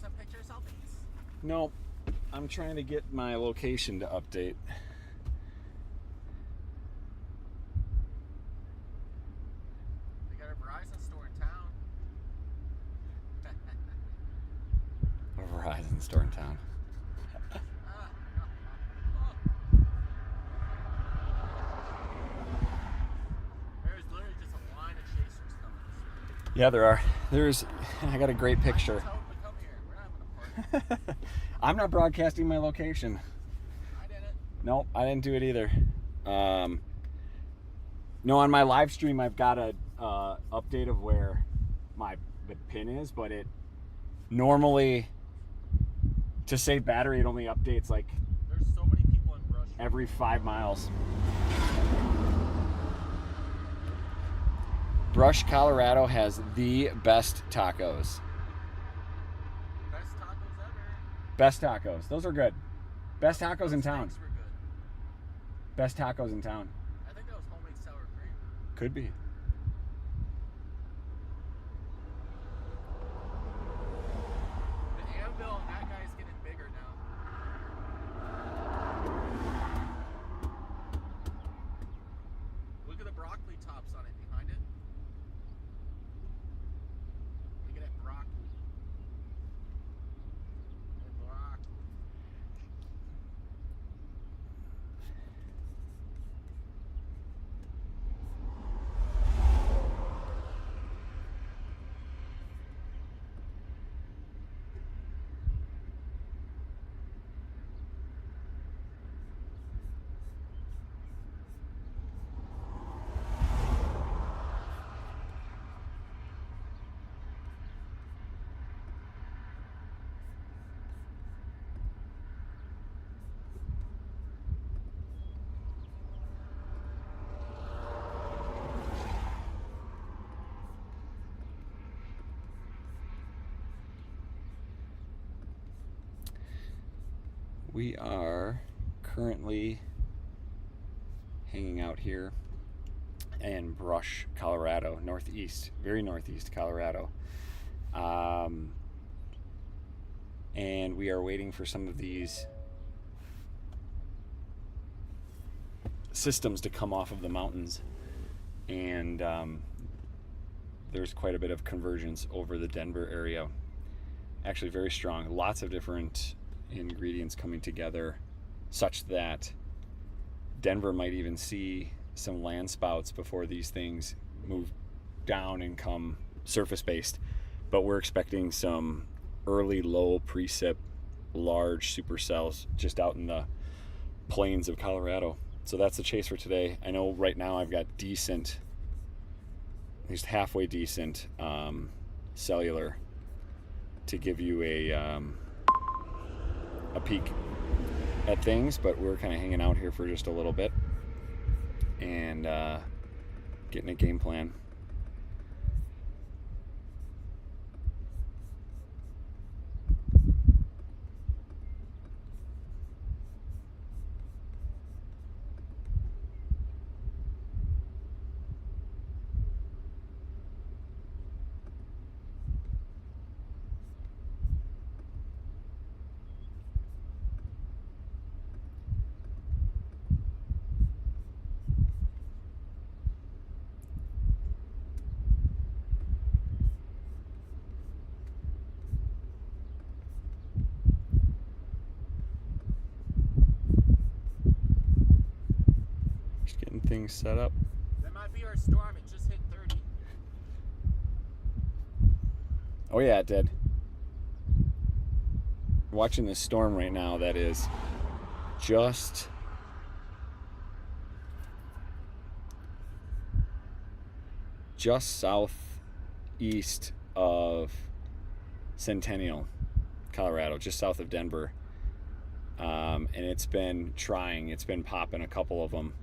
some picture selfies? No, I'm trying to get my location to update. They got a Verizon store in town. A Verizon store in town. There's literally just a line of chasers coming this way. Yeah, there are. I got a great picture. Tell them to come here. We're not having a party. I'm not broadcasting my location. I didn't. Nope, I didn't do it either. No, on my live stream, I've got a update of where the pin is, but it normally, to save battery, it only updates like There's so many people in Brush. every 5 miles. Brush, Colorado has the best tacos. Best tacos ever. Best tacos. Those are good. Best tacos in Those town. steaks were good. Best tacos in town. I think that was homemade sour cream. Could be. The anvil on that guy's getting bigger now. Look at the broccoli tops on it behind it. Look at that broccoli. That broccoli. We are currently hanging out here in Brush, Colorado, northeast, very northeast Colorado. And we are waiting for some of these systems to come off of the mountains. And there's quite a bit of convergence over the Denver area. Actually very strong. Lots of different ingredients coming together such that Denver might even see some landspouts before these things move down and come surface-based. But we're expecting some early low precip large supercells just out in the plains of Colorado. So that's the chase for today. I know right now I've got decent, at least halfway decent cellular to give you a peek at things, but we're kind of hanging out here for just a little bit and getting a game plan. Things set up. That might be our storm. It just hit 30. Oh yeah, it did. Watching this storm right now that is just southeast of Centennial, Colorado, just south of Denver. And it's been trying. It's been popping a couple of them.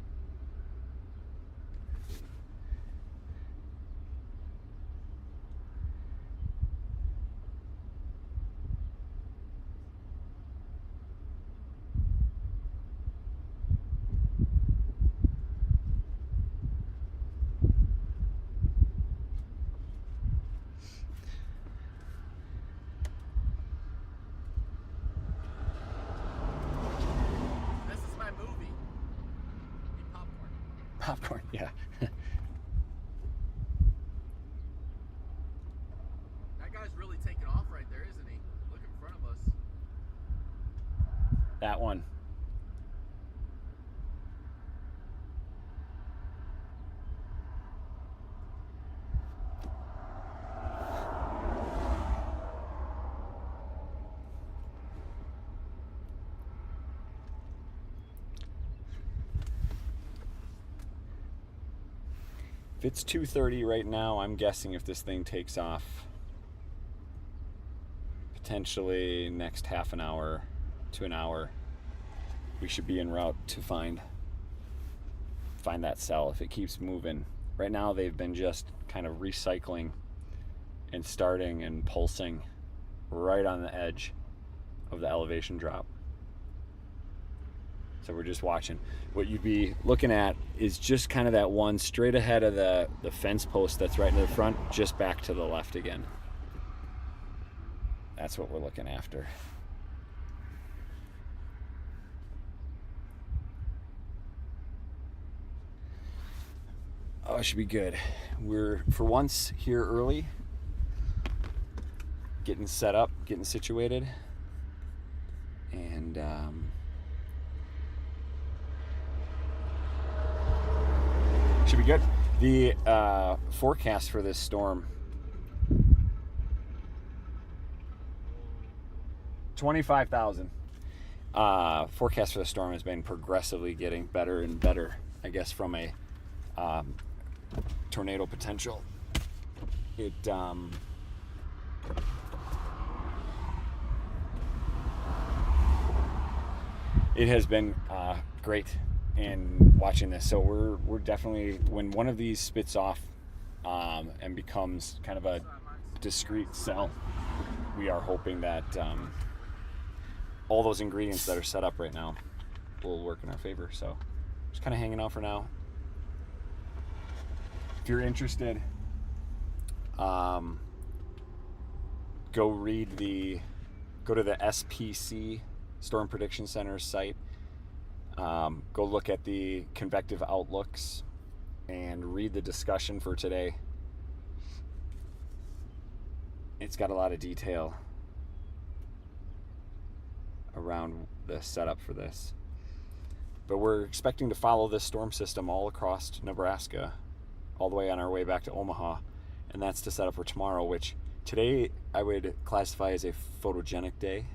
popcorn, yeah. That guy's really taking off right there, isn't he? Look in front of us. That one. If it's 2:30 right now, I'm guessing if this thing takes off, potentially next half an hour to an hour, we should be en route to find that cell if it keeps moving. Right now they've been just kind of recycling and starting and pulsing right on the edge of the elevation drop. So we're just watching. What you'd be looking at is just kind of that one straight ahead of the fence post that's right in the front, just back to the left again. That's what we're looking after. Oh, it should be good. We're, for once, here early, getting set up, getting situated, and should be good. The forecast for this storm, 25,000. Forecast for the storm has been progressively getting better and better, I guess, from a tornado potential. It has been great in watching this. So we're definitely, when one of these spits off and becomes kind of a discrete cell, we are hoping that all those ingredients that are set up right now will work in our favor. So just kind of hanging out for now. If you're interested, go to the SPC, Storm Prediction Center site. Go look at the convective outlooks and read the discussion for today. It's got a lot of detail around the setup for this. But we're expecting to follow this storm system all across Nebraska, all the way on our way back to Omaha, and that's to set up for tomorrow, which today I would classify as a photogenic day.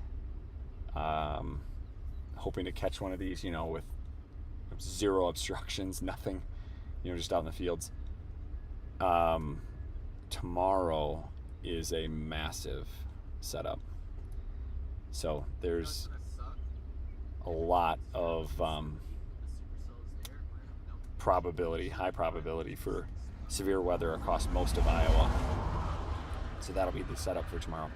Hoping to catch one of these, with zero obstructions, nothing, just out in the fields. Tomorrow is a massive setup. So there's a lot of high probability for severe weather across most of Iowa. So that'll be the setup for tomorrow.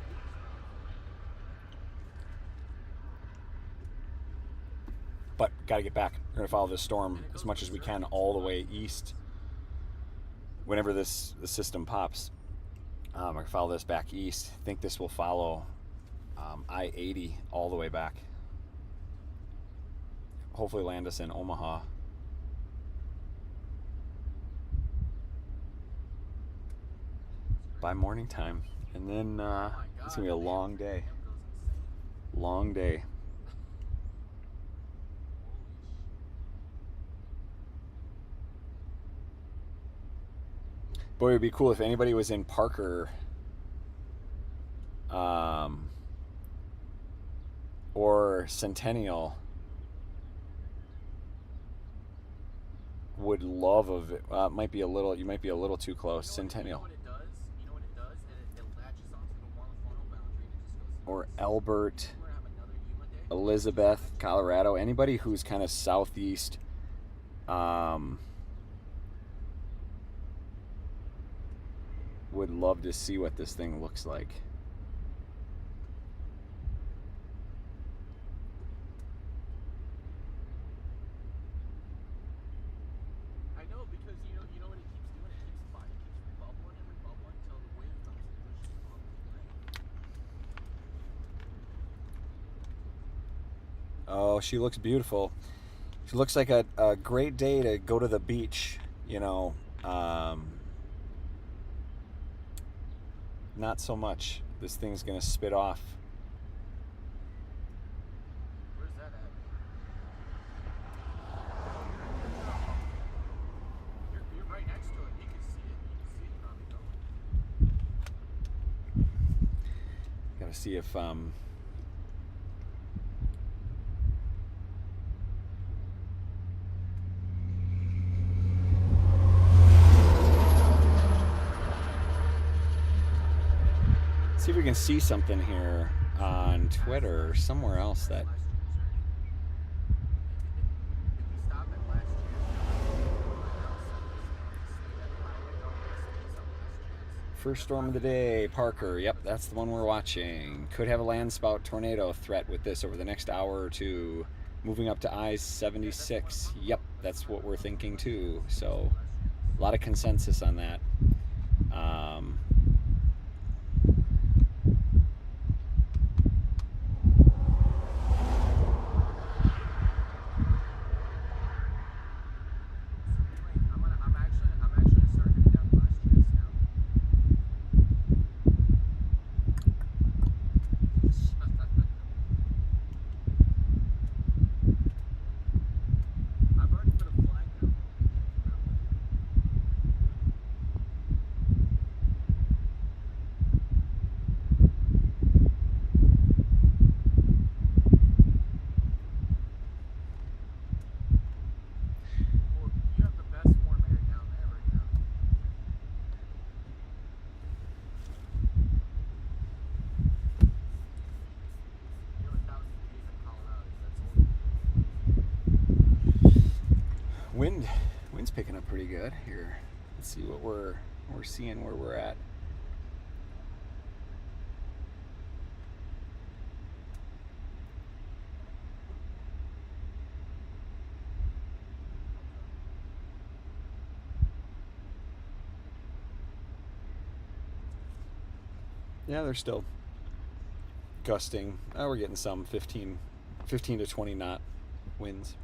But gotta get back. We're gonna follow this storm as much as we can all the way east. Whenever the system pops, we're gonna follow this back east. I think this will follow I-80 all the way back. Hopefully land us in Omaha. By morning time. And then it's gonna be a long day. Long day. Boy, it would be cool if anybody was in Parker or Centennial. Would love of it. You might be a little too close. Centennial. You know what it does? It latches onto the monoclonal boundary and it just goes. Or Elbert, We're gonna have another Yuma day. Elizabeth, Colorado. Anybody who's kind of southeast. Would love to see what this thing looks like. I know, because you know what it keeps doing? It keeps rebubbling and rebubbling until the wave comes and pushes it off the plane. Oh, she looks beautiful. It looks like a great day to go to the beach, you know. Not so much. This thing's gonna spit off. Where's that at? You're right next to it. You can see it. You can see it probably going. Gotta see if see if we can see something here on Twitter or somewhere else that first storm of the day, Parker. Yep, that's the one we're watching. Could have a landspout tornado threat with this over the next hour or two. Moving up to I-76. Yep, that's what we're thinking too. So a lot of consensus on that. Wind's picking up pretty good here. Let's see what we're seeing where we're at. Yeah, they're still gusting. We're getting some 15 to 20 knot winds.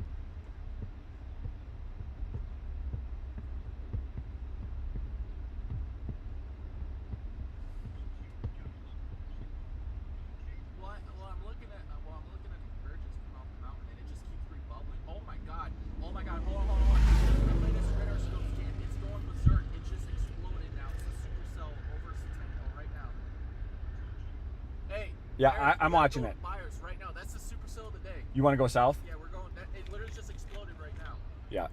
Yeah, I'm watching it. Right now. That's the supercell of the day. You want to go south? Yeah, we're going. It literally just exploded right now. Yeah.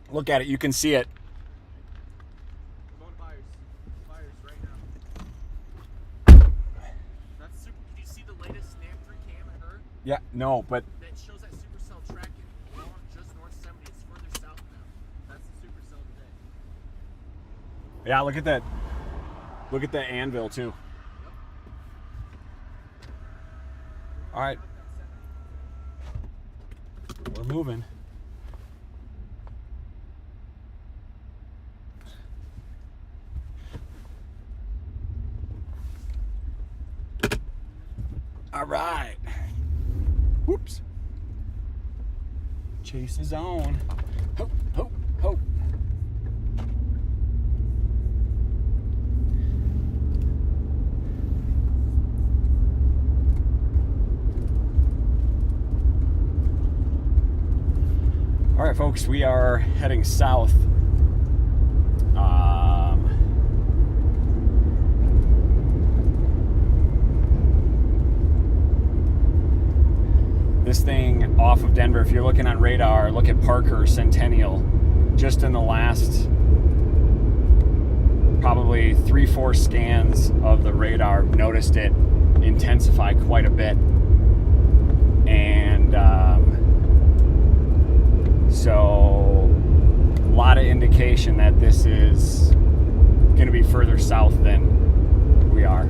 Look at it. You can see it. We're going to buyers right now. That's super. Can you see the latest Snap 3 cam I heard? Yeah. No, but that shows that supercell tracking just north 70. It's further south now. That's the supercell of the day. Yeah, look at that. Look at that anvil too. All right, we're moving. All right. Whoops. Chase is on. Ho, ho, ho. All right, folks, we are heading south. This thing off of Denver, if you're looking on radar, look at Parker Centennial. Just in the last probably 3-4 scans of the radar, noticed it intensify quite a bit. And so a lot of indication that this is going to be further south than we are.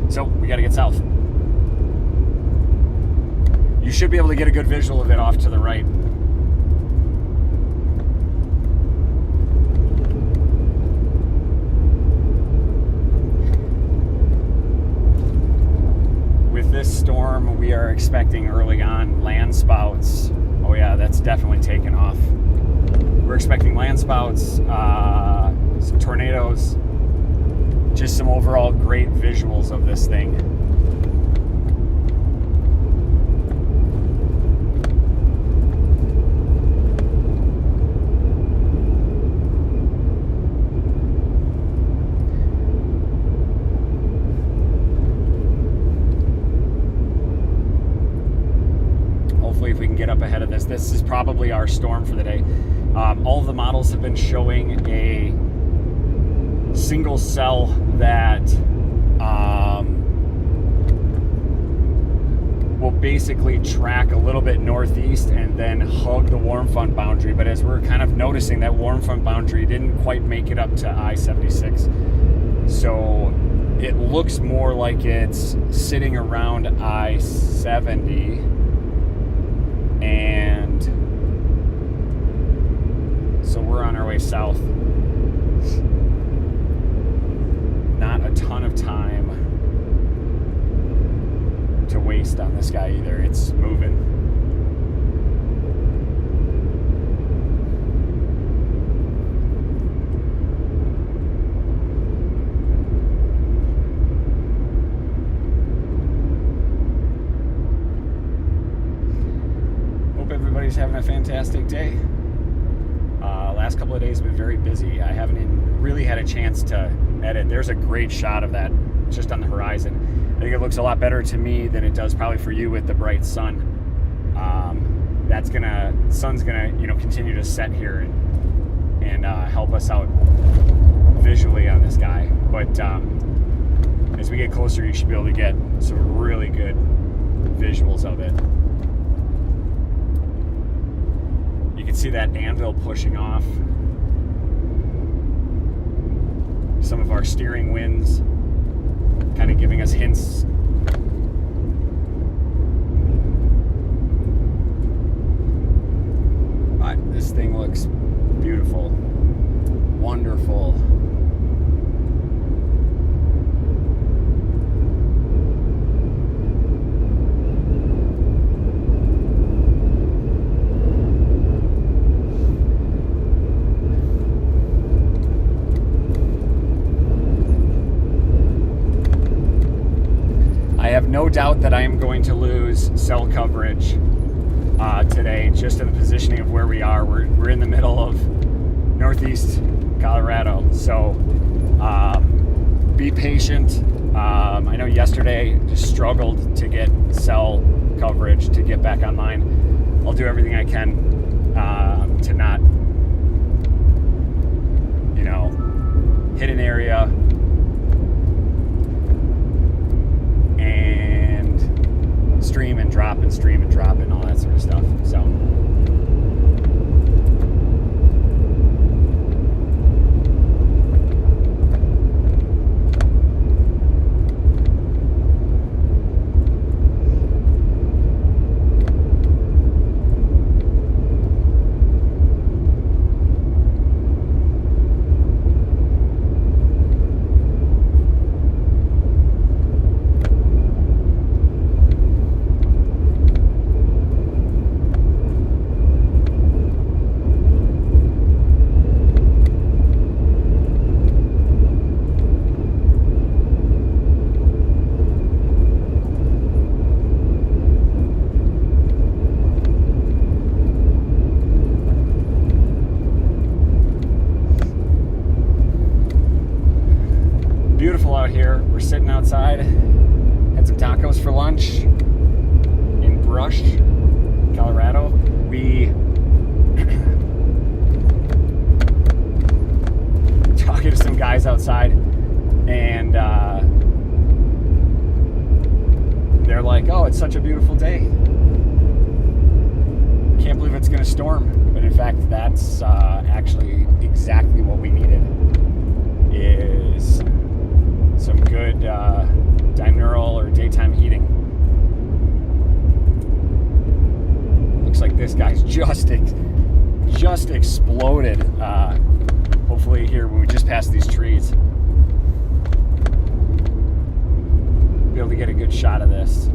So we got to get south. You should be able to get a good visual of it off to the right. With this storm, we are expecting early on landspouts. Oh yeah, that's definitely taken off. We're expecting landspouts, some tornadoes, just some overall great visuals of this thing. If we can get up ahead of this. This is probably our storm for the day. All of the models have been showing a single cell that will basically track a little bit northeast and then hug the warm front boundary. But as we're kind of noticing, that warm front boundary didn't quite make it up to I-76. So it looks more like it's sitting around I-70. And so we're on our way south. Not a ton of time to waste on this guy either. It's moving. Everybody's having a fantastic day. Last couple of days have been very busy. I haven't even really had a chance to edit. There's a great shot of that just on the horizon. I think it looks a lot better to me than it does probably for you with the bright sun. Sun's gonna continue to set here and help us out visually on this guy. But as we get closer, you should be able to get some really good visuals of it. You can see that anvil pushing off. Some of our steering winds kind of giving us hints. But this thing looks beautiful, wonderful. I have no doubt that I am going to lose cell coverage today, just in the positioning of where we are. We're in the middle of northeast Colorado, so be patient. I know yesterday just struggled to get cell coverage to get back online. I'll do everything I can to not, hit an area and stream and drop and all that sort of stuff. So beautiful out here. We're sitting outside, had some tacos for lunch in Brush, Colorado. We talking to some guys outside, and they're like, "Oh, it's such a beautiful day. Can't believe it's going to storm." But in fact, that's actually exactly what we needed. Is some good binaural or daytime heating. Looks like this guy's just exploded. Hopefully here when we just pass these trees, be able to get a good shot of this.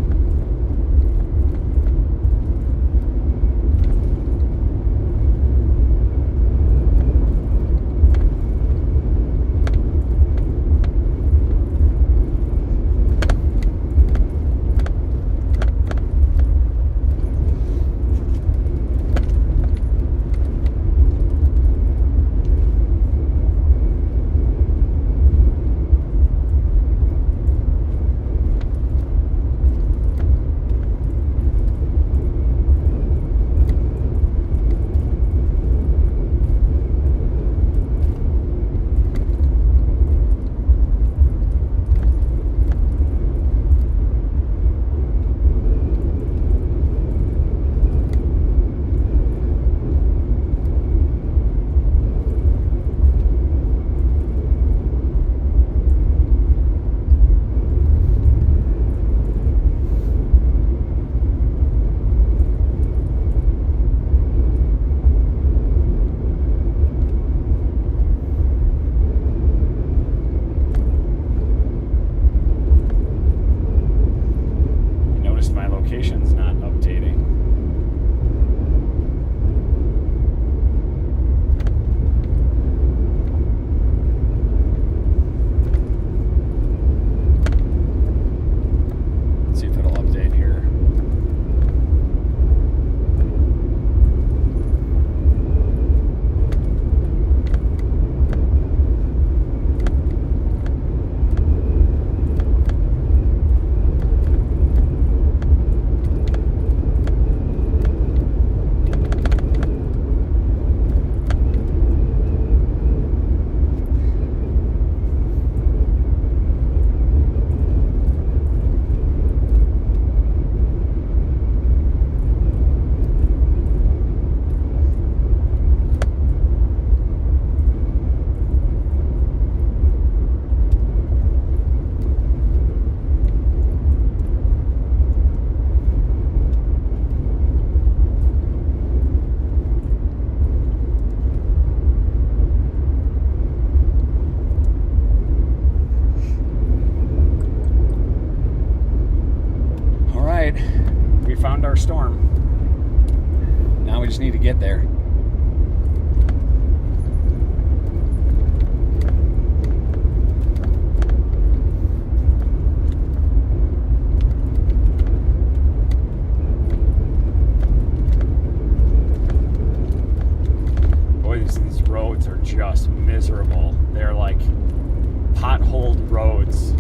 roads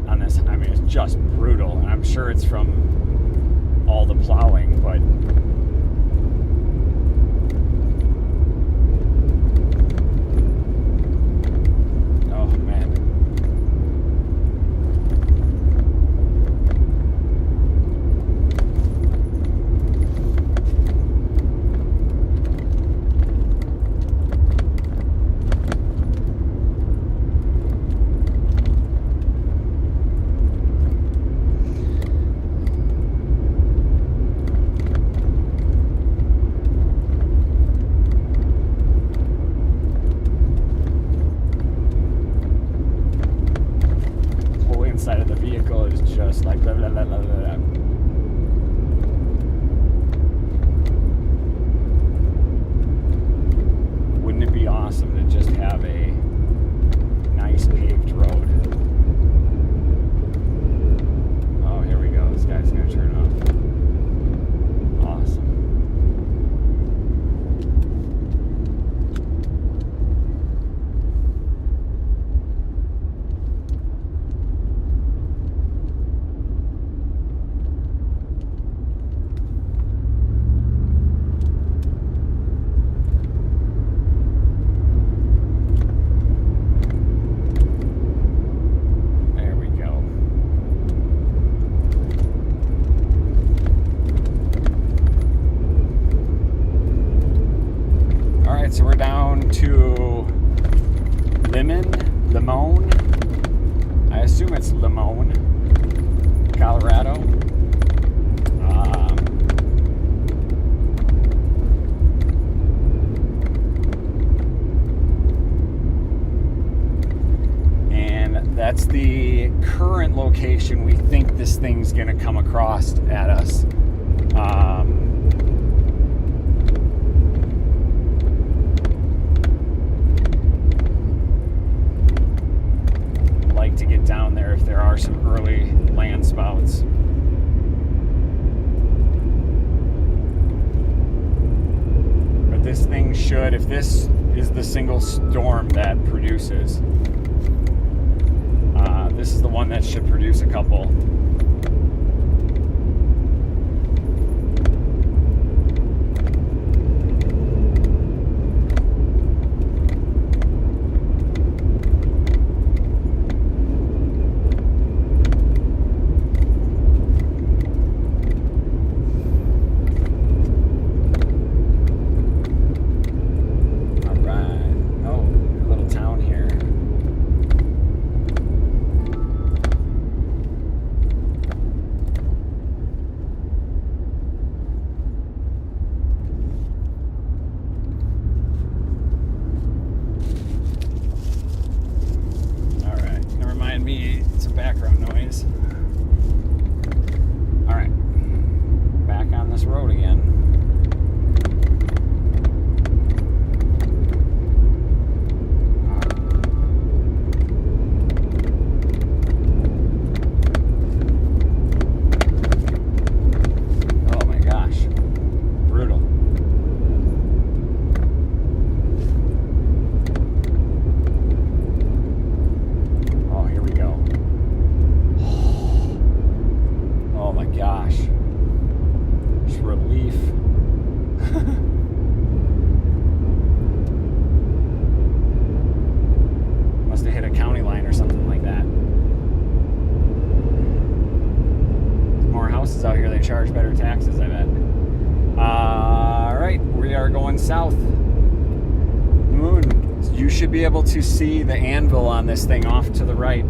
on this. I mean, it's just brutal. And I'm sure it's from all the plowing, but oh man. Inside of the vehicle is just like blah, blah, blah, blah, blah. Wouldn't it be awesome to just have a nice paved road? Oh, here we go. This guy's gonna turn off. Awesome. So we're down to Limon. I assume it's Limon, Colorado. And that's the current location we think this thing's gonna come across at us. To get down there if there are some early landspouts. But this thing should, if this is the single storm that produces, this is the one that should produce a couple. Some background noise. All right, back on this road again. Oh my gosh, brutal. Oh, here we go. Oh my gosh. Just relief. Must have hit a county line or something like that. There's more houses out here, they charge better taxes, I bet. Alright, we are going south. Moon. You should be able to see the anvil on this thing off to the right.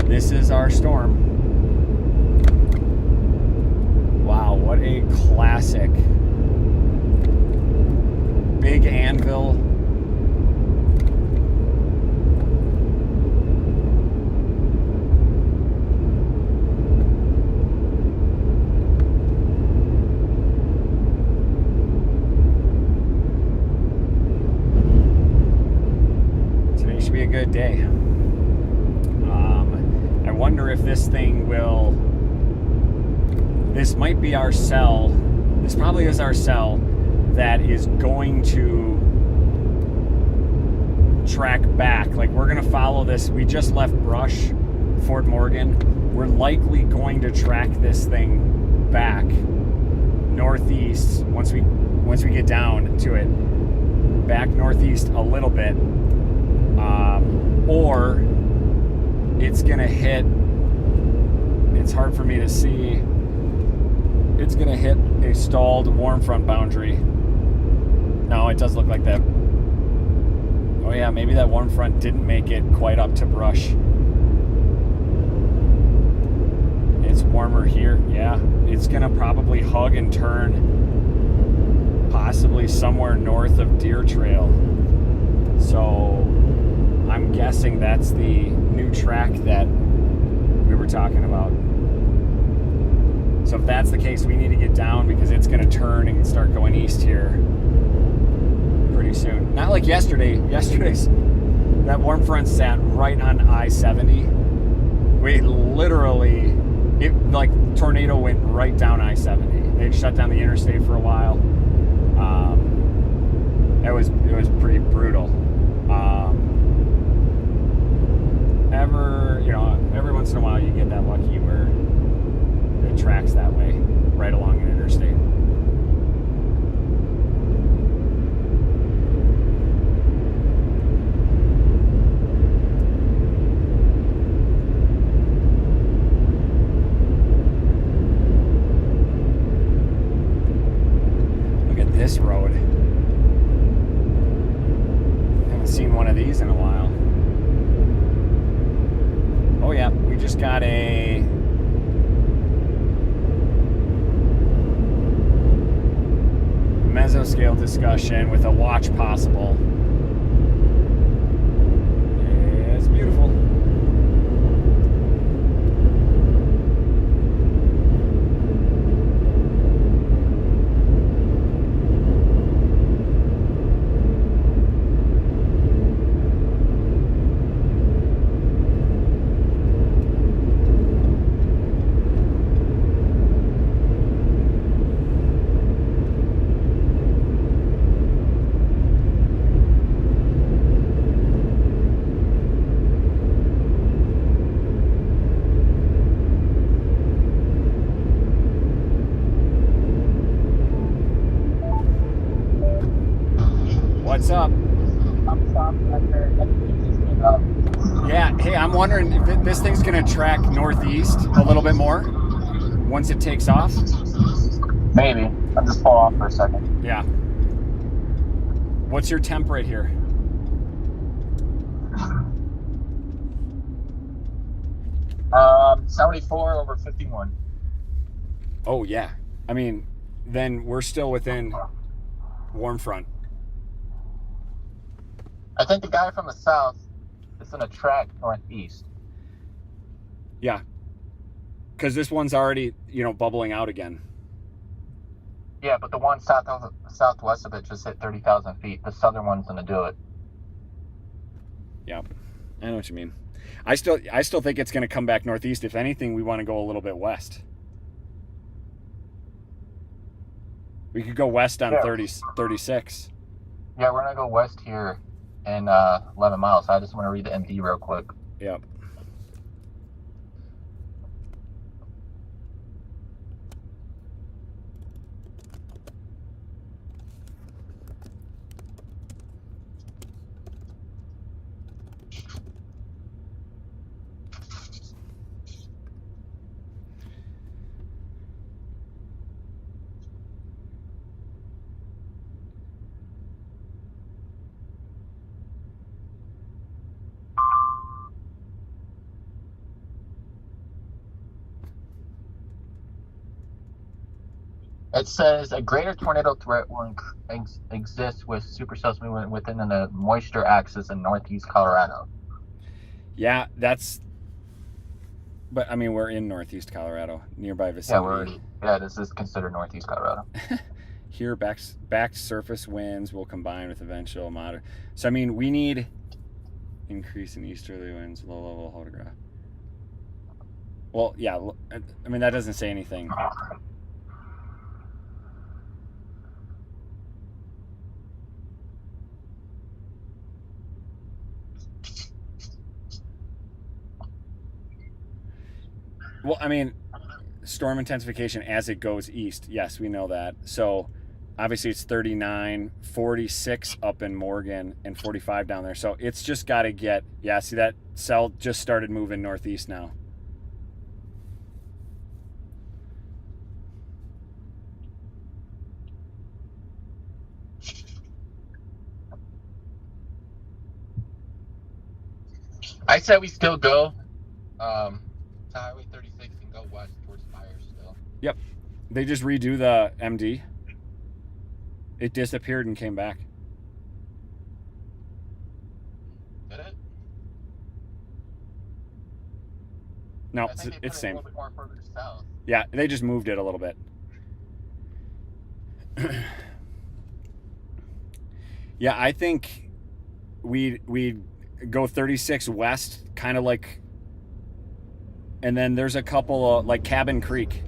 This is our storm. Wow, what a classic. Big anvil. Today should be a good day. I wonder if this thing will, this might be our cell, this probably is our cell that is going to track back. Like, we're going to follow this. We just left Brush, Fort Morgan. We're likely going to track this thing back northeast once we get down to it. Back northeast a little bit. Or it's going to hit, it's hard for me to see, it's going to hit a stalled warm front boundary. No, it does look like that. Oh yeah, maybe that warm front didn't make it quite up to Brush. It's warmer here. Yeah, it's going to probably hug and turn possibly somewhere north of Deer Trail. So I'm guessing that's the new track that we were talking about. So if that's the case, we need to get down because it's going to turn and start going east here pretty soon. Not like yesterday. Yesterday's, that warm front sat right on I-70. We literally, it like tornado went right down I-70. They shut down the interstate for a while. It was pretty brutal. Every once in a while you get that lucky where it tracks that way, right along an interstate. Look at this road. I haven't seen one of these in a while. Oh yeah, we just got a mesoscale discussion with a watch possible. It's beautiful. What's up? Yeah, hey, I'm wondering if this thing's going to track northeast a little bit more once it takes off. Maybe. I'll just pull off for a second. Yeah. What's your temp right here? Um, 74 over 51. Oh, yeah. I mean, then we're still within warm front. I think the guy from the south is going to track northeast. Yeah. Because this one's already, bubbling out again. Yeah, but the one southwest of it just hit 30,000 feet. The southern one's going to do it. Yeah. I know what you mean. I still think it's going to come back northeast. If anything, we want to go a little bit west. We could go west on 36. Yeah, we're going to go west here in 11 miles. I just want to read the MD real quick. Yep. It says a greater tornado threat will exist with supercells movement within the moisture axis in northeast Colorado. Yeah, but I mean, we're in northeast Colorado, nearby vicinity. This is considered northeast Colorado. Here, back surface winds will combine with eventual moderate. So, I mean, we need increase in easterly winds, low level photograph. Well, yeah, I mean, that doesn't say anything. Well, I mean, storm intensification as it goes east. Yes, we know that. So obviously it's 39, 46 up in Morgan, and 45 down there. So it's just got to get, yeah, see that cell just started moving northeast now. I said we still go to Highway 36 and go west towards Fire still. Yep. They just redo the MD. It disappeared and came back. Did it? No, I think they it's put it same. a little bit more further south. Yeah, they just moved it a little bit. Yeah, I think we go 36 west, kind of like, and then there's a couple of, like Cabin Creek.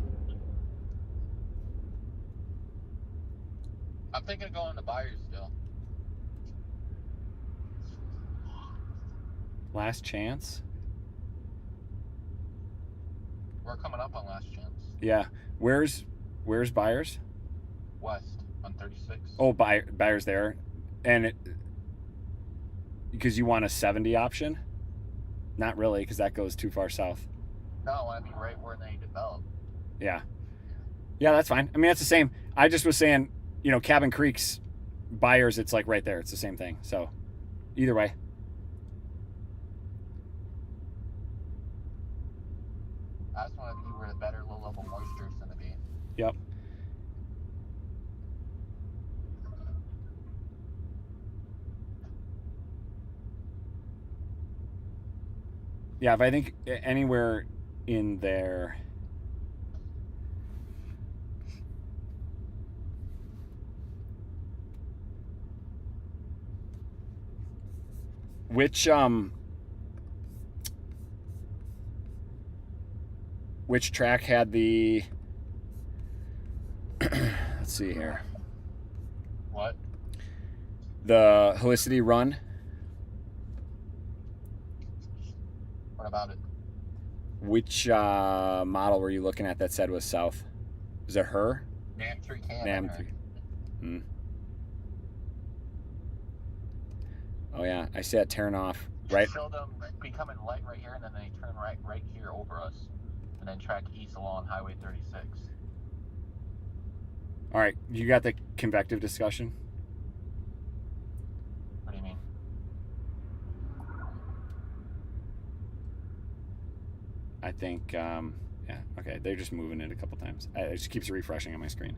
I'm thinking of going to Byers still. Last chance? We're coming up on last chance. Yeah. Where's Byers? West on 36. Oh, Byers there. And because you want a 70 option? Not really, because that goes too far south. No, I want to be right where they develop. Yeah. Yeah, that's fine. I mean, that's the same. I just was saying, you know, Cabin Creek's Byers, it's like right there. It's the same thing. So either way. I just want to be where the better low level moisture is going to be. Yep. Yeah, if I think anywhere in there. Which track had the let's see here. What? The Helicity run. What about it? Which model were you looking at that said was south? Was it her? NAM3 cam. NAM3. Hmm. Oh yeah, I see that tearing off. Right. Show them becoming light right here, and then they turn right here over us, and then track east along Highway 36. All right, you got the convective discussion? What do you mean? I think, yeah, okay, they're just moving it a couple times. It just keeps refreshing on my screen.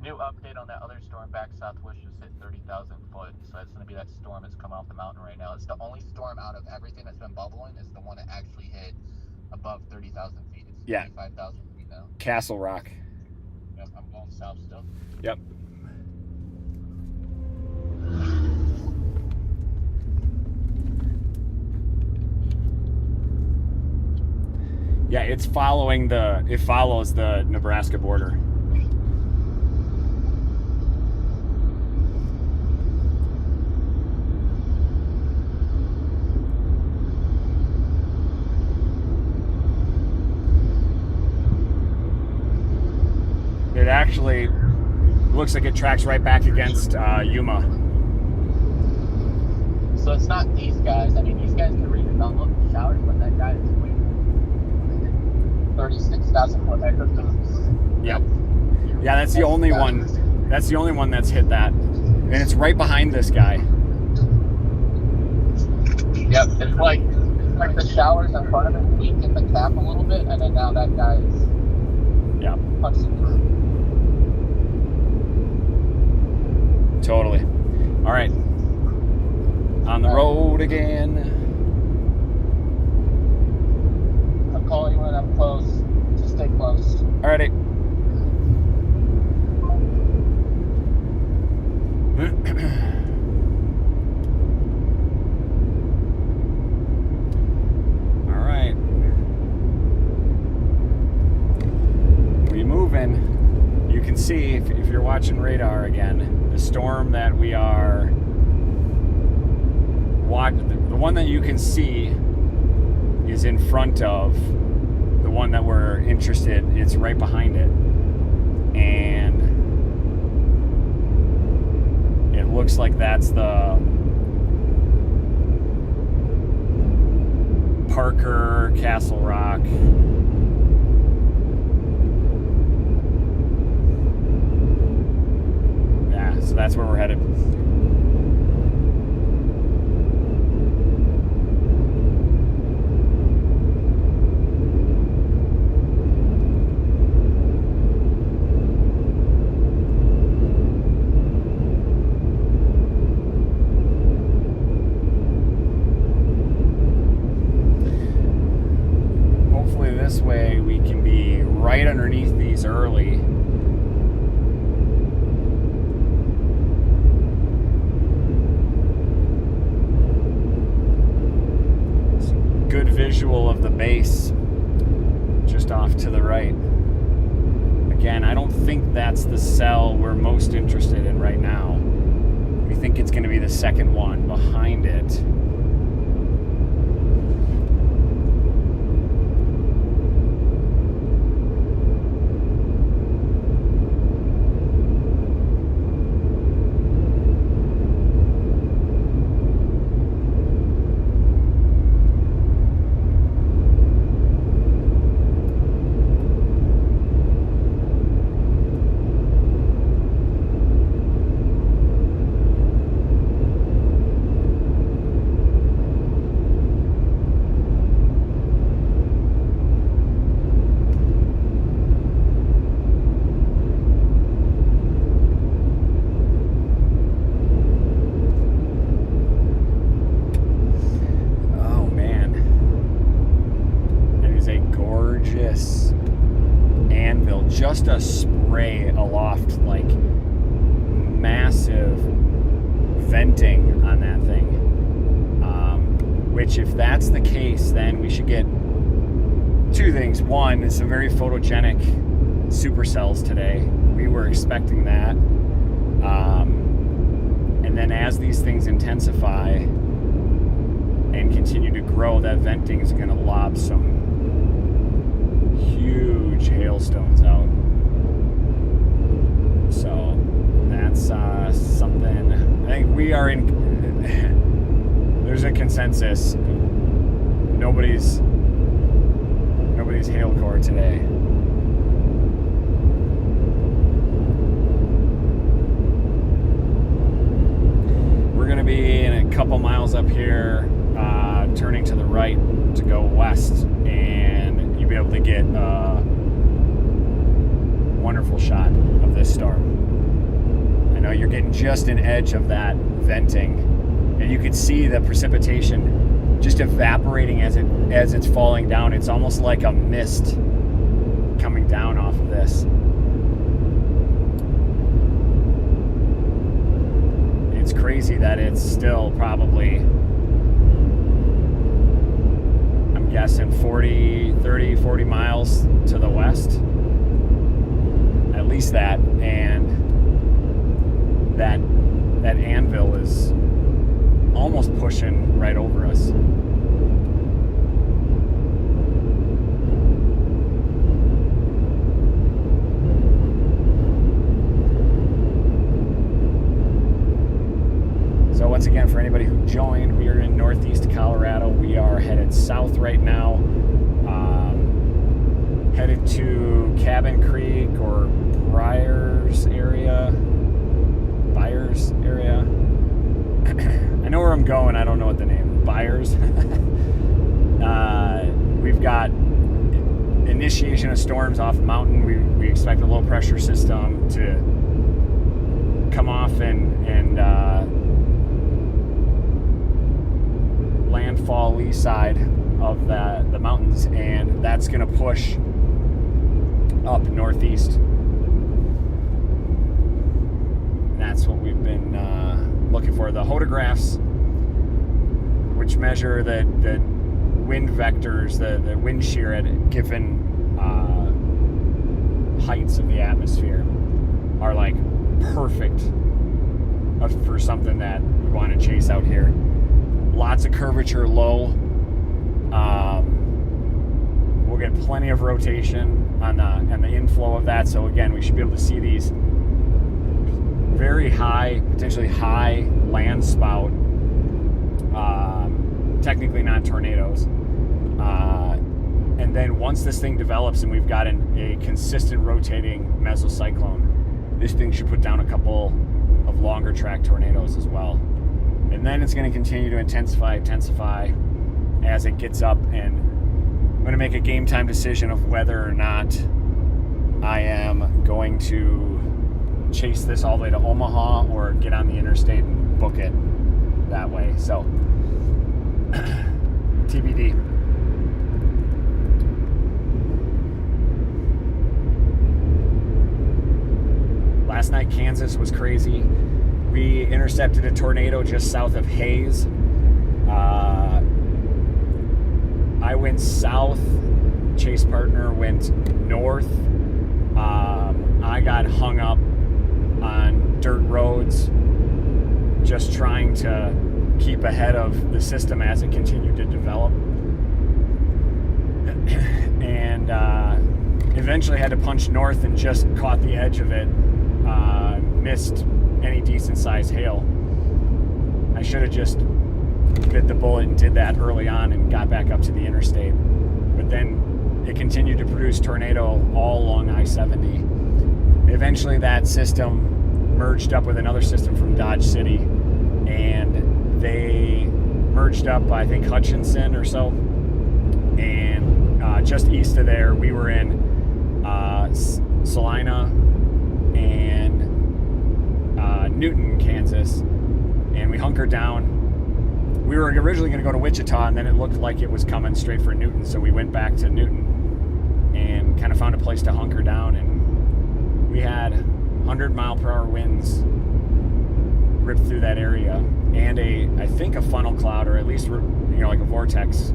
New update on that other storm back southwest just hit 30,000 foot, so it's going to be that storm that's coming off the mountain right now. It's the only storm out of everything that's been bubbling is the one that actually hit above 30,000 feet. It's 35,000 feet now. Castle Rock. Yep, I'm going south still. Yep. Yeah, it follows the Nebraska border. It actually looks like it tracks right back against Yuma. So it's not these guys. I mean, these guys can redevelop the showers, but that guy is way 36,000 foot ecosystems. Yep. Yeah, that's the only one. That's the only one that's hit that, and it's right behind this guy. Yep, it's like the showers in front of him weaken the cap a little bit, and then now that guy is punching through. Totally. All right. On the road again. I'll call you when I'm close. Just stay close. Alrighty. All right. We moving. You can see if you're watching radar again, the storm that we are watching. The one that you can see is in front of the the one that we're interested, it's right behind it. And it looks like that's the Parker Castle Rock. Yeah, so that's where we're headed. This way we can be right underneath these early. It's a good visual of the base just off to the right. Again, I don't think that's the cell we're most interested in right now. We think it's going to be the second one behind it. Anvil, just a spray aloft, like massive venting on that thing, which if that's the case, then we should get two things. One, it's some very photogenic supercells today. We were expecting that, and then as these things intensify and continue to grow, that venting is going to lob some huge hailstones out. So that's something I think we are in. There's a consensus. Nobody's hail core today. We're going to be in a couple miles up here, turning to the right to go west, and you'll be able to get a wonderful shot of this storm. I know you're getting just an edge of that venting, and you can see the precipitation just evaporating as it's falling down. It's almost like a mist coming down off of this. It's crazy that it's still probably, I'm guessing 40 miles to the west. At least that, and that anvil is almost pushing right over us. So once again, for anybody who joined, we are in northeast Colorado. We are headed south right now, headed to Cabin Creek or Byers area. I know where I'm going. I don't know what the name. Byers. We've got initiation of storms off the mountain. We expect a low pressure system to come off and landfall lee side of the mountains, and that's going to push up northeast. That's what we've been looking for. The photographs, which measure the wind vectors, the wind shear at given heights of the atmosphere, are like perfect for something that we want to chase out here. Lots of curvature low. We'll get plenty of rotation on the inflow of that. So again, we should be able to see these very high, potentially high land spout, technically not tornadoes. And then once this thing develops and we've got a consistent rotating mesocyclone, this thing should put down a couple of longer track tornadoes as well. And then it's going to continue to intensify as it gets up, and I'm going to make a game time decision of whether or not I am going to chase this all the way to Omaha or get on the interstate and book it that way. So, TBD. Last night, Kansas was crazy. We intercepted a tornado just south of Hayes. I went south. Chase partner went north. I got hung up on dirt roads, just trying to keep ahead of the system as it continued to develop. And eventually had to punch north and just caught the edge of it. Missed any decent sized hail. I should have just bit the bullet and did that early on and got back up to the interstate. But then it continued to produce tornado all along I-70. Eventually that system merged up with another system from Dodge City, and they merged up, I think, Hutchinson or so. And just east of there, we were in Salina and Newton, Kansas, and we hunkered down. We were originally going to go to Wichita, and then it looked like it was coming straight for Newton, so we went back to Newton and kind of found a place to hunker down, and we had 100-mile-per-hour winds rip through that area, and I think a funnel cloud, or at least like a vortex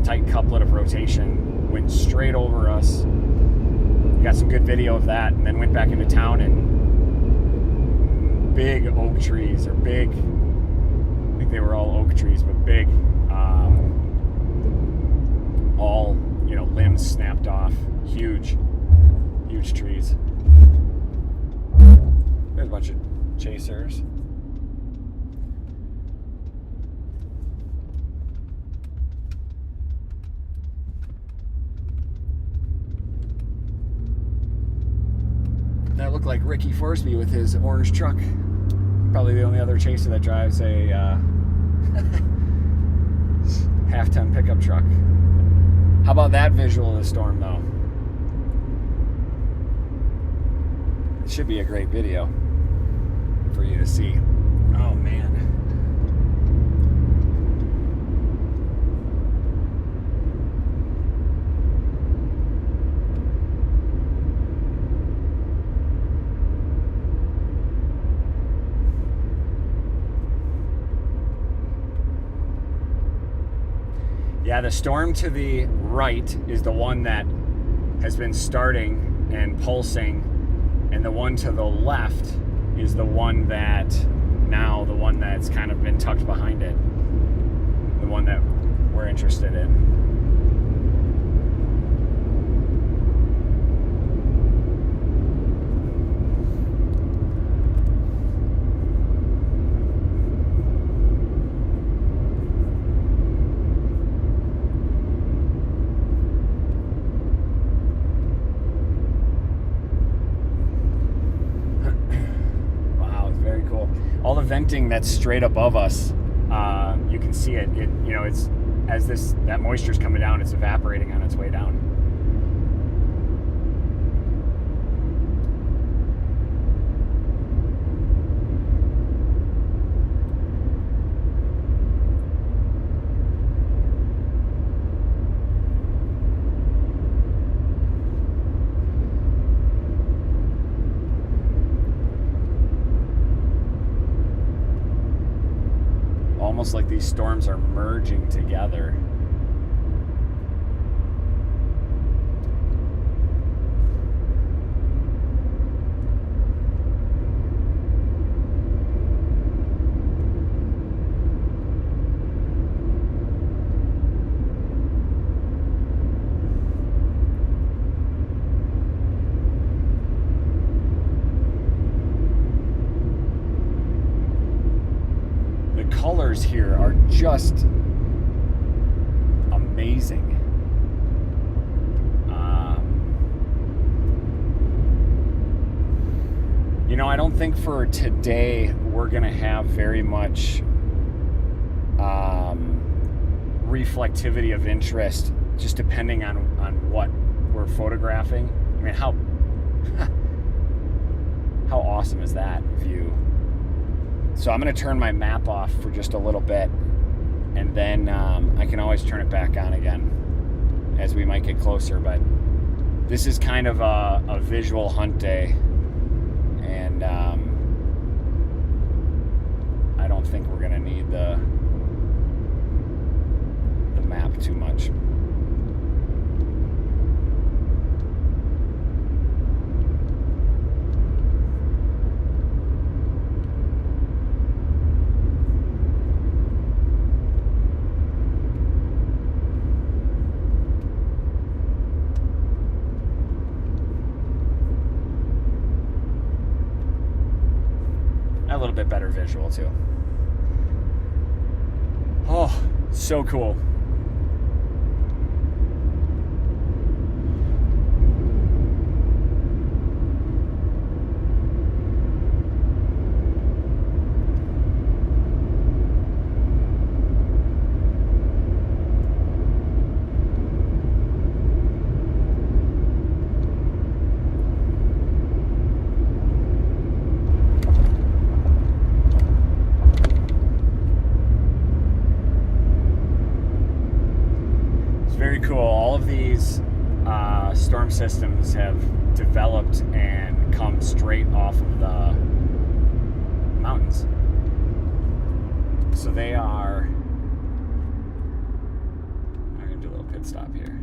tight couplet of rotation went straight over us. We got some good video of that, and then went back into town, and big oak trees, or big, I think they were all oak trees, but big, all, limbs snapped off, huge trees. There's a bunch of chasers. That looked like Ricky Forsby with his orange truck. Probably the only other chaser that drives a half-ton pickup truck. How about that visual of the storm, though? It should be a great video for you to see. Oh, man. Yeah, the storm to the right is the one that has been starting and pulsing, and the one to the left is the one that's kind of been tucked behind it, the one that we're interested in. All the venting that's straight above us, you can see it. It's as that moisture's coming down, it's evaporating on its way down. Almost like these storms are merging together. colors here are just amazing. You know, I don't think for today we're gonna have very much reflectivity of interest, just depending on what we're photographing. I mean, how awesome is that view? So I'm gonna turn my map off for just a little bit, and then I can always turn it back on again as we might get closer. But this is kind of a visual hunt day, and I don't think we're gonna need the map too much. A little bit better visual too. Oh, so cool. Very cool. All of these storm systems have developed and come straight off of the mountains. So they are... I'm going to do a little pit stop here.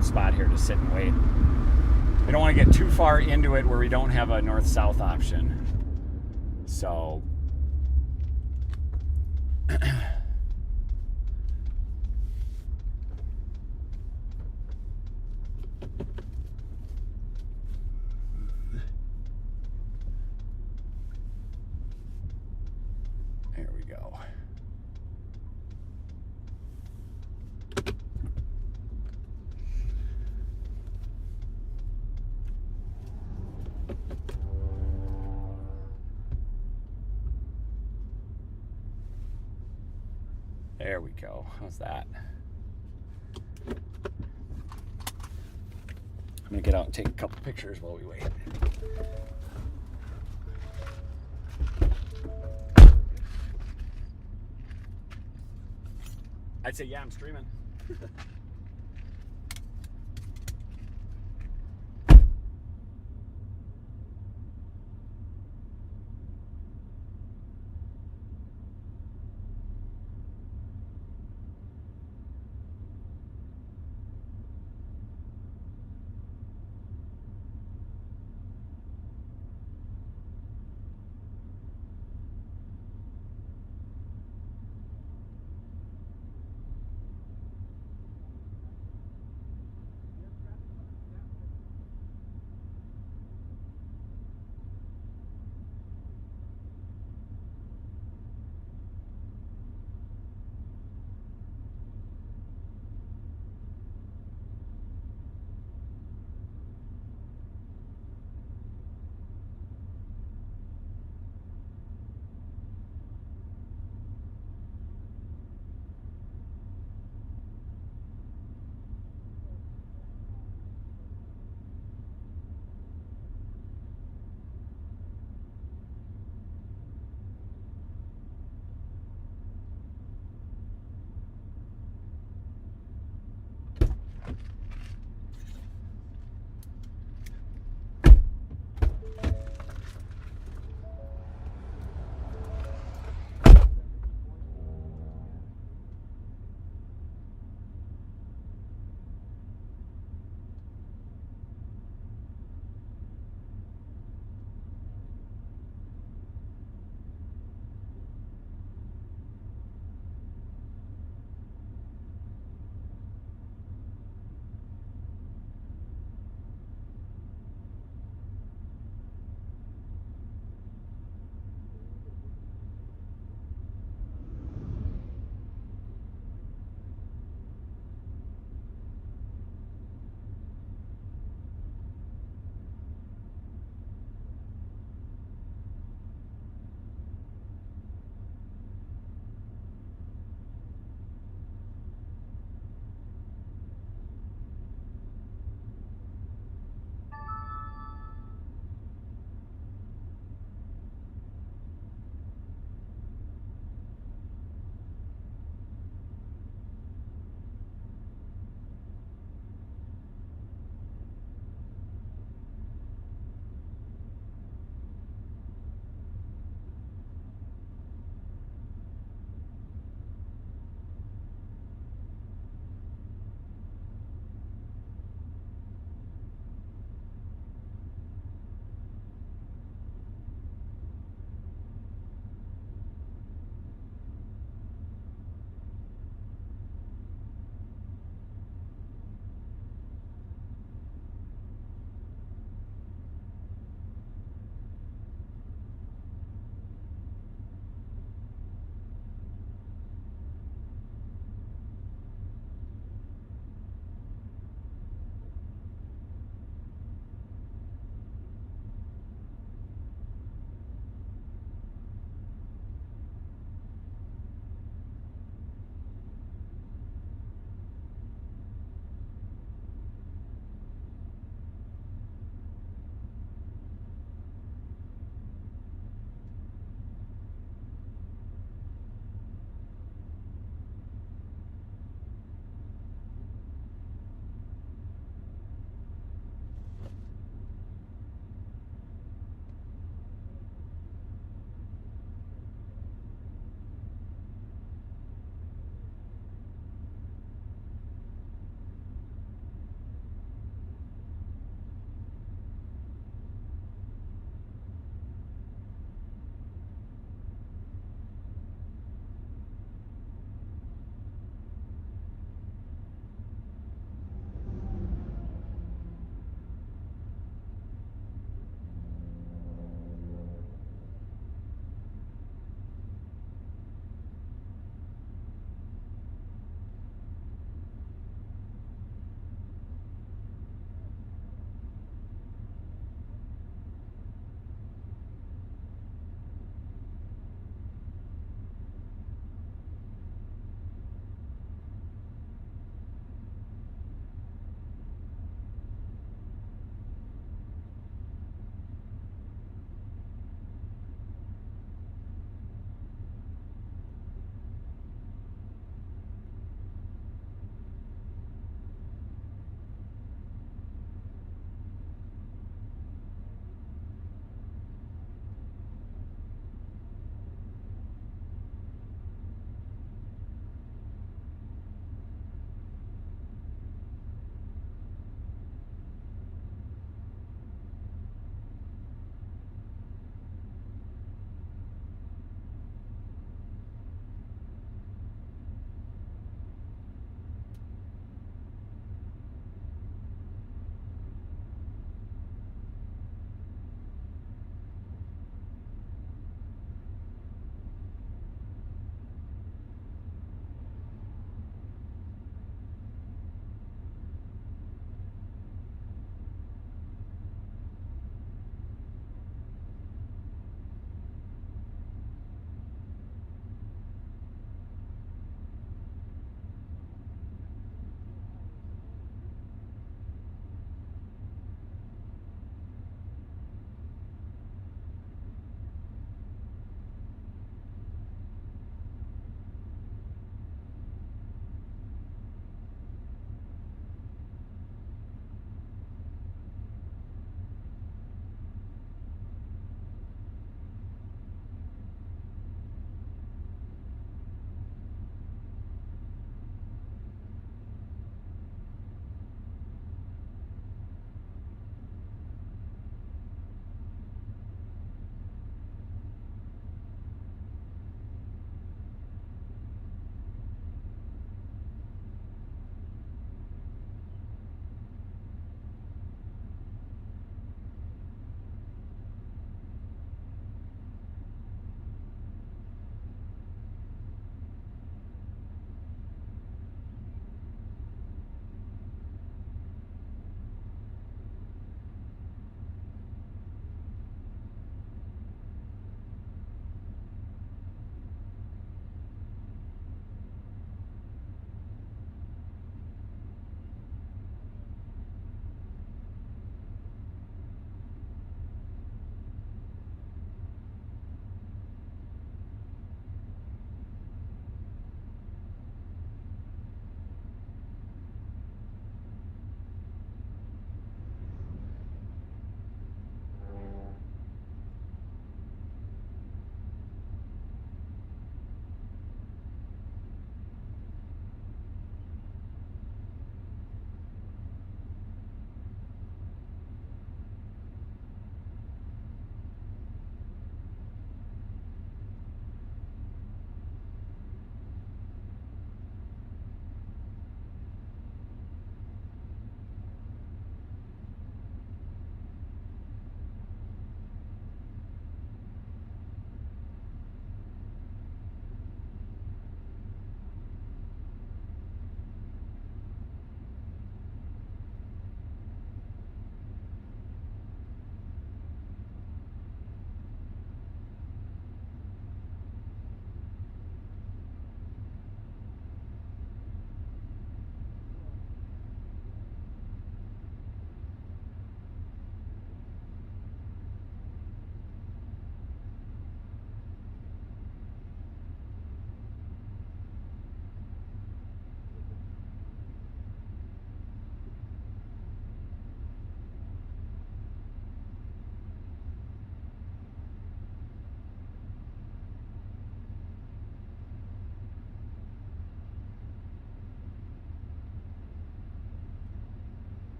Spot here to sit and wait. We don't want to get too far into it where we don't have a north-south option. So there we go. There we go. How's that? I'm gonna get out and take a couple pictures while we wait. I'd say, yeah, I'm streaming.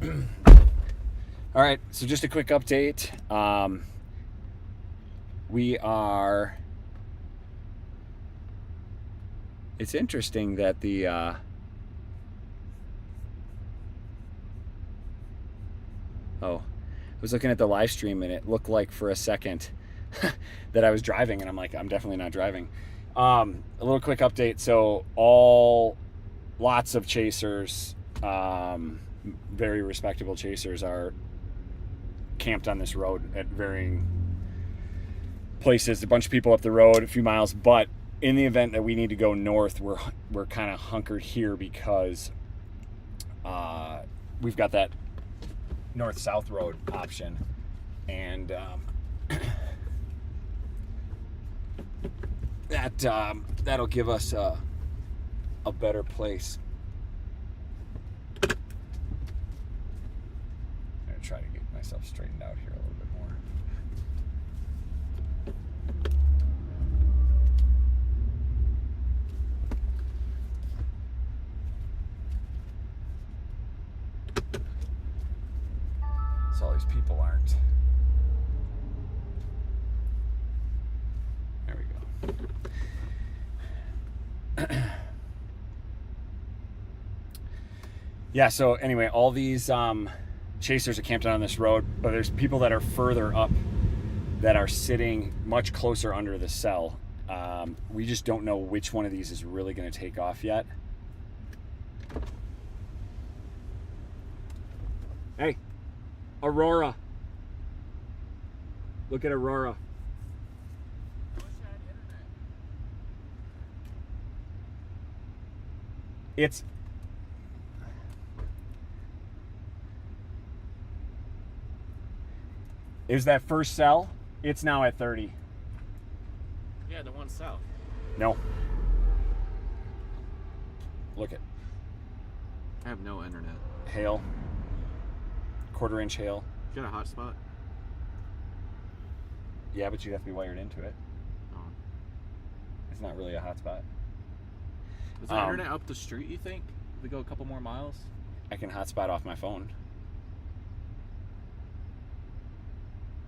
All right, so just a quick update. We are. It's interesting that the. I was looking at the live stream and it looked like for a second that I was driving, and I'm like, I'm definitely not driving. A little quick update. So lots of chasers, very respectable chasers, are camped on this road at varying places. A bunch of people up the road, a few miles, but in the event that we need to go north, we're kind of hunkered here because we've got that north-south road option, and that'll give us a better place. I'm gonna try to get myself straightened out here a little bit more. So all these people aren't. There we go. Yeah, so anyway, all these chasers are camped out on this road, but there's people that are further up that are sitting much closer under the cell. We just don't know which one of these is really going to take off yet. Hey, Aurora. Look at Aurora. It's is that first cell? It's now at 30. Yeah, the one south. No. Look at I have no internet. hail. Quarter-inch hail. You got a hotspot? Yeah, but you'd have to be wired into it. Oh. It's not really a hotspot. Is the internet up the street, you think? If we go a couple more miles? I can hotspot off my phone.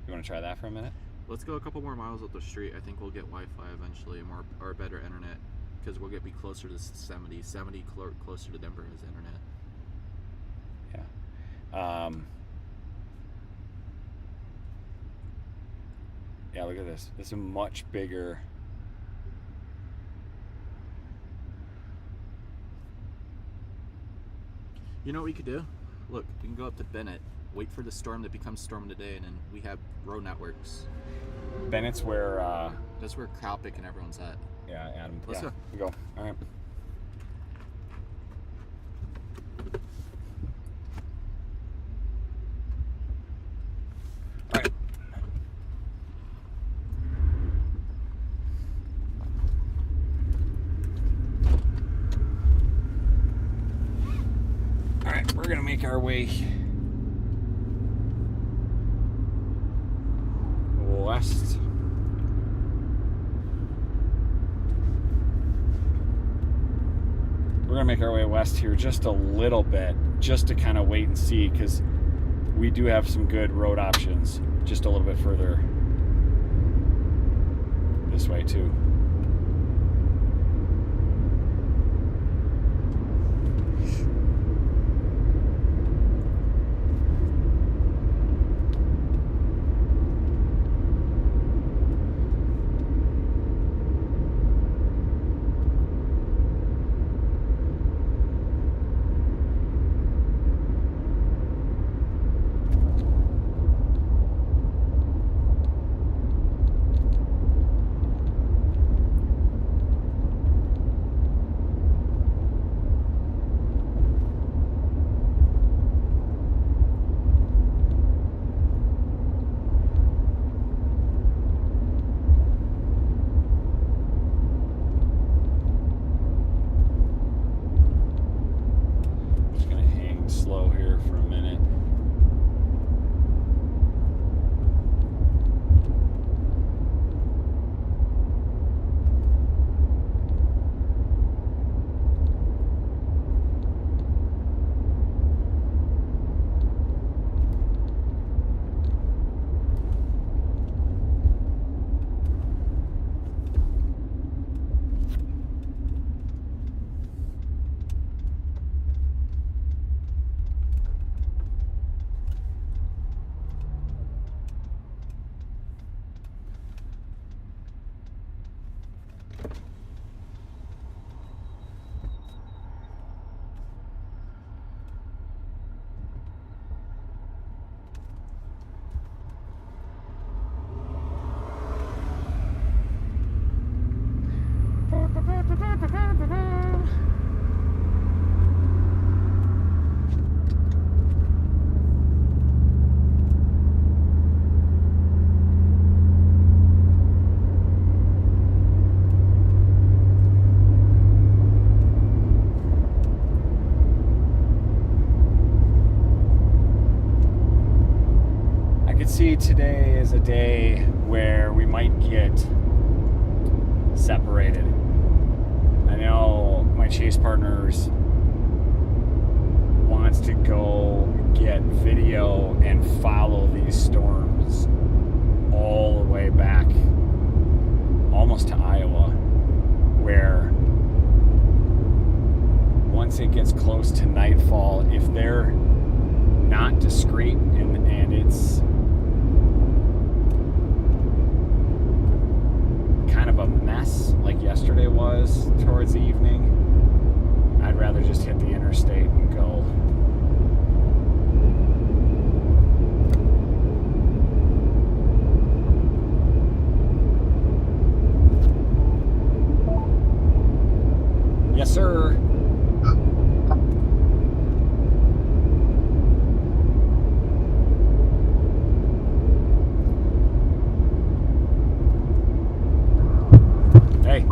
You want to try that for a minute? Let's go a couple more miles up the street. I think we'll get Wi-Fi eventually, or better internet, because we'll be closer to 70. 70 closer to Denver has internet. Yeah. Yeah, look at this. This is a much bigger. You know what we could do? Look, we can go up to Bennett, wait for the storm that becomes storm today, and then we have road networks. Bennett's where. That's where Calpic and everyone's at. Yeah, Adam. Let's go. We go. All right. All right. All right, we're gonna make our way west. We're gonna make our way west here just a little bit, just to kind of wait and see, because we do have some good road options just a little bit further this way too. Slow here for a minute. could see today as a day where we might get separated. I know my chase partners wants to go get video and follow these storms all the way back almost to Iowa, where once it gets close to nightfall, if they're not discreet and it's kind of a mess like yesterday was towards the evening, I'd rather just hit the interstate and go. Yes, sir. Hey.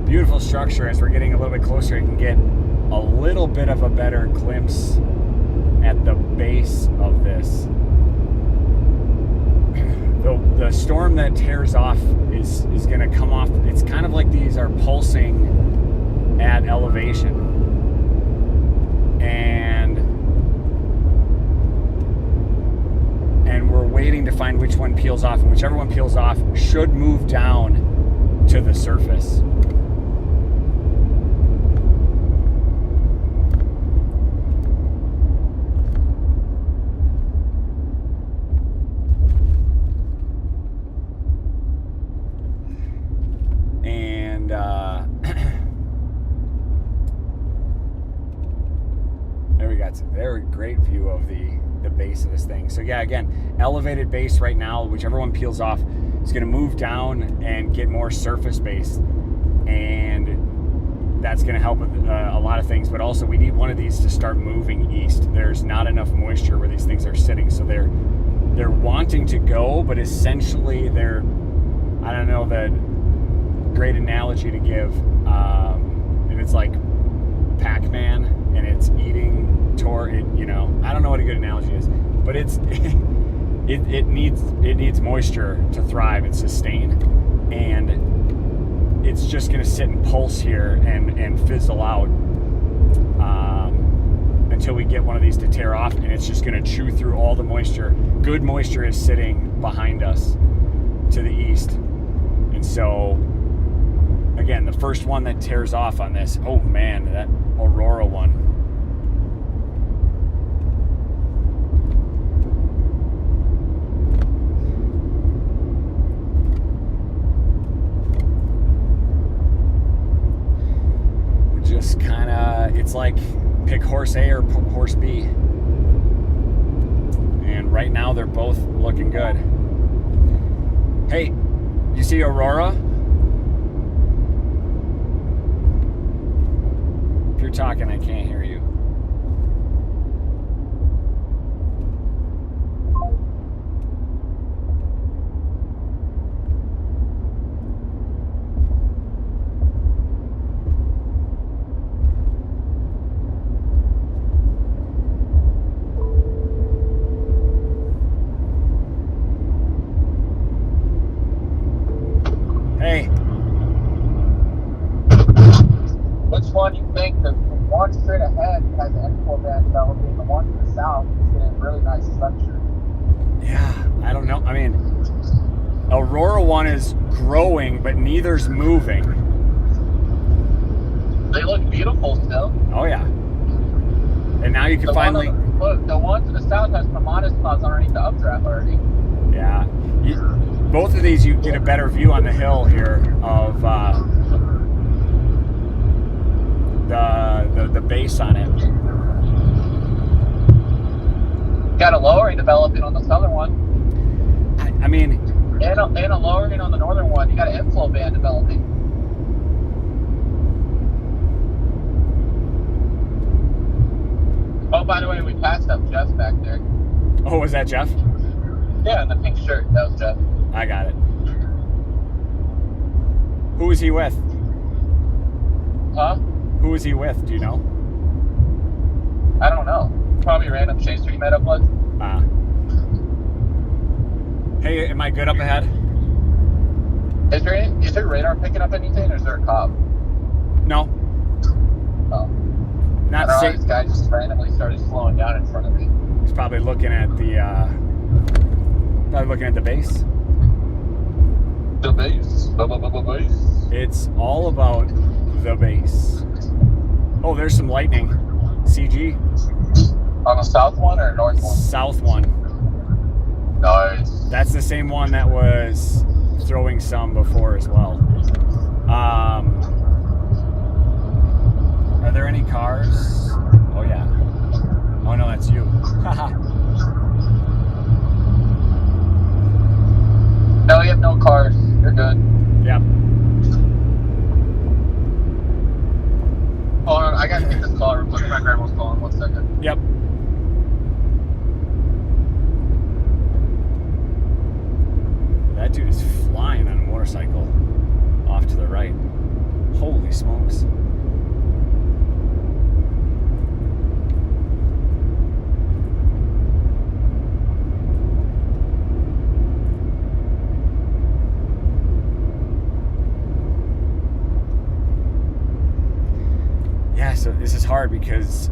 Beautiful structure. As we're getting a little bit closer, you can get a little bit of a better glimpse at the base of this. The storm that tears off is going to come off. It's kind of like these are pulsing at elevation, and we're waiting to find which one peels off, and whichever one peels off should move down to the surface. There we got some very great view of the base of this thing. So yeah, again, elevated base right now. Whichever one peels off is going to move down and get more surface base, and that's going to help with a lot of things. But also, we need one of these to start moving east. There's not enough moisture where these things are sitting, so they're wanting to go, but essentially they're, I don't know the great analogy to give. If it's like Pac-Man and it's eating I don't know what a good analogy is, but it needs moisture to thrive and sustain, and it's just going to sit and pulse here and fizzle out until we get one of these to tear off, and it's just going to chew through all the moisture. Good moisture is sitting behind us to the east, and so again, the first one that tears off on this, oh man, that Aurora one. Just kind of, it's like pick horse A or horse B. And right now they're both looking good. Hey, you see Aurora? If you're talking, I can't hear you. Hey. Which one you think? The one straight ahead has the N4 band developing. The one to the south is getting really nice structure. Yeah, I don't know. I mean, Aurora one is growing, but neither's moving. They look beautiful still. Oh yeah. And now you can finally look. The one to the south has Permatus clouds underneath the updraft already. Yeah. both of these you get a better view on the hill here of the base on it. Got a lowering developing on the southern one. I mean, And a lowering on the northern one. You got an inflow band developing. Oh, by the way, we passed up Jeff back there. oh, was that Jeff? Yeah, in the pink shirt. That was Jeff. I got it. Who was he with? Huh? Who was he with? Do you know? I don't know. Probably a random chaser he met up with. Hey, am I good up ahead? Is there radar picking up anything, or is there a cop? No. Oh. Not I don't know, safe. this guy just randomly started slowing down in front of me. He's probably looking at the base. The base. The base. It's all about the base. Oh, there's some lightning. CG. On the south one or north one? South one. Nice. That's the same one that was throwing some before as well. Are there any cars? Oh yeah. Oh no, that's you. No, you have no cars. You're good. Yep. Hold on, I gotta take this call real quick. My grandma's calling. 1 second. Yep. That dude is flying on a motorcycle off to the right. Holy smokes. Yeah, so this is hard because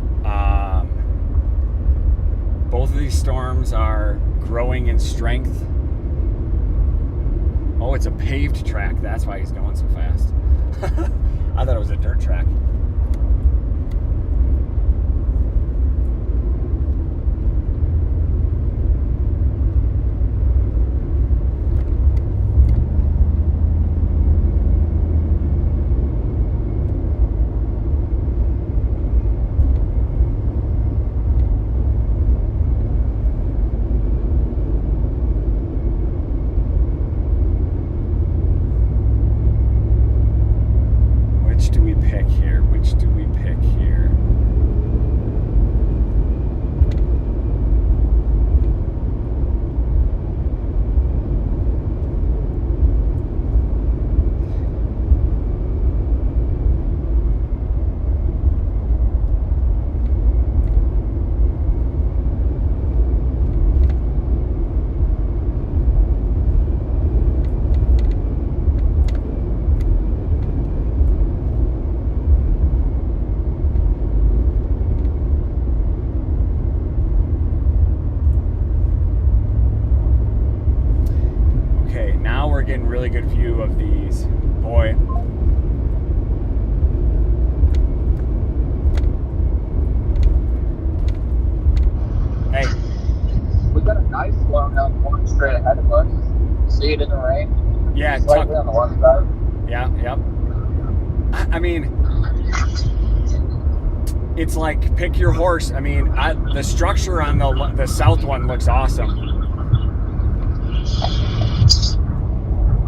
both of these storms are growing in strength. Oh, it's a paved track. That's why he's going so fast. I thought it was a dirt track. Getting really good view of these. Boy. Hey. We got a nice one down one straight ahead of us. See it in the rain? Yeah, slightly on the one side. Yeah, yep. I mean, it's like pick your horse. I mean, the structure on the south one looks awesome.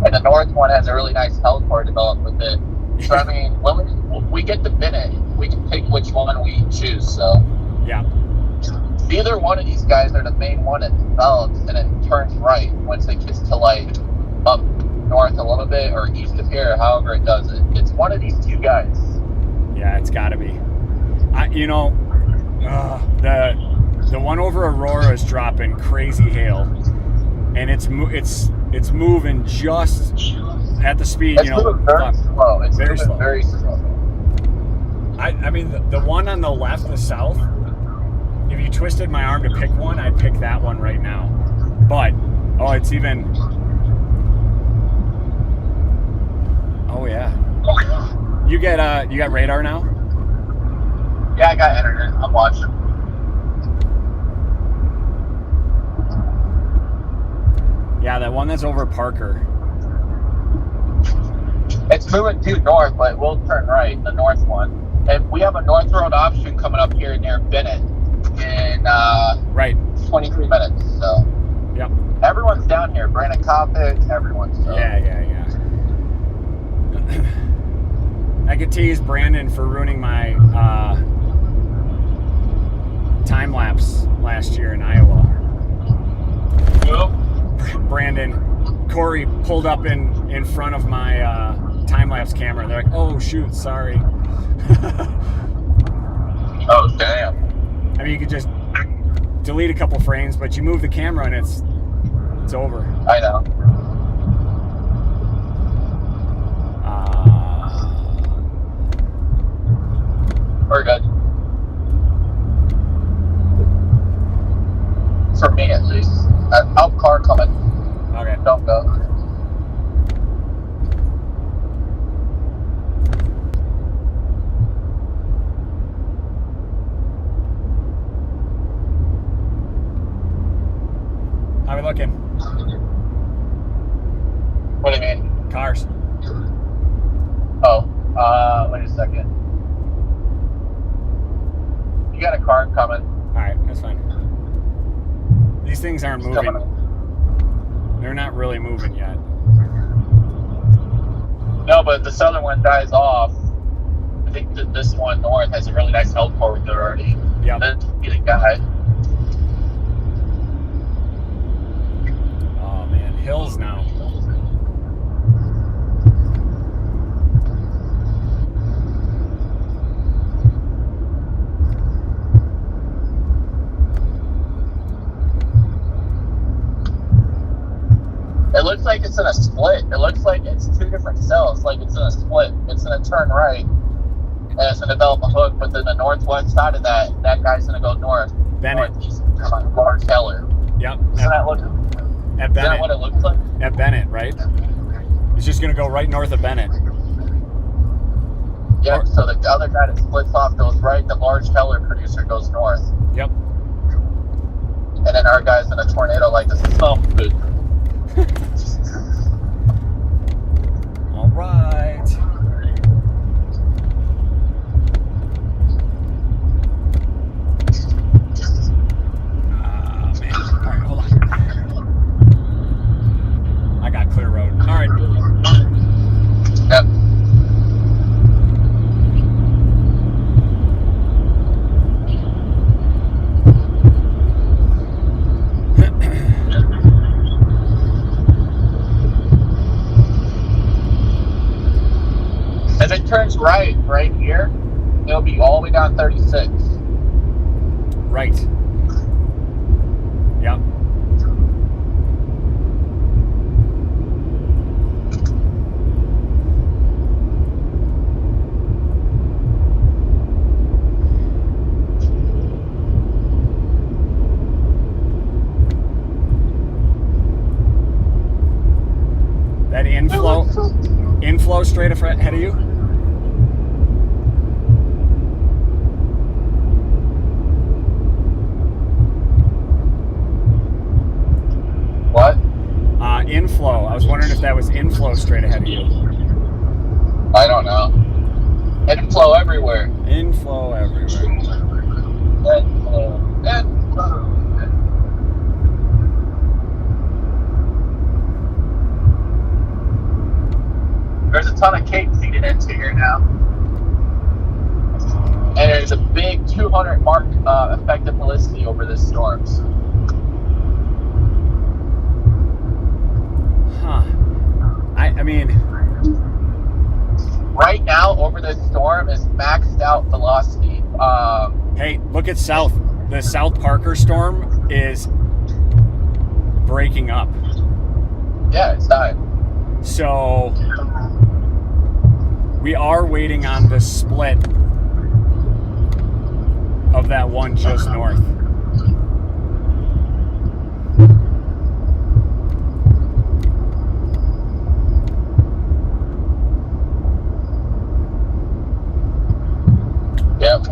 And the north one has a really nice heliport developed with it. So, I mean, when we get to Bennett, we can pick which one we choose, so. Yeah. Either one of these guys are the main one that develops and it turns right once it gets to, like, up north a little bit or east of here, or however it does it. It's one of these two guys. Yeah, it's gotta be. The one over Aurora is dropping crazy hail. And it's moving just at the speed, it's moving very slow. It's very moving slow. Very slow. I mean, the one on the left, the south, if you twisted my arm to pick one, I'd pick that one right now. But, it's even... Oh, yeah. You got radar now? Yeah, I got internet. I'm watching. Yeah, that one that's over Parker. It's moving due north, but we'll turn right, the north one. And we have a north road option coming up here near Bennett in Right. 23 minutes. So Yep. everyone's down here. Brandon Copic, everyone. So. Yeah. I could tease Brandon for ruining my time lapse last year in Iowa. Who? Brandon, Corey pulled up in front of my time lapse camera. They're like, "Oh shoot, sorry." Oh damn. I mean, you could just delete a couple frames, but you move the camera and it's over. I know. We're good. For me, at least. Out car coming. Okay. Don't go. How we looking? What do you mean? Cars. Oh, wait a second. You got a car coming. All right, that's fine. These things aren't It's moving. coming. They're not really moving yet. No, but the southern one dies off. I think that this one north has a really nice help forward there already. Yep. That's the guy. Oh man, hills now. It looks like it's in a split. It looks like it's two different cells. Like it's in a split. It's in a turn right, and it's going to develop a hook. But then the northwest side of that guy's going to go north. Bennett. Northeast. Large Keller. Yep. Isn't that what? At Is that Bennett. what it looks like? At Bennett, right? It's just gonna go right north of Bennett. Yep. So the other guy that splits off goes right. The large Keller producer goes north. Yep. And then our guy's in a tornado like this. So good. All right. Ah, man. All right, hold on. I got clear road. All right. Yep. If it turns right here, it'll be all the way down 36. Right. Yep. That inflow straight ahead of you? What? Inflow. I was wondering if that was inflow straight ahead of you. I don't know. Inflow everywhere. Inflow everywhere. Inflow. There's a ton of cake feeding into here now. And there's a big 200 mark effective helicity over this storm. Huh. I mean, right now over this storm is maxed out velocity. hey, look at south. The South Parker storm is breaking up. Yeah, it's dying. So we are waiting on the split of that one just north. Yep.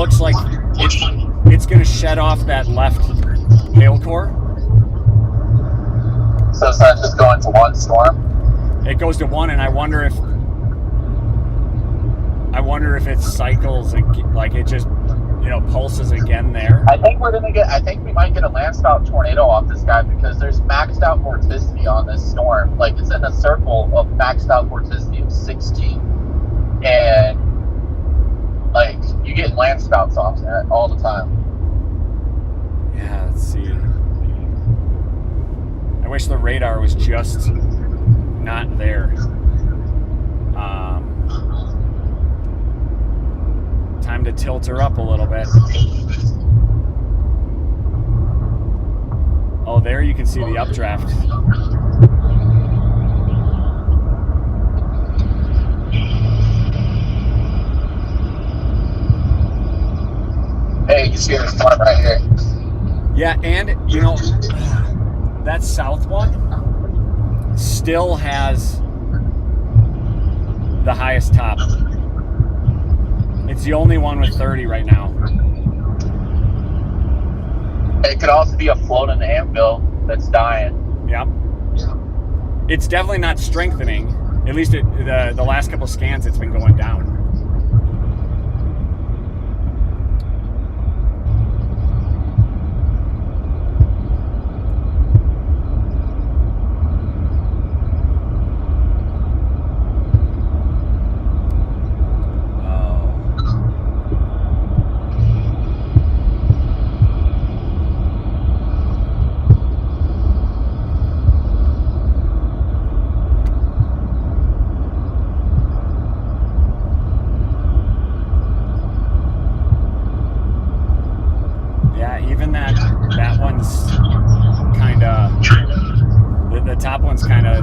looks like it's going to shed off that left hail core. So it's not just going to one storm? It goes to one, and I wonder if it cycles, like it just, pulses again there. I think we might get a landspout tornado off this guy because there's maxed out vorticity on this storm. Like, it's in a circle of maxed out vorticity of 16. And, like, you get landspouts off that all the time. Yeah, let's see. I wish the radar was just not there. Time to tilt her up a little bit. Oh, there you can see the updraft. Hey, you see the storm right here. Yeah, and, that south one still has the highest top. It's the only one with 30 right now. It could also be a floating anvil that's dying. Yep. It's definitely not strengthening. At least the last couple scans, it's been going down. Even that one's kind of, the top one's kind of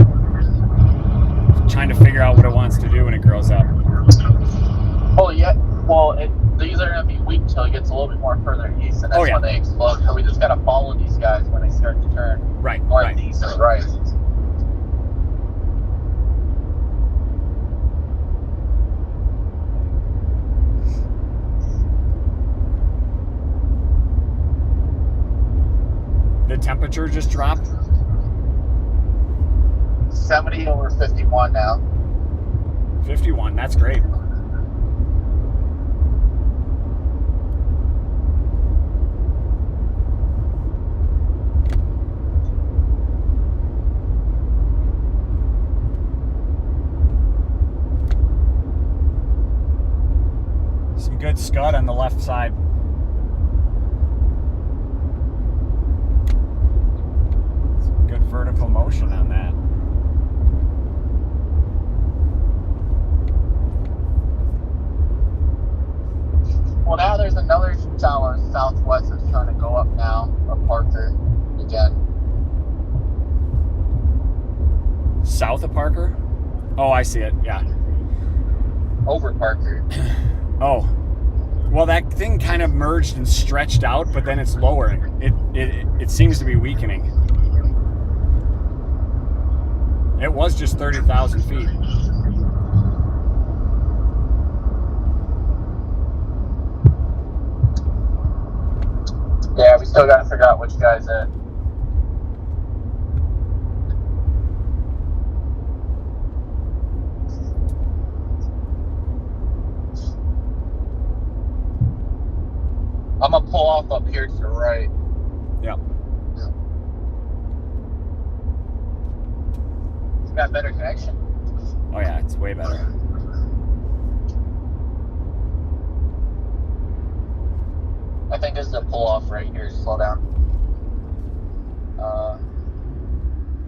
trying to figure out what it wants to do when it grows up. Oh yeah, well these are going to be weak till it gets a little bit more further east, and that's when they explode. So we just got to follow these guys when they start to turn northeast or right. The temperature just dropped? 70 over 51 now. 51, that's great. Some good scud on the left side. Vertical motion on that. Well, now there's another tower southwest that's trying to go up now, of Parker again. South of Parker? Oh, I see it. Yeah. Over Parker. Oh. Well, that thing kind of merged and stretched out, but then it's lower. It seems to be weakening. It was just 30,000 feet. Yeah, we still got to figure out which guy's it. I'm going to pull off up here to the right. Yep. Got better connection. Oh yeah, it's way better. I think this is a pull off right here. Slow down.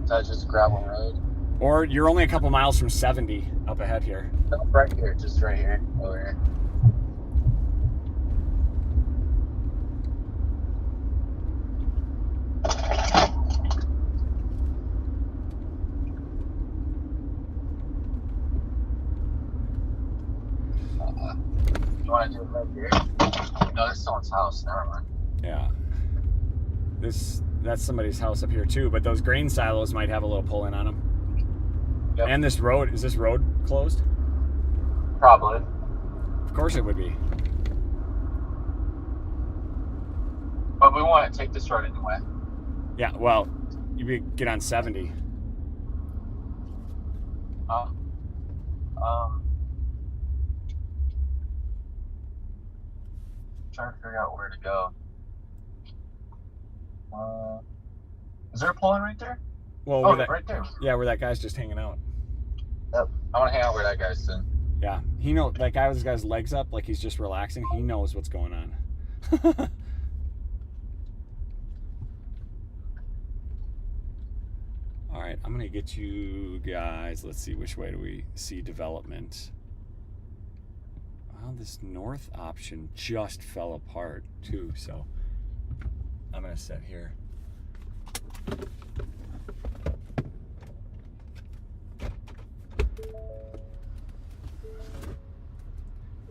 That's just a gravel road. Or you're only a couple miles from 70 up ahead here. No, right here, just right here, over here. You want to do it right here? No, that's someone's house. Never mind. Yeah. That's somebody's house up here too, but those grain silos might have a little pull in on them. Yep. And this road, is this road closed? Probably. Of course it would be. But we want to take this road anyway. Yeah, well, you get on 70. Trying to figure out where to go. Is there a pole in right there? Well, Oh, right there. Yeah, where that guy's just hanging out. Yep. I want to hang out where that guy's sitting. Yeah, he knows. That guy with his guy's legs up, like he's just relaxing. He knows what's going on. All right, I'm gonna get you guys. Let's see, which way do we see development? Well, this north option just fell apart too, so I'm gonna set here.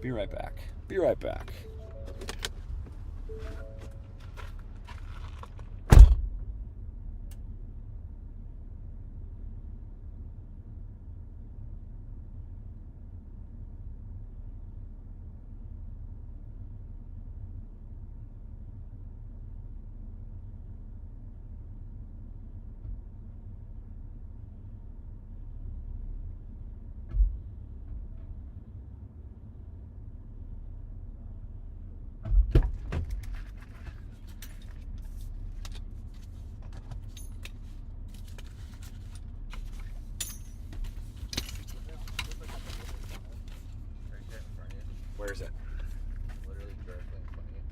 Be right back. Be right back. Where is it? Literally directly in front of you.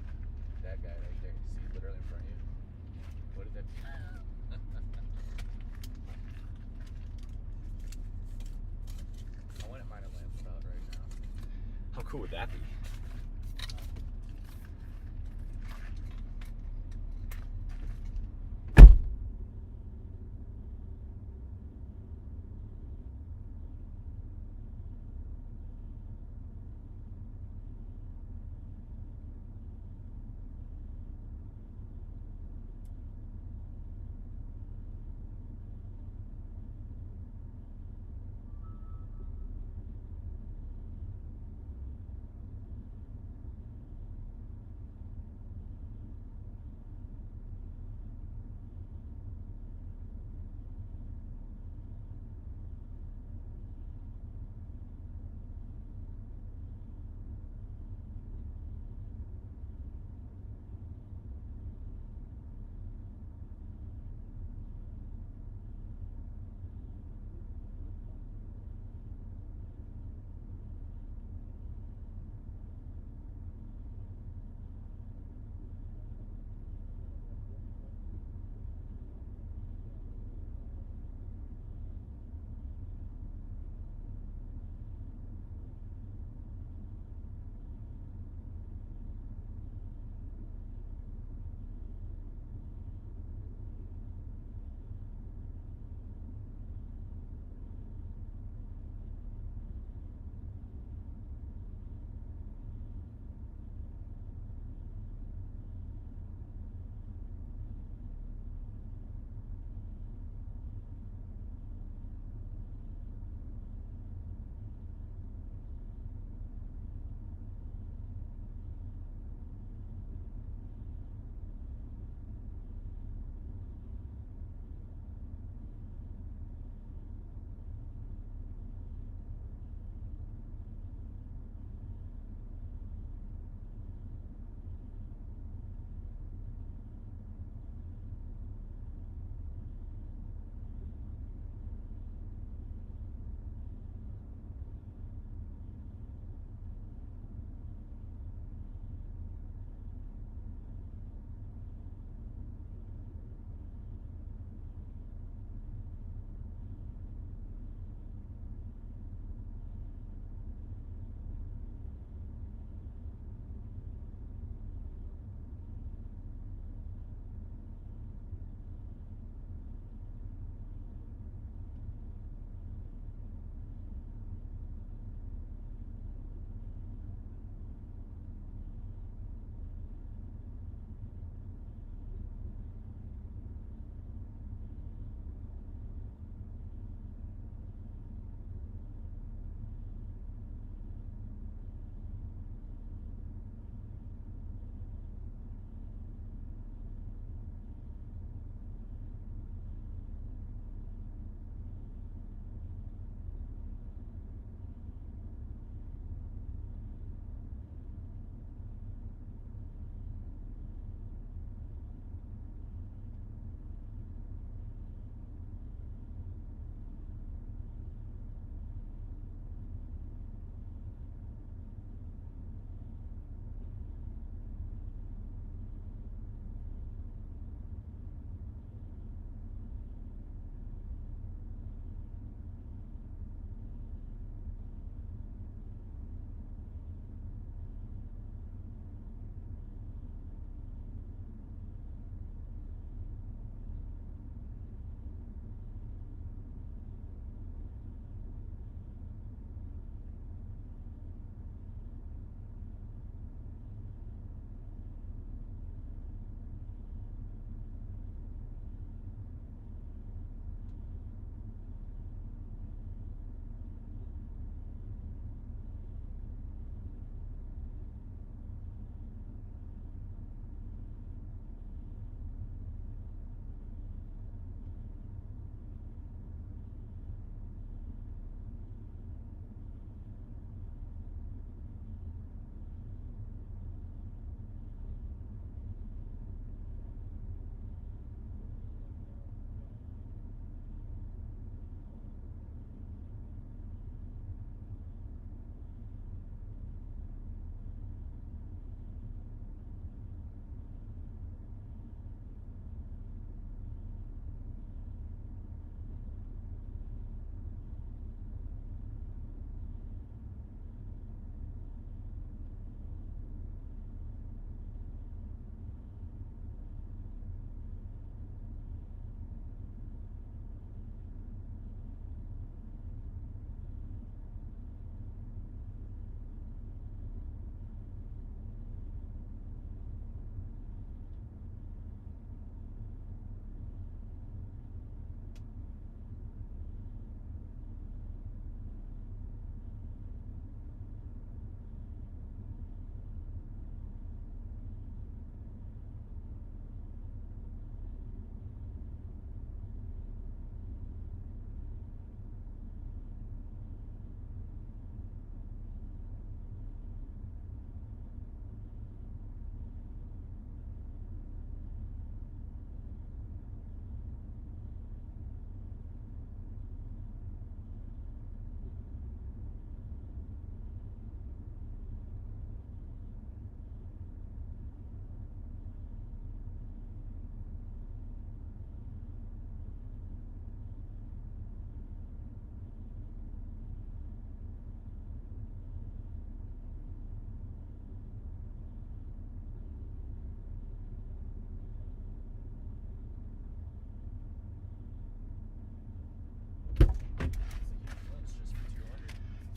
That guy right there. See, literally in front of you. What did that be? I wouldn't mind a Landspouts right now. How cool would that be?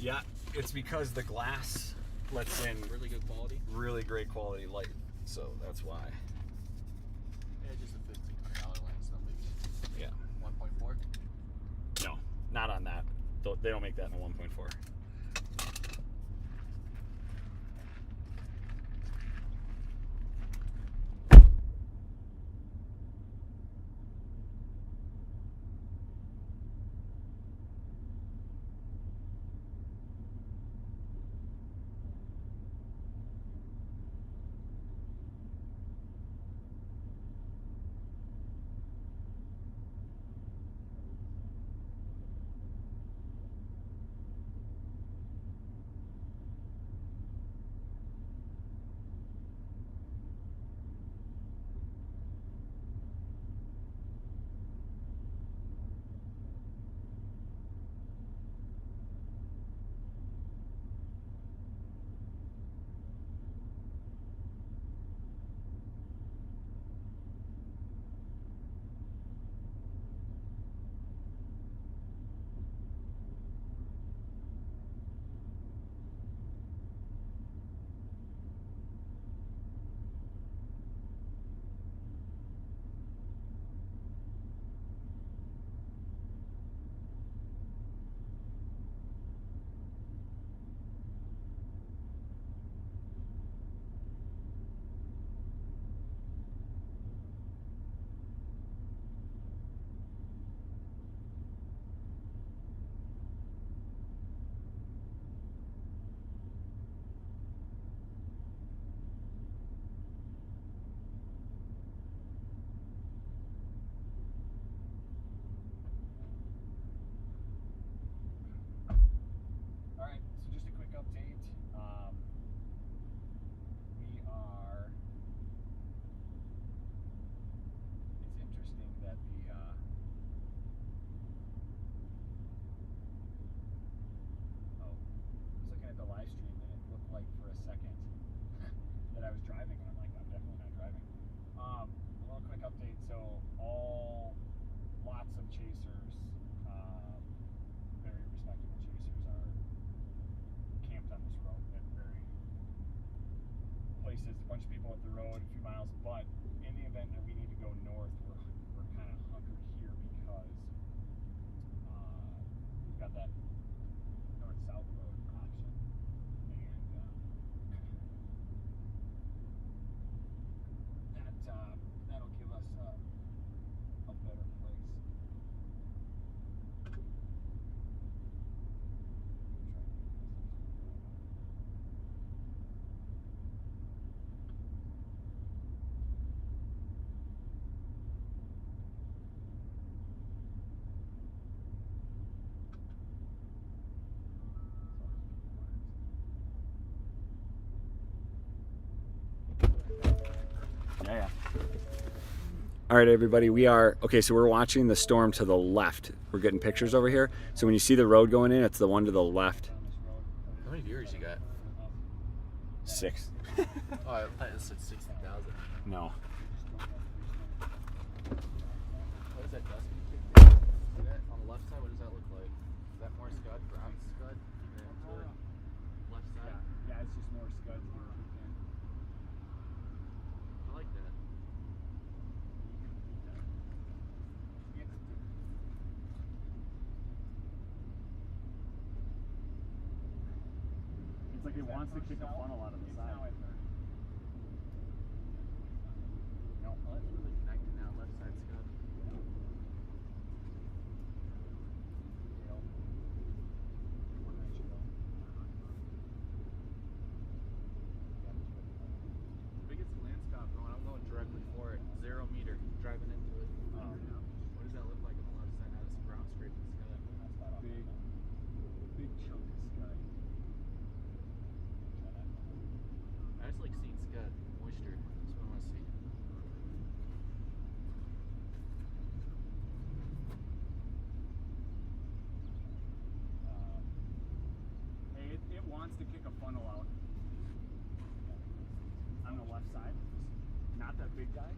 Yeah, it's because the glass lets in Really good quality. really great quality light, so that's why. Yeah, just a $1,500 lens, nothing. Yeah. 1.4. No, not on that. They don't make that in a 1.4. All right, so just a quick update. We are. It's interesting that the. I was looking at the live stream and it looked like for a second that I was driving, and I'm like, I'm definitely not driving. A little quick update. So lots of chasers, very respectable chasers, are camped on this road at very places. A bunch of people up the road, a few miles. But in the event that we need to go north, we're kind of hunkered here because we've got that north-south road option, and that'll give us a better place. Yeah. All right, everybody, we are, okay, so we're watching the storm to the left. We're getting pictures over here. So when you see the road going in, it's the one to the left. How many viewers you got? 6. Oh, I thought it said 60,000. No. What is that dust being kicked in? See that on the left side? What does that look like? Is that more scud, brown scud? Left side? Yeah, it's just more scuds. I like that. It's like it wants to kick a funnel out of the side. No, well, it's really connected now. Left side scud. If it gets a Landspouts going, I'm going directly for it. 0 meter, driving into it. What does that look like on the left side? Now this brown scraping scud. Big chunk of scud. I just like seeing scud, moisture. That's what I want to see. Hey, it wants to kick a funnel out on the left side. Not that big guy.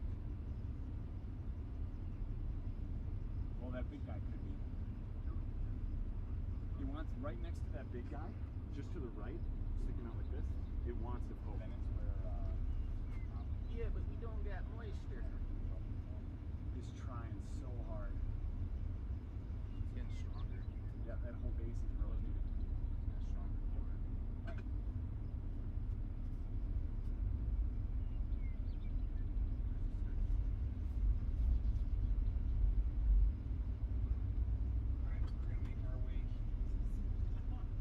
Well, that big guy could be. He wants right next to that big guy, just to the right, sticking out like this, it wants to poke. Then it's where, Yeah, but we don't get moisture. He's trying so hard. It's getting stronger. Yeah, that whole base is rotating. It's stronger. alright, we're gonna make our way west. Nothing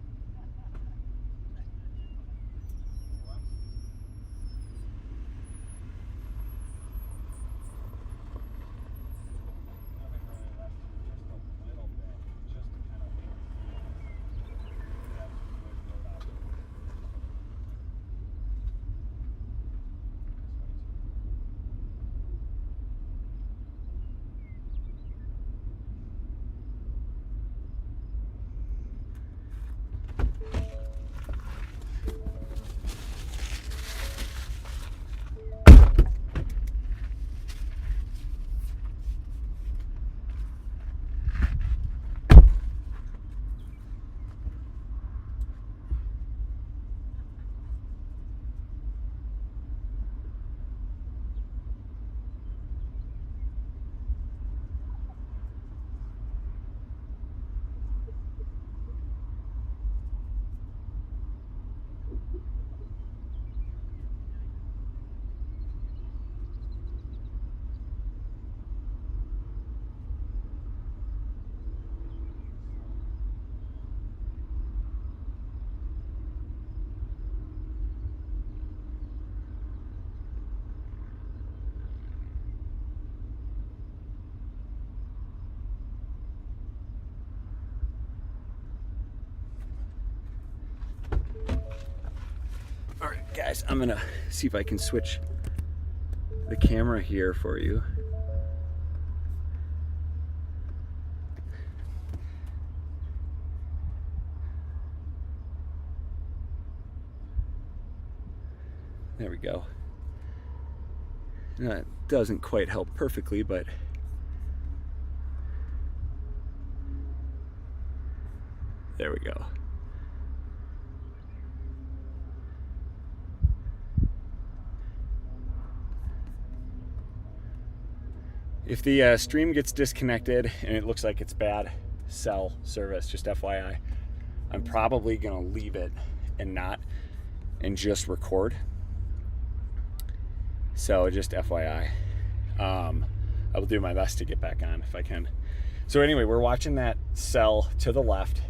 really left here, just a little bit, just to kind of make it feel. That's a good road out there. This way too. All right, guys, I'm gonna see if I can switch the camera here for you. There we go. It doesn't quite help perfectly, but there we go. If the stream gets disconnected and it looks like it's bad cell service, just FYI, I'm probably gonna leave it and just record. So just FYI, I will do my best to get back on if I can. So anyway, we're watching that cell to the left.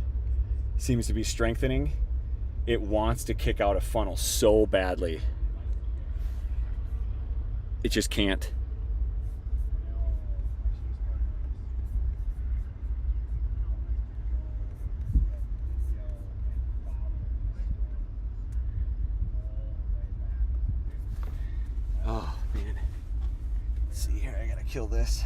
Seems to be strengthening. It wants to kick out a funnel so badly. It just can't. Oh man. Let's see here, I gotta kill this.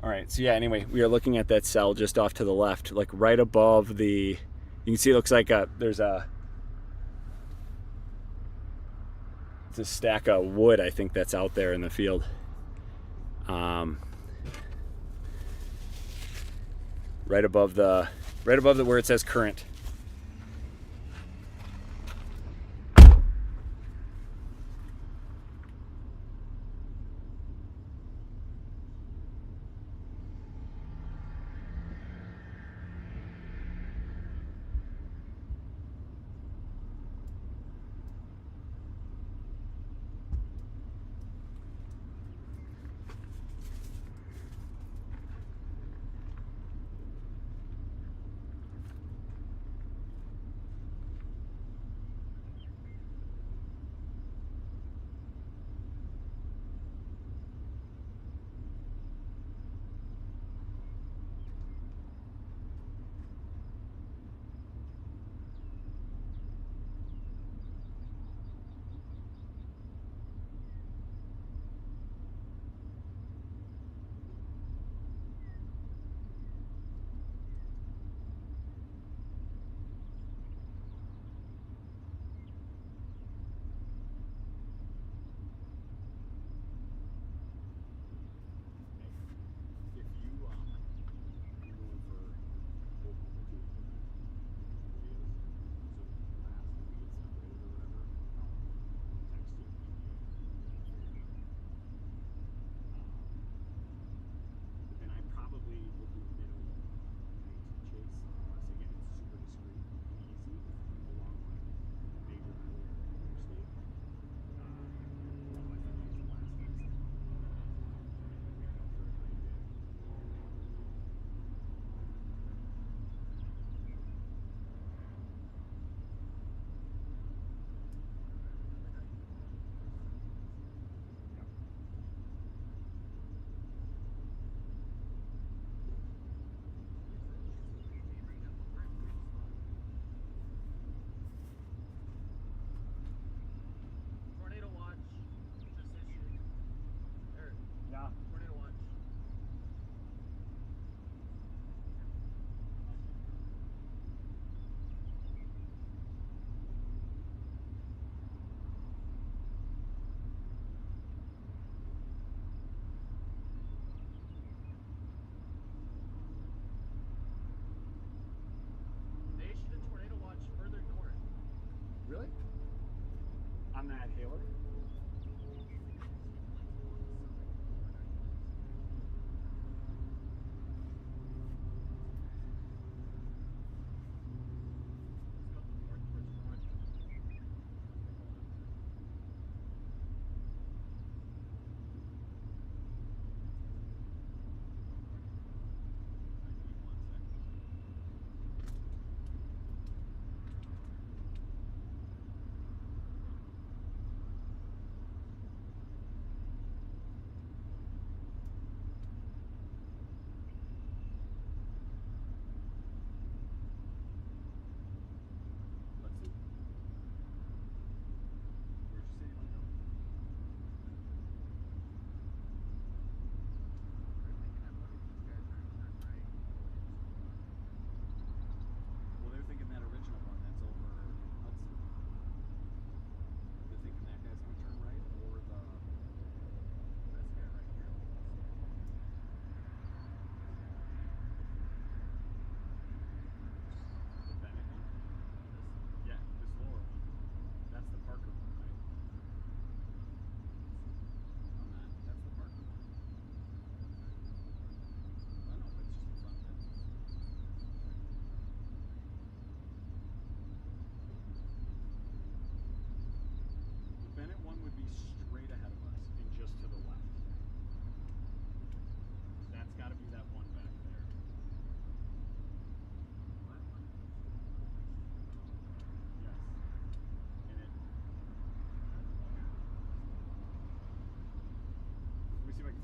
All right, so yeah, anyway, we are looking at that cell just off to the left, like right above the, you can see it looks like there's a, it's a stack of wood, I think, that's out there in the field. Right above the where it says current.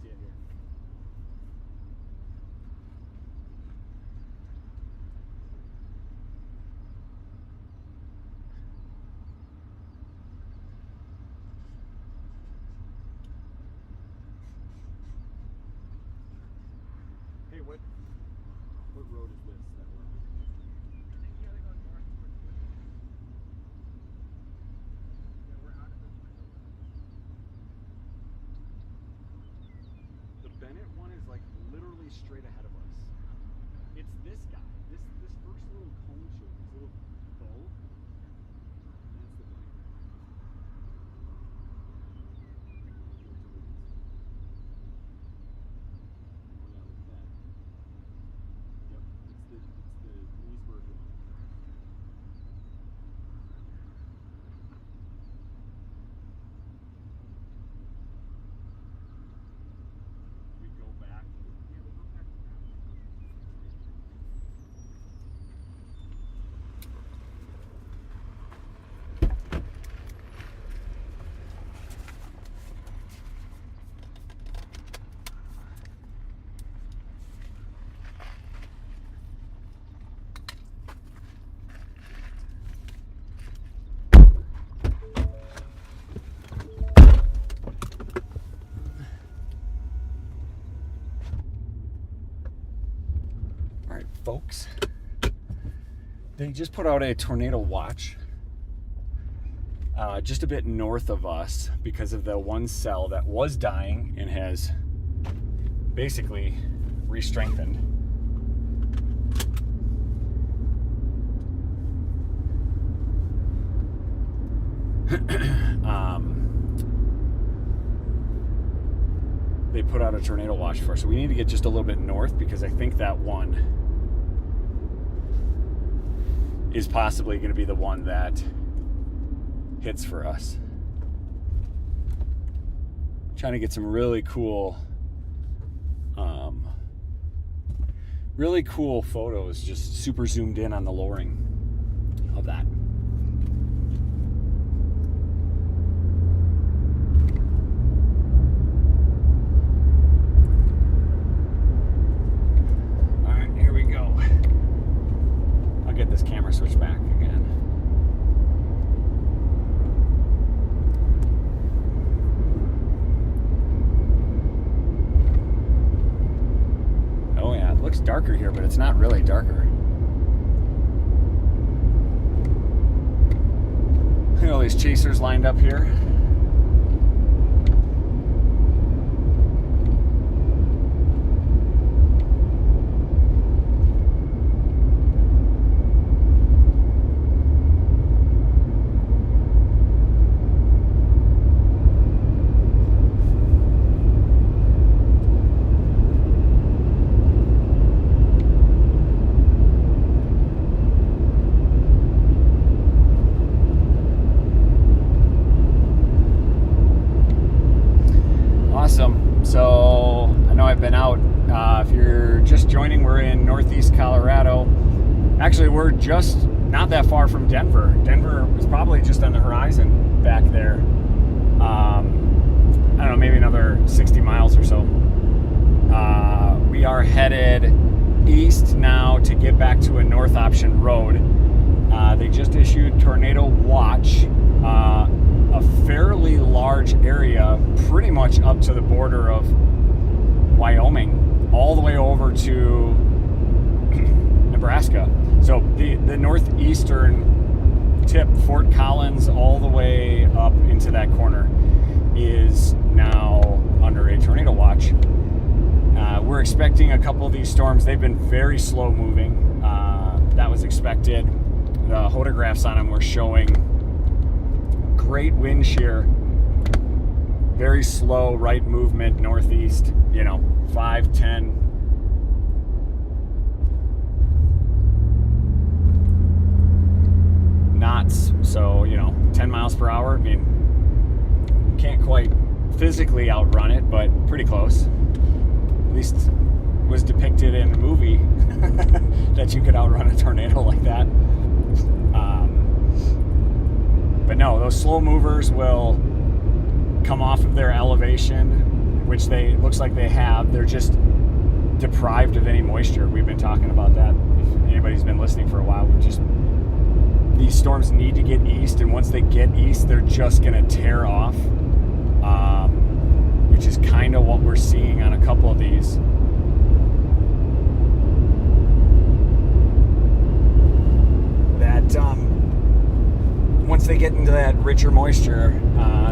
see it here. Hey, what road is this that we're on? I think you gotta go north towards the Yeah, we're out of this window. The Bennett one is like literally straight ahead of us. It's this guy. This first little cone shape, this little bow. That's the Bennett. Yep, it's the Leesburg one. We go back. Yeah, we'll go back to that. All right, folks. They just put out a tornado watch just a bit north of us because of the one cell that was dying and has basically re-strengthened. They put out a tornado watch for us, so we need to get just a little bit north because I think that one is possibly going to be the one that hits for us. Trying to get some really cool photos, just super zoomed in on the lowering of that. All right, here we go. I'll get this camera switched back again. Oh yeah, it looks darker here, but it's not really darker. Look at all these chasers lined up here. Awesome. So I know I've been out. If you're just joining, we're in Northeast Colorado. Actually, we're just not that far from Denver. Denver is probably just on the horizon back there. I don't know, maybe another 60 miles or so. We are headed east now to get back to a north option road. They just issued tornado watch. A fairly large area, pretty much up to the border of Wyoming, all the way over to Nebraska. So the northeastern tip, Fort Collins, all the way up into that corner, is now under a tornado watch. We're expecting a couple of these storms. They've been very slow moving. That was expected. The photographs on them were showing great wind shear, very slow right movement northeast, 5-10 knots, so 10 miles per hour. I mean, can't quite physically outrun it, but pretty close. At least was depicted in a movie that you could outrun a tornado like that. But no, those slow movers will come off of their elevation, which they looks like they have. They're just deprived of any moisture. We've been talking about that. If anybody's been listening for a while, these storms need to get east, and once they get east, they're just going to tear off, which is kind of what we're seeing on a couple of these. That once they get into that richer moisture,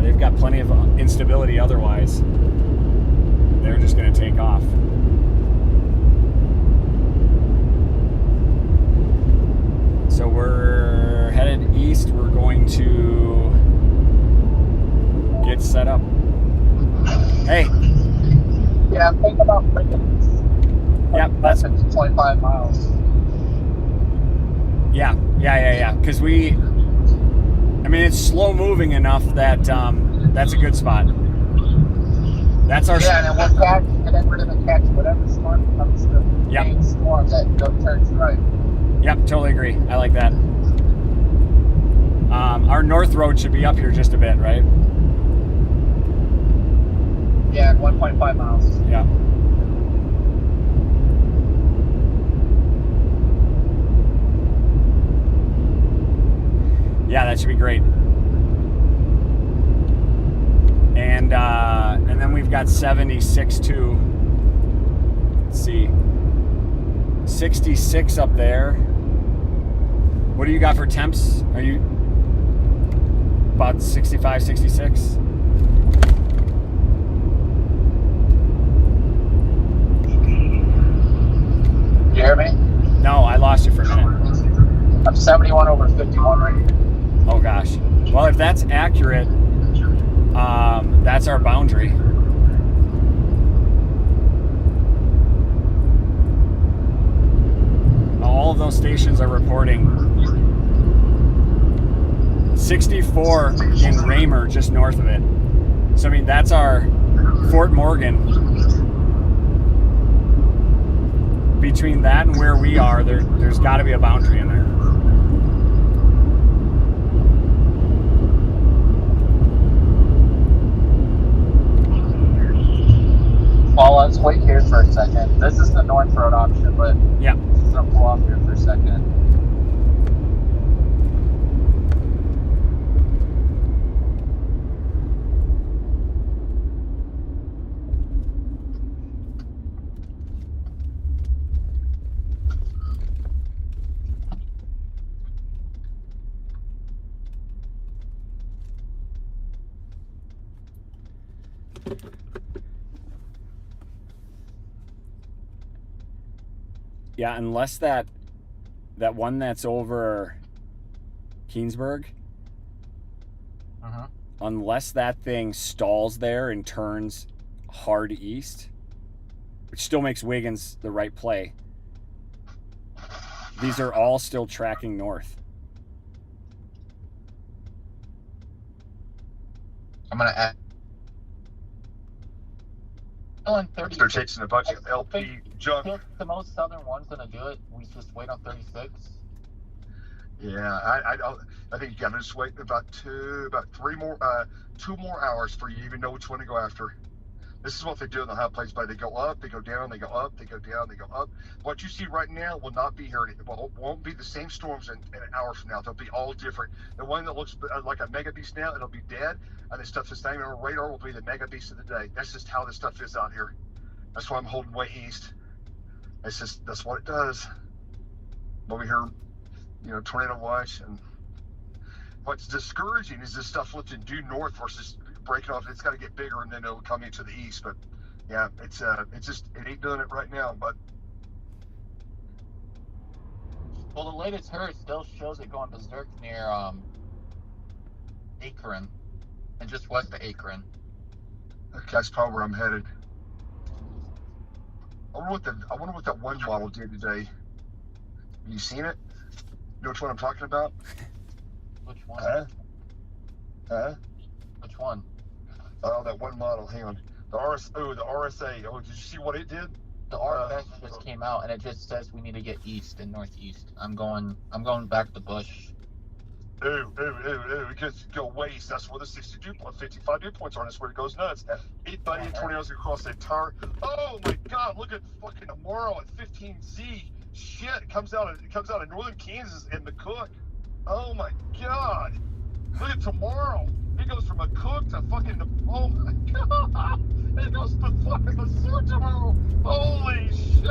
they've got plenty of instability otherwise. They're just going to take off. So we're headed east. We're going to get set up. Hey. Yeah, I'm thinking about bringing. Yep, that's 25 miles. Yeah. Because it's slow moving enough that that's a good spot. That's our. Yeah, and then we'll catch, and then we're gonna catch whatever storm comes to main storm that turns right. Yep, totally agree. I like that. Our north road should be up here just a bit, right? Yeah, 1.5 miles. Yeah. Yeah, that should be great. And then we've got 76 too. Let's see. 66 up there. What do you got for temps? Are you about 65, 66? You hear me? No, I lost you for a minute. I'm 71 over 51 right here. Oh gosh. Well, if that's accurate, that's our boundary. All of those stations are reporting 64 in Raymer, just north of it. So that's our Fort Morgan. Between that and where we are, there's got to be a boundary in there. Well, let's wait here for a second. This is the North Road option, but yeah, I'm just gonna pull off here for a second. Yeah, unless that one that's over Keensburg, unless that thing stalls there and turns hard east, which still makes Wiggins the right play, these are all still tracking north. I'm gonna add. They're chasing a bunch of LP junk. The most southern one's gonna do it. We just wait on 36. Yeah, I think you gotta just wait about 2 more hours for you to even know which one to go after. This is what they do in the high plains. They go up, they go down, they go up, they go down, they go up. What you see right now will not be here. Won't be the same storms in an hour from now. They'll be all different. The one that looks like a mega beast now, it'll be dead, and the stuff that's not even on radar will be the mega beast of the day. That's just how this stuff is out here. That's why I'm holding way east. That's what it does. Over here, tornado watch, and what's discouraging is this stuff lifting due north versus breaking off. It's got to get bigger, and then it'll come into the east. But yeah, it ain't doing it right now. But well, the latest HERS still shows it going berserk near Akron, and just west of Akron. Okay, that's probably where I'm headed. I wonder what that one model did today. Have you seen it? You know which one I'm talking about? Which one? Huh? Which one? Oh, that one model. Hang on. The RSA. Oh, did you see what it did? The RFS just came out, and it just says we need to get east and northeast. I'm going back to Bush. It gets go waste. That's where the 55 dew points are. That's where it goes nuts. 8 buddy and tornadoes across the entire. Oh my God! Look at fucking tomorrow at 15Z. Shit, it comes out of northern Kansas and the Cook. Oh my God! Look at tomorrow. It goes from a Cook to fucking. Oh my God! It goes to fucking the Sur tomorrow. Holy shit! I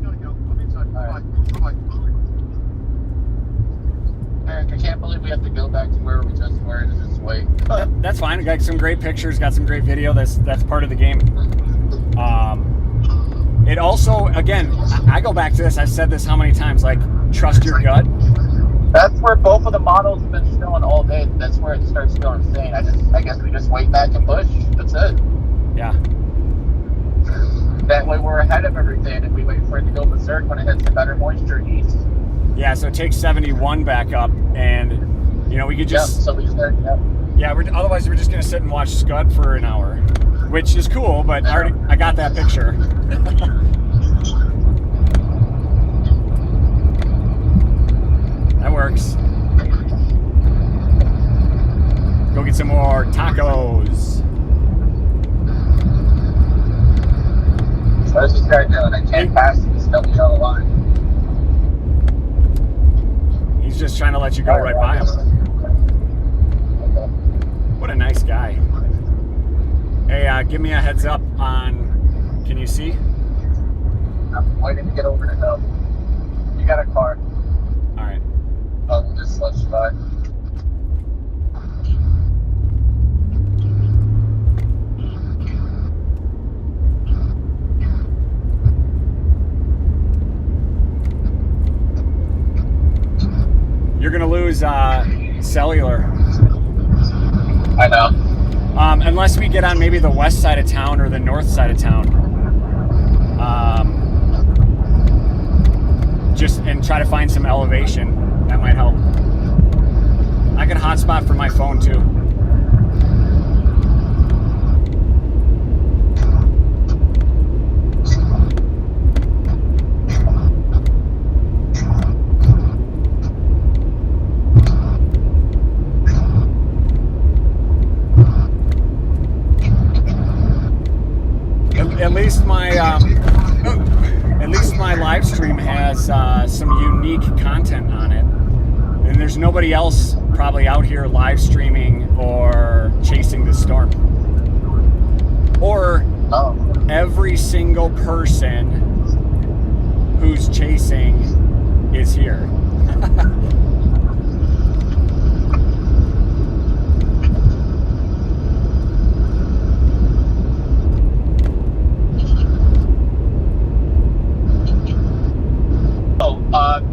gotta go. Let me tell you. Bye. Eric, I can't believe we have to go back to where we just were to just wait. That's fine. Got some great pictures. Got some great video. That's part of the game. It also, again, I go back to this. I've said this how many times? Like, trust your gut. That's where both of the models have been showing all day. That's where it starts going insane. I guess we just wait back and push. That's it. Yeah. That way we're ahead of everything, and we wait for it to go berserk when it hits the better moisture east. Yeah, so take 71 back up, and we could just. Yeah, so we start. Yeah, otherwise we're just gonna sit and watch Scud for an hour, which is cool. But I got that picture. That works. Go get some more tacos. What's this guy doing? I can't pass this yellow line. He's just trying to let you go right by him. What a nice guy. Hey, give me a heads up on. Can you see? I'm waiting to get over to help. You got a car. All right. I'll just let you by. You're gonna lose cellular. I know. Unless we get on maybe the west side of town or the north side of town. Just and try to find some elevation. That might help. I can hotspot from my phone too. At least my live stream has some unique content on it, and there's nobody else probably out here live streaming or chasing the storm. Or every single person who's chasing is here.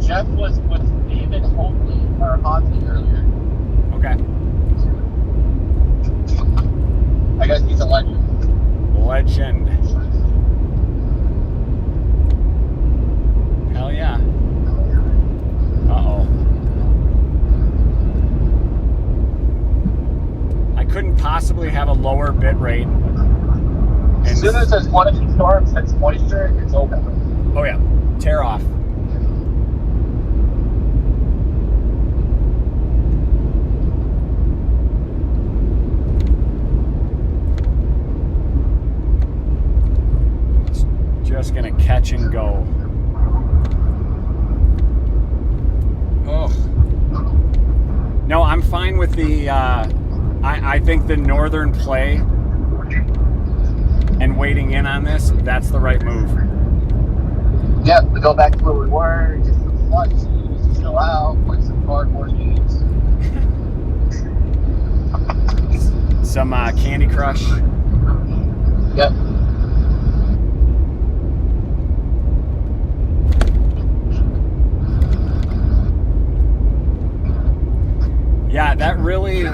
Jeff was with David Hotley earlier. Okay. I guess he's a legend. Legend. Hell yeah. Uh-oh. I couldn't possibly have a lower bit rate. As soon as one of these storms hits moisture, it's over. Oh yeah. Tear off. Just gonna catch and go. Oh. No, I'm fine with the, I think the northern play and waiting in on this, that's the right move. Yeah, we go back to where we were, get some lunches, chill out, play some cardboard games. Some Candy Crush. Yep. Yeah, that really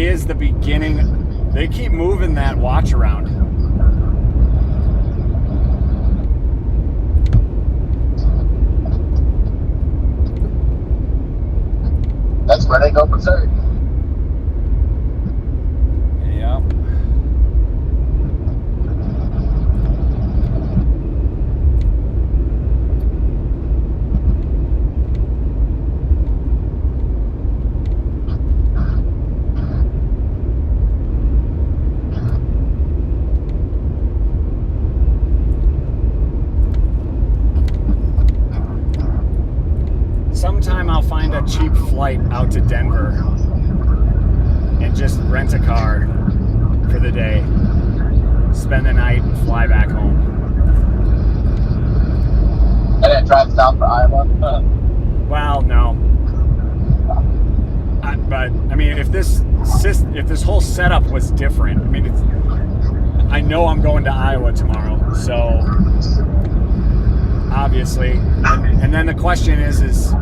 is the beginning. They keep moving that watch around. That's where they go berserk. Yep. flight out to Denver and just rent a car for the day, spend the night, and fly back home. And then drive south for Iowa? Well, no. But I mean, if this whole setup was different, I mean, I know I'm going to Iowa tomorrow, so obviously, and then the question is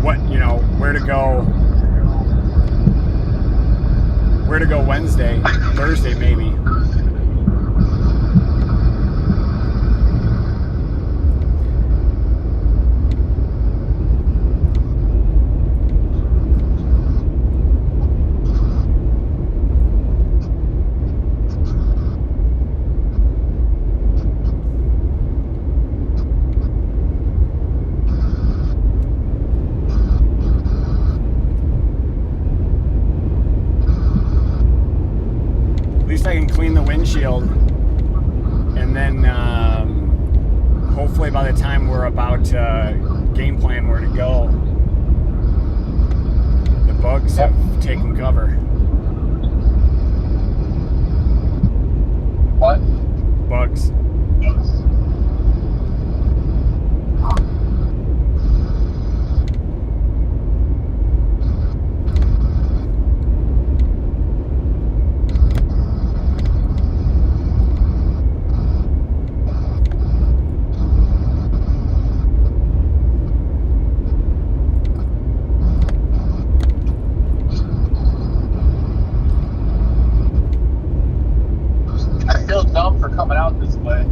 what, you know, where to go Wednesday, Thursday maybe. I can clean the windshield, and then hopefully by the time we're about to game plan where to go, the bugs have taken cover. What? Bugs. Coming out this way.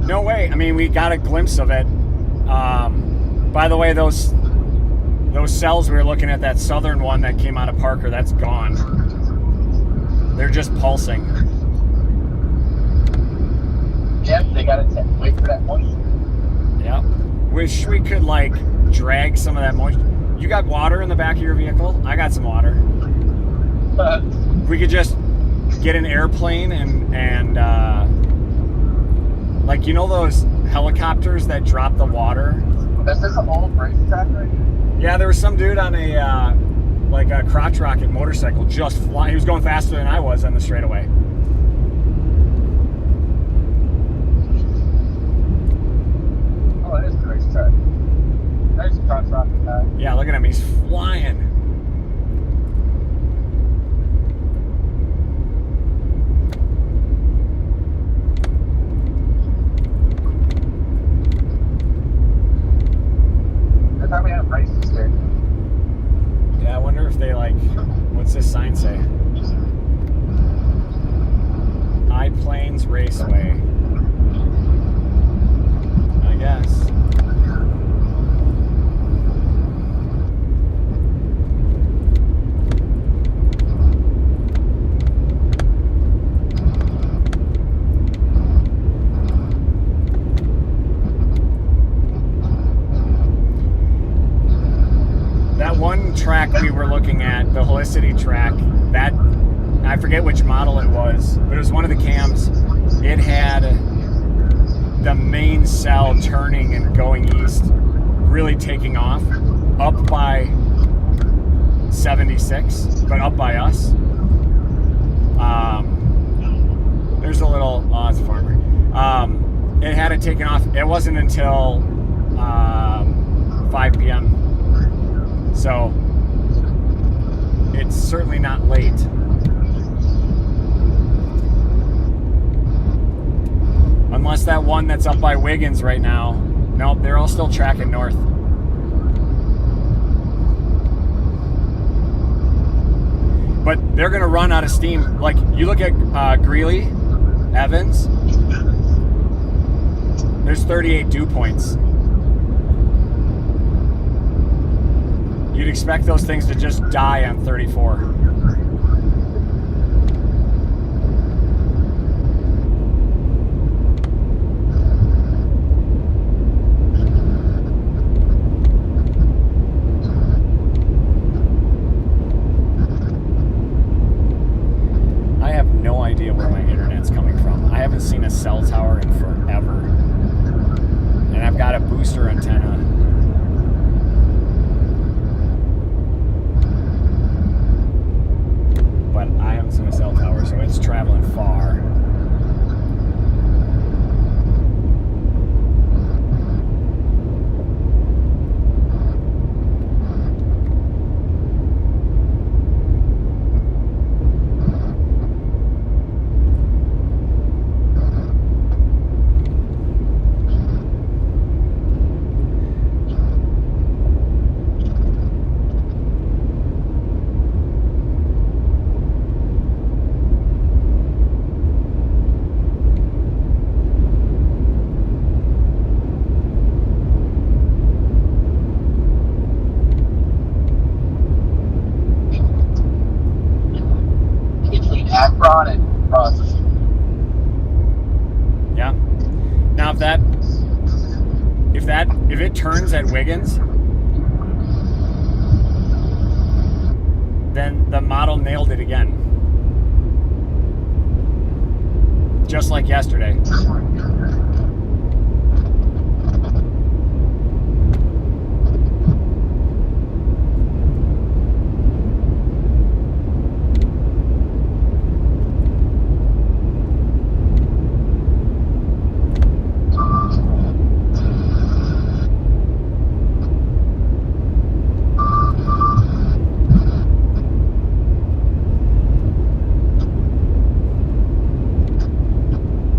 No way. I mean, we got a glimpse of it. By the way, those cells we were looking at, that southern one that came out of Parker, that's gone. They're just pulsing. Yep, they gotta wait for that moisture. Yep. Wish we could like drag some of that moisture. You got water in the back of your vehicle? I got some water. We could just get an airplane and like, you know those helicopters that drop the water? Is this an old racetrack right here? Yeah, there was some dude on a like a crotch rocket motorcycle just flying. He was going faster than I was on the straightaway. Oh, it is the racetrack. There's a crotch rocket guy. Yeah, look at him. He's flying. Probably have races here. Yeah, I wonder if they like, what's this sign say? High Plains Raceway. I guess. Track we were looking at, the Helicity track, that, I forget which model it was, but it was one of the cams. It had the main cell turning and going east, really taking off, up by 76, but up by us. There's a little, oh, it's a farmer. It had it taken off. It wasn't until 5 p.m. So it's certainly not late. Unless that one that's up by Wiggins right now. Nope, they're all still tracking north. But they're going to run out of steam. Like, you look at Greeley, Evans, there's 38 dew points. You'd expect those things to just die on 34. I have no idea where my internet's coming from. I haven't seen a cell tower in forever. And I've got a booster antenna. if it turns at Wiggins, then the model nailed it again. Just like yesterday.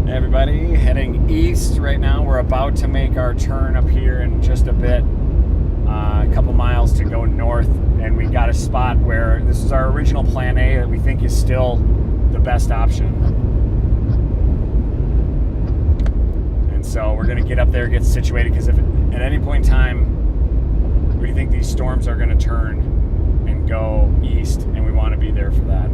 Everybody heading east right now. We're about to make our turn up here in just a bit. A couple miles to go north, and we got a spot where this is our original plan A that we think is still the best option. And so we're going to get up there, get situated, because if at any point in time we think these storms are going to turn and go east, and we want to be there for that.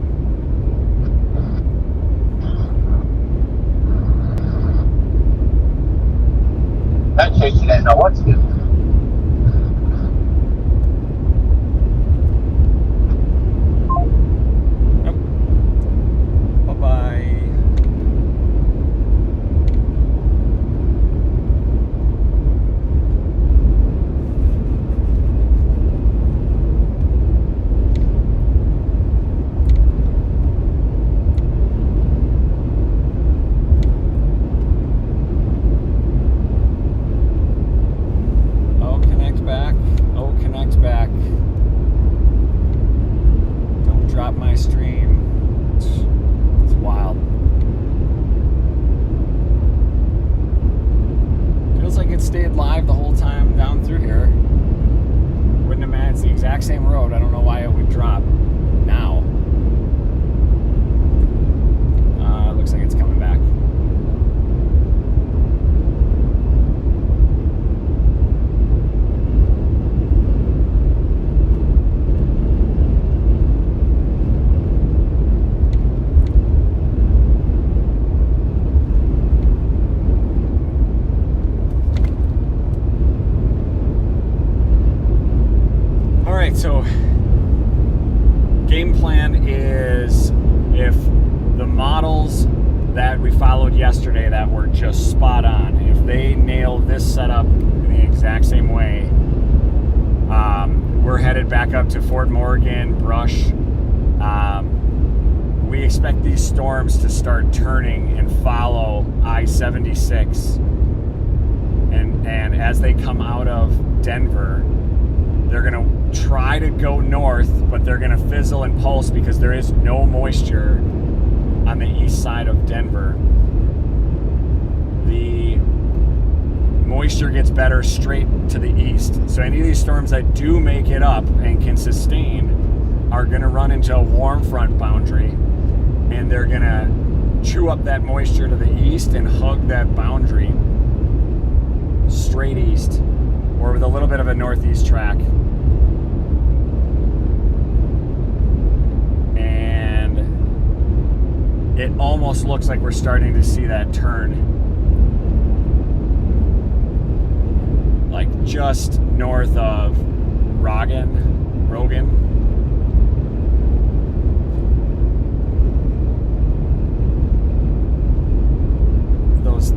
That chase you didn't know what to do. Bye-bye. Back. Don't drop my stream. It's wild. Feels like it stayed live the whole time down through here. Wouldn't imagine it's the exact same road. I don't know why it would drop now. Looks like it's coming back. So game plan is, if the models that we followed yesterday that were just spot on, if they nail this setup in the exact same way, we're headed back up to Fort Morgan, Brush. We expect these storms to start turning and follow I-76, and as they come out of Denver, they're going to try to go north, but they're going to fizzle and pulse because there is no moisture on the east side of Denver. The moisture gets better straight to the east. So any of these storms that do make it up and can sustain are going to run into a warm front boundary, and they're going to chew up that moisture to the east and hug that boundary straight east, or with a little bit of a northeast track. And it almost looks like we're starting to see that turn. Like just north of Rogan.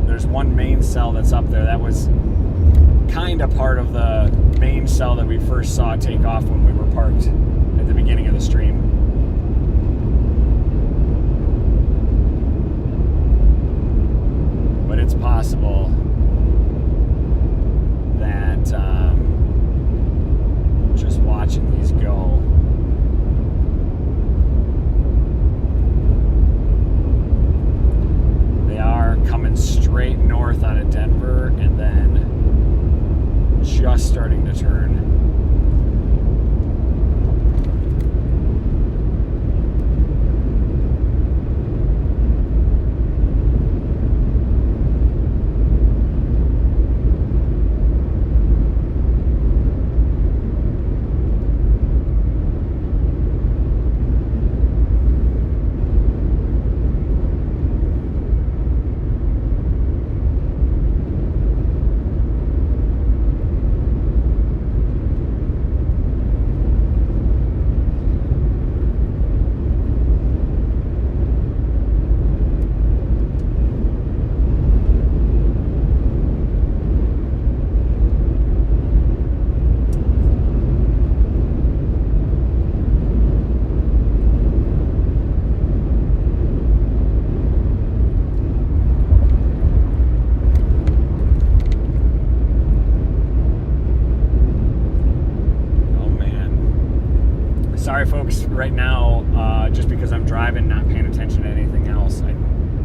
There's one main cell that's up there that was kind of part of the main cell that we first saw take off when we were parked at the beginning of the stream. But it's possible that just watching these go, they are coming straight north out of Denver and then just starting to turn. right now, just because I'm driving, not paying attention to anything else. I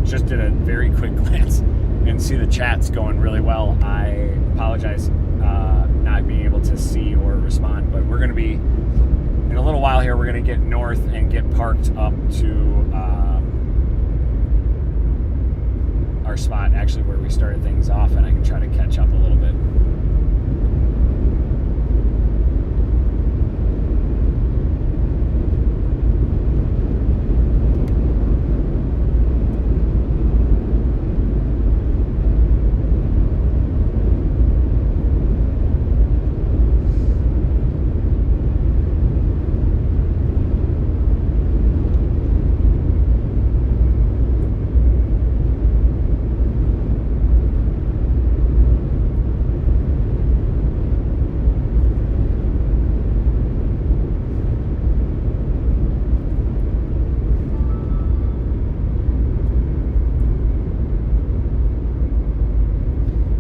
just did a very quick glance and see the chat's going really well. I apologize not being able to see or respond, but we're going to be, in a little while here, we're going to get north and get parked up to our spot, actually where we started things off, and I can try to catch up a little bit.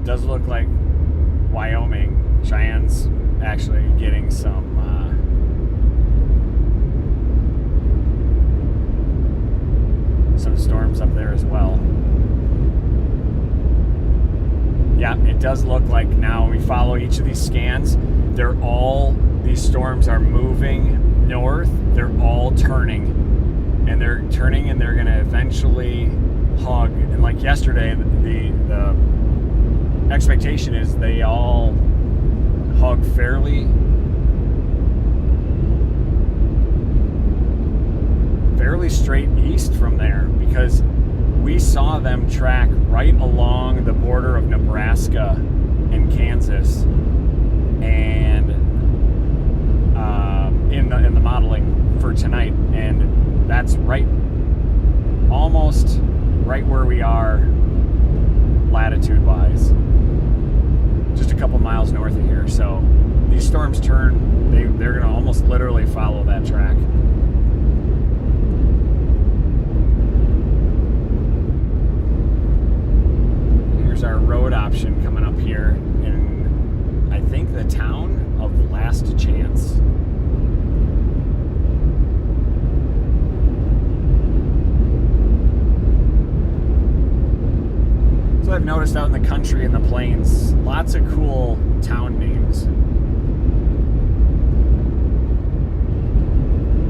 Does look like Wyoming, Cheyenne's actually getting some storms up there as well. Yeah, it does look like now when we follow each of these scans, these storms are moving north. They're all turning, and they're going to eventually hug. And like yesterday, the expectation is they all hug fairly straight east from there, because we saw them track right along the border of Nebraska and Kansas, and in the modeling for tonight, and that's almost right where we are latitude wise, just a couple miles north of here. So these storms turn, they're going to almost literally follow that track. Here's our road option coming up here in, I think, the town of Last Chance. So I've noticed out in the country, in the plains, lots of cool town names.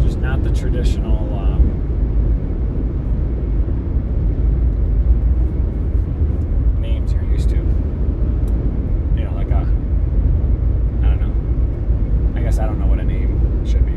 Just not the traditional names you're used to. You know, like I don't know. I guess I don't know what a name should be.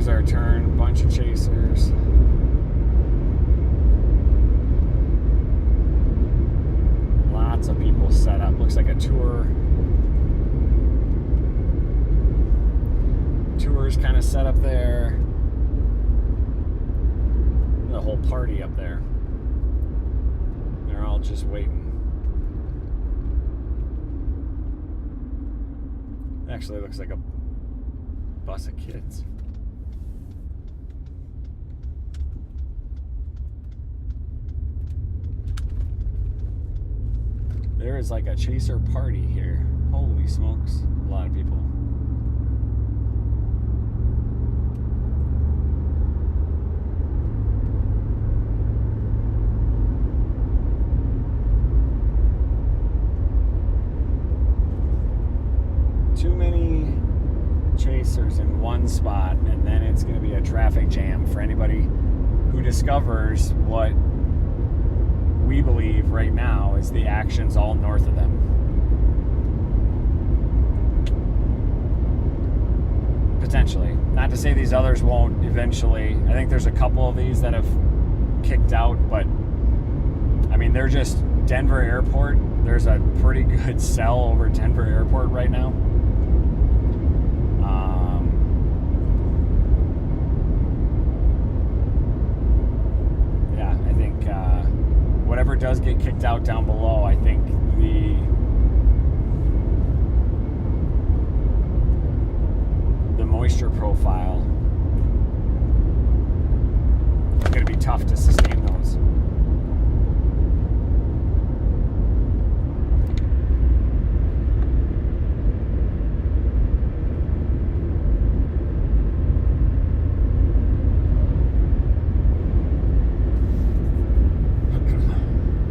Our turn, bunch of chasers. Lots of people set up. Looks like a tour. Tours kind of set up there. The whole party up there. They're all just waiting. Actually, looks like a bus of kids. There is like a chaser party here. Holy smokes. A lot of people. Too many chasers in one spot, and then it's going to be a traffic jam for anybody who discovers what we believe right now is the actions all north of them. Potentially. Not to say these others won't eventually. I think there's a couple of these that have kicked out, but I mean, they're just Denver Airport. There's a pretty good cell over Denver Airport right now. Whatever does get kicked out down below, I think the moisture profile, it's going to be tough to sustain those.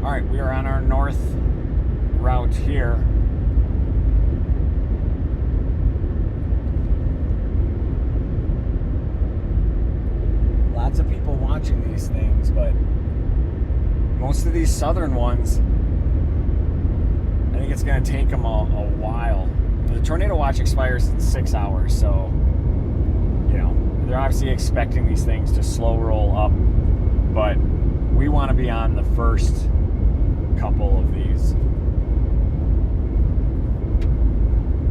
All right, we are on our north route here. Lots of people watching these things, but most of these southern ones, I think it's going to take them a while. The tornado watch expires in 6 hours, so they're obviously expecting these things to slow roll up, but we want to be on the first couple of these.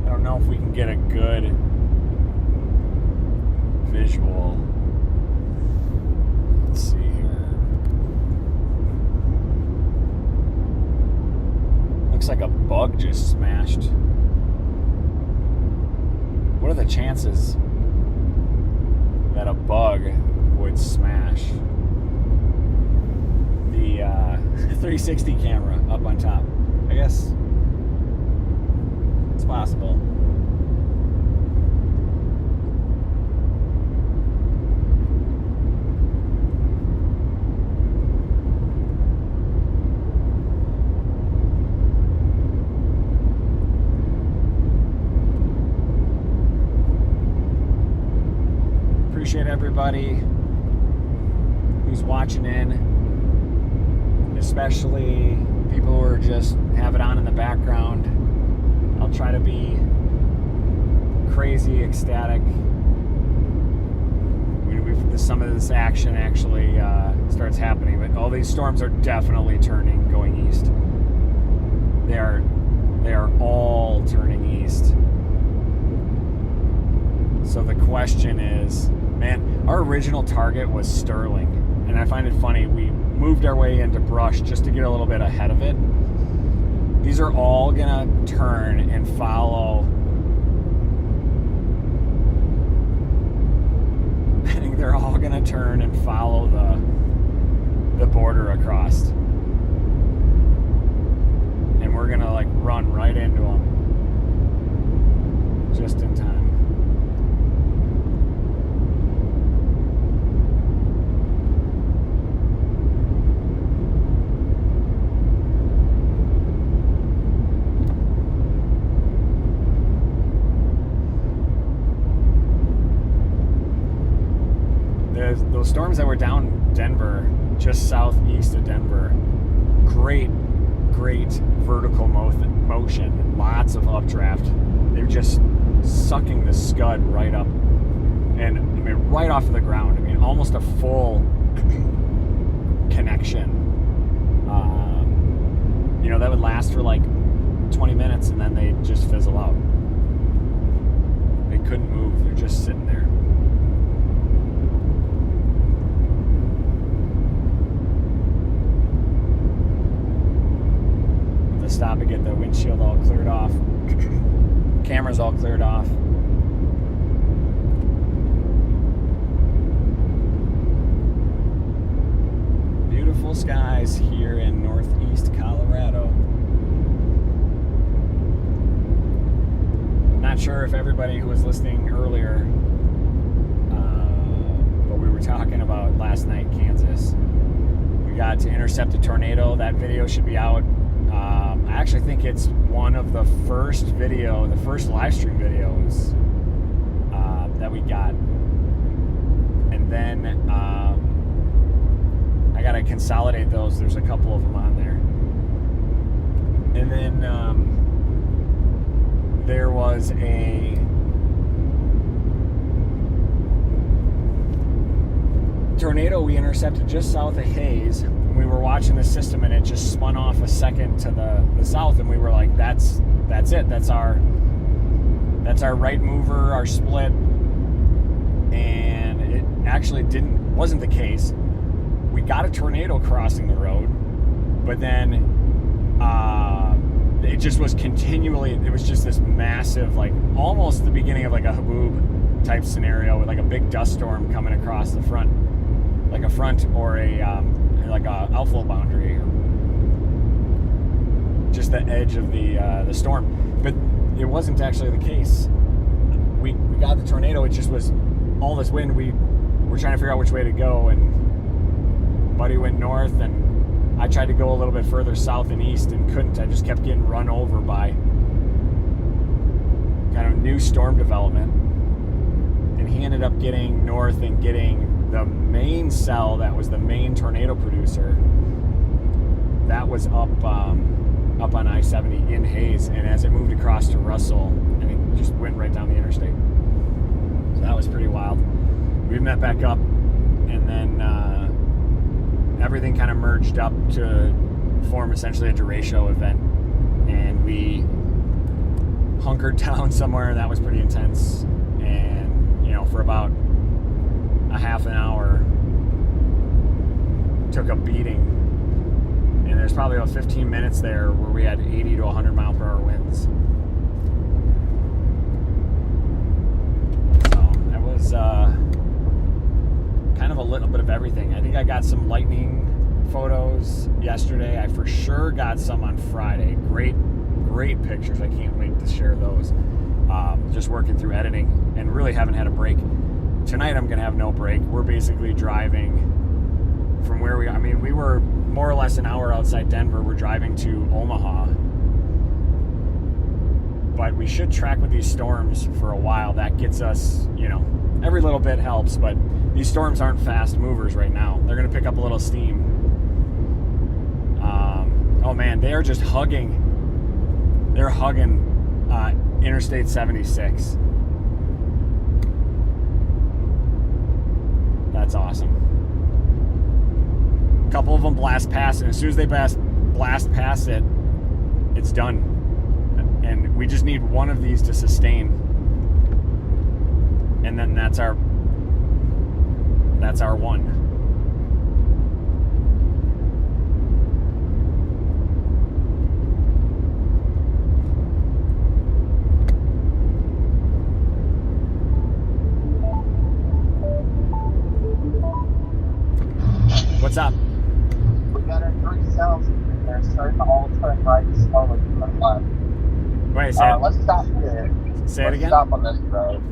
I don't know if we can get a good visual. Let's see here. Looks like a bug just smashed. What are the chances that a bug would smash the 360 camera up on top? I guess it's possible. Appreciate everybody who's watching in, especially people who are just have it on in the background. I'll try to be crazy ecstatic when some of this action actually starts happening. But all these storms are definitely turning, going east. They are all turning east. So the question is, man, our original target was Sterling, and I find it funny, we moved our way into brush just to get a little bit ahead of it. These are all gonna turn and follow. I think they're all gonna turn and follow the border across, and we're gonna like run right into them just in time. Those storms that were down Denver, just southeast of Denver, great vertical motion, lots of updraft. They were just sucking the scud right up, and I mean right off the ground. I mean almost a full connection. That would last for like 20 minutes, and then they just fizzle out. They couldn't move. They're just sitting there. Stop and get the windshield all cleared off. Cameras all cleared off. Beautiful skies here in northeast Colorado. Not sure if everybody who was listening earlier, but we were talking about last night, Kansas. We got to intercept a tornado. That video should be out. I actually think it's one of the first live stream videos that we got. And then I gotta consolidate those. There's a couple of them on there. And then there was a tornado we intercepted just south of Hayes. We were watching the system, and it just spun off a second to the south, and we were like, that's it. That's our right mover, our split. And it actually wasn't the case. We got a tornado crossing the road, but then it just was continually, it was just this massive, like almost the beginning of like a haboob type scenario with like a big dust storm coming across the front, like a front or a like a outflow boundary, or just the edge of the storm. But it wasn't actually the case. We got the tornado. It just was all this wind. We were trying to figure out which way to go, and Buddy went north, and I tried to go a little bit further south and east and couldn't. I just kept getting run over by kind of new storm development. And he ended up getting north and getting the main cell that was the main tornado producer. That was up on I-70 in Hayes, and as it moved across to Russell, and it just went right down the interstate. So that was pretty wild. We met back up, and then everything kind of merged up to form essentially a derecho event, and we hunkered down somewhere. That was pretty intense, and for about a half an hour took a beating, and there's probably about 15 minutes there where we had 80 to 100 mile per hour winds. So that was kind of a little bit of everything. I think I got some lightning photos yesterday. I for sure got some on Friday. Great pictures. I can't wait to share those. Just working through editing and really haven't had a break. Tonight I'm gonna have no break. We're basically driving from where we were more or less an hour outside Denver. We're driving to Omaha, but we should track with these storms for a while. That gets us, every little bit helps, but these storms aren't fast movers right now. They're gonna pick up a little steam. Oh man, they are just hugging. They're hugging Interstate 76. That's awesome. A couple of them blast past, and as soon as they blast past it, it's done. And we just need one of these to sustain, and then that's our one. What's up? We got our 3 cells in there, starting to all turn right slowly to the left. Wait, say it. Let's stop here. Say it Let's again? stop on this road.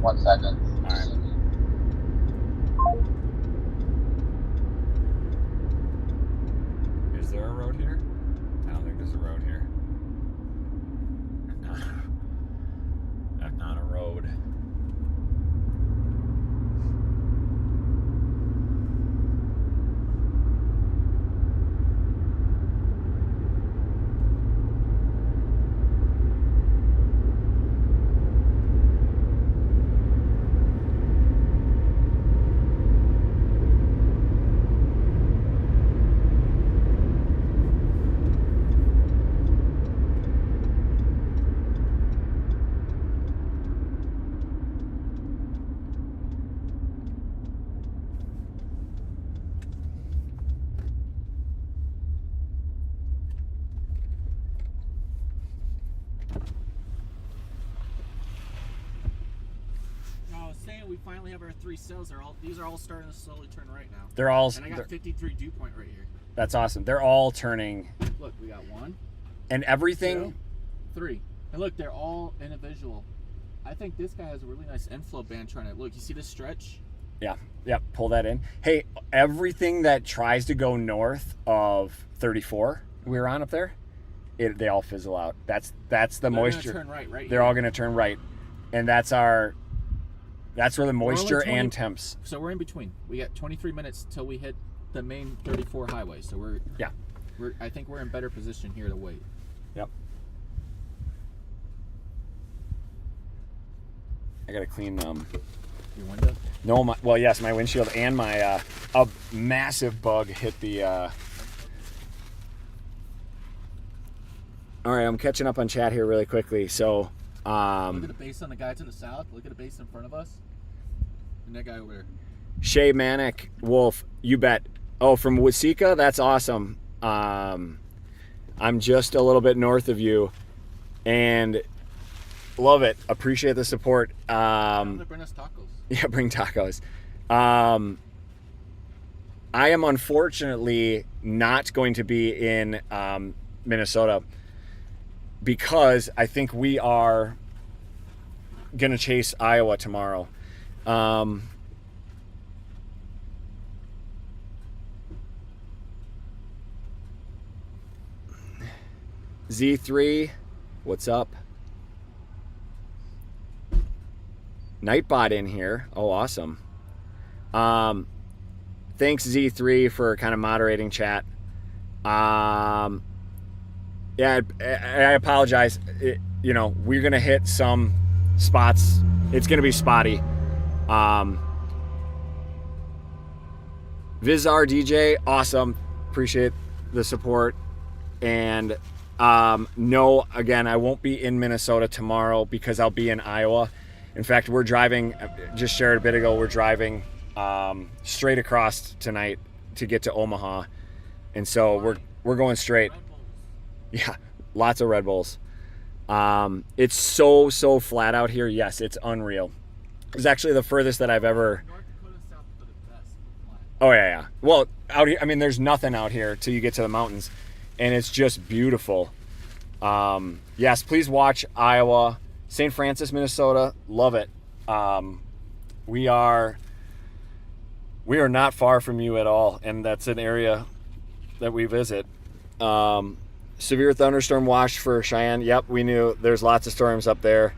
1 second. All right. Is there a road here? I don't think there's a road here. That's not a road. We finally have our 3 cells. These are all starting to slowly turn right now. They're all. And I got 53 dew point right here. That's awesome. They're all turning. Look, we got 1. And everything. 2, 3. And look, they're all individual. I think this guy has a really nice inflow band trying to look. You see this stretch? Yeah. Pull that in. Hey, everything that tries to go north of 34, we were on up there. They all fizzle out. That's the moisture. They're gonna turn right. They're all going to turn right, and that's where the moisture and temps. So we're in between. We got 23 minutes till we hit the main 34 highway. So I think we're in better position here to wait. Yep. I gotta clean your window. No, yes, my windshield and my a massive bug hit the. All right, I'm catching up on chat here really quickly. So. Look at the base on the guy to the south. Look at the base in front of us. And that guy over there. Shay Manic Wolf, you bet. Oh, from Wasika? That's awesome. I'm just a little bit north of you. And Love it. Appreciate the support. Bring us tacos. Yeah, bring tacos. I am unfortunately not going to be in Minnesota because I think we are going to chase Iowa tomorrow. Z3, what's up? Nightbot in here. Oh, awesome. Thanks Z3 for kind of moderating chat. Yeah, I apologize. We're gonna hit some spots. It's gonna be spotty. Vizar DJ, awesome. Appreciate the support. And no, again, I won't be in Minnesota tomorrow because I'll be in Iowa. In fact, we're driving, just shared a bit ago, we're driving straight across tonight to get to Omaha. And so we're going straight. Yeah, lots of Red Bulls. It's so flat out here. Yes, it's unreal. It's actually the furthest that I've ever... North Dakota, South Dakota, best. Flat. Oh, yeah. Well, out here, I mean, there's nothing out here till you get to the mountains. And it's just beautiful. Yes, please watch Iowa. St. Francis, Minnesota, love it. We are not far from you at all, and that's an area that we visit. Severe thunderstorm watch for Cheyenne. Yep, we knew there's lots of storms up there.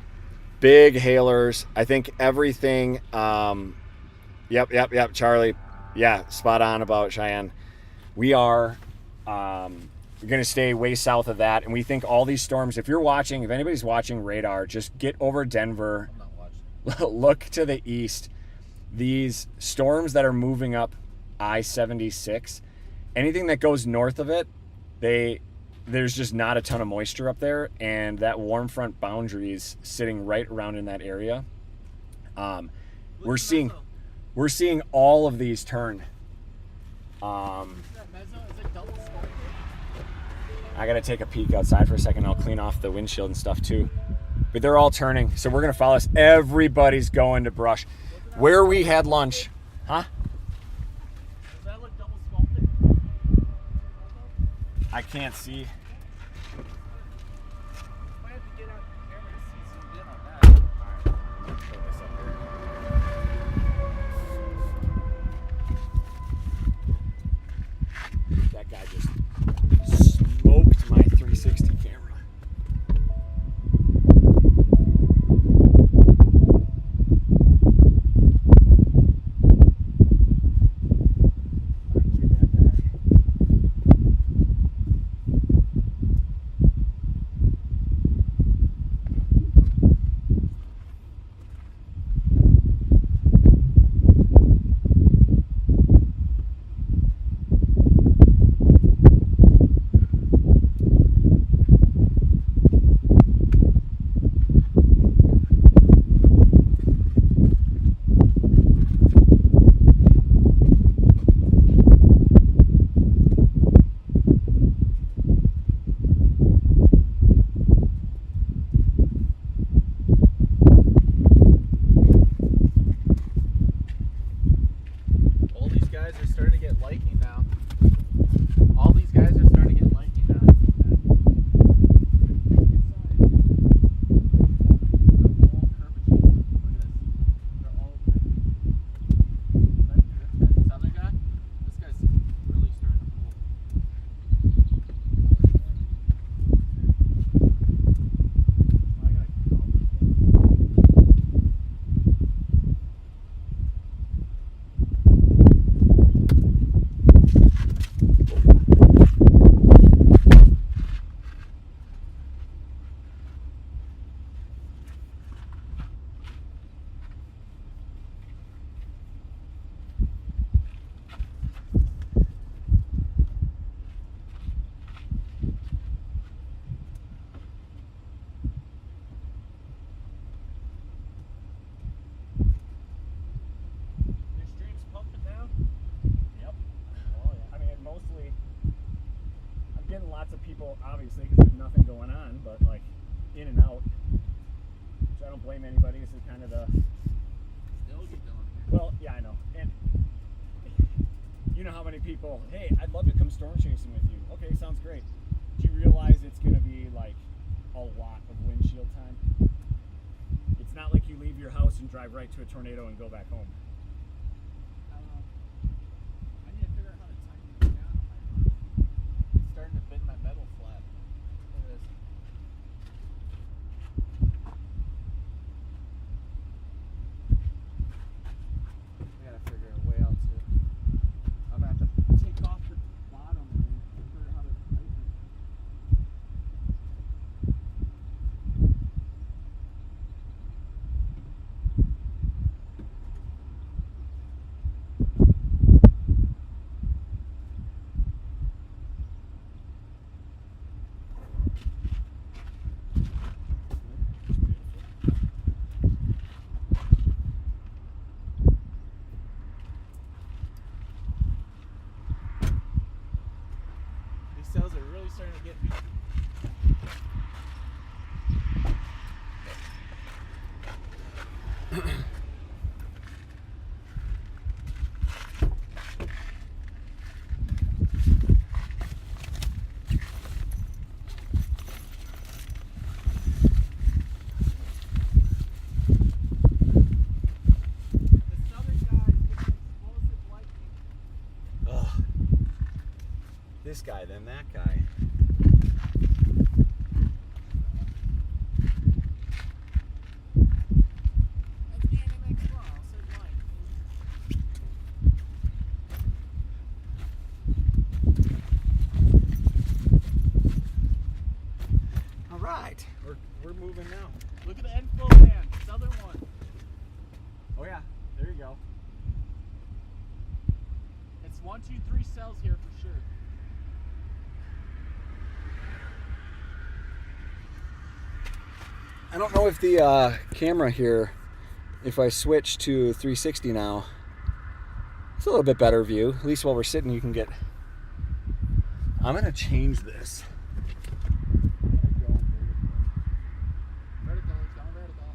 Big hailers. I think everything. Yep, Charlie. Yeah, spot on about Cheyenne. We are we're going to stay way south of that, and we think all these storms, if anybody's watching radar, just get over Denver. I'm not watching. Look to the east. These storms that are moving up I-76, anything that goes north of it, there's just not a ton of moisture up there, and that warm front boundary is sitting right around in that area. We're seeing all of these turn. I gotta take a peek outside for a second. I'll clean off the windshield and stuff too. But they're all turning, so we're gonna follow this. Everybody's going to brush. Where we had lunch, huh? Does that look double sculpted? I can't see. Might have to get out the camera to see zoomed in on that. Alright, I'm gonna throw this up here. That guy just smoked my 360 camera. Lots of people, obviously, because there's nothing going on, but like in and out. which I don't blame anybody. This is kind of the... Still get going. Well, yeah, I know. And you know how many people, hey, I'd love to come storm chasing with you. Okay, sounds great. Do you realize it's going to be like a lot of windshield time? It's not like you leave your house and drive right to a tornado and go back home. I need to figure out how to tighten it down on my arm. It's starting to bend my metal flat. Look at this. I gotta figure a way out to. I'm gonna have to take off the bottom and figure out how to tighten it. These cells are really starting to get beat. The southern guys get some explosive lightning. Ugh. This guy, then that guy. That's the NMX law, so light. All right, we're moving now. Look at the end flow band, southern one. Oh yeah, there you go. It's 1, 2, 3 cells here for sure. I don't know if the camera here, if I switch to 360 now, it's a little bit better view. At least while we're sitting, you can get. I'm gonna change this. Vertical, it's going vertical.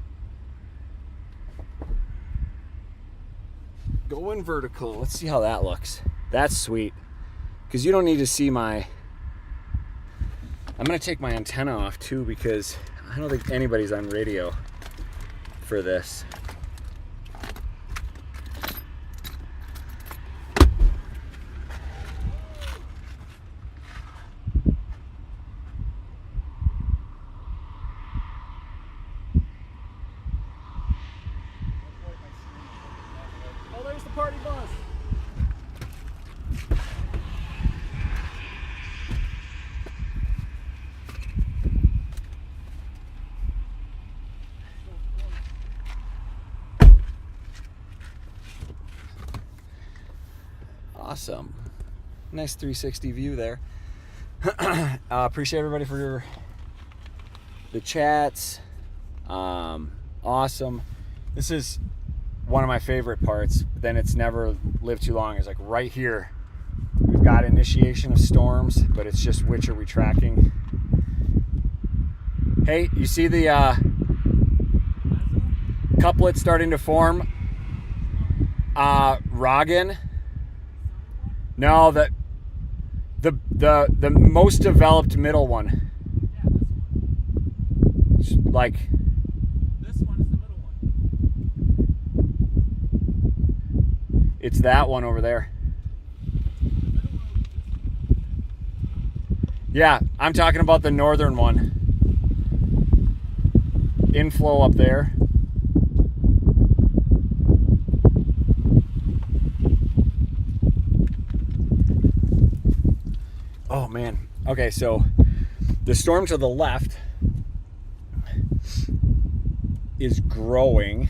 Going vertical. Let's see how that looks. That's sweet. Because you don't need to see my... I'm going to take my antenna off too because I don't think anybody's on radio for this. Oh, there's the party bus. Awesome. Nice 360 view there. Appreciate everybody for the chats. Awesome. This is one of my favorite parts, but then it's never lived too long. It's like right here. We've got initiation of storms, but it's just which are we tracking. Hey, you see the couplet starting to form? Rogan? No, the most developed middle one. Yeah, this one. It's like This one is the middle one. it's that one over there. The middle one is this one. Yeah, I'm talking about the northern one. Inflow up there. Oh man. Okay, so the storm to the left is growing.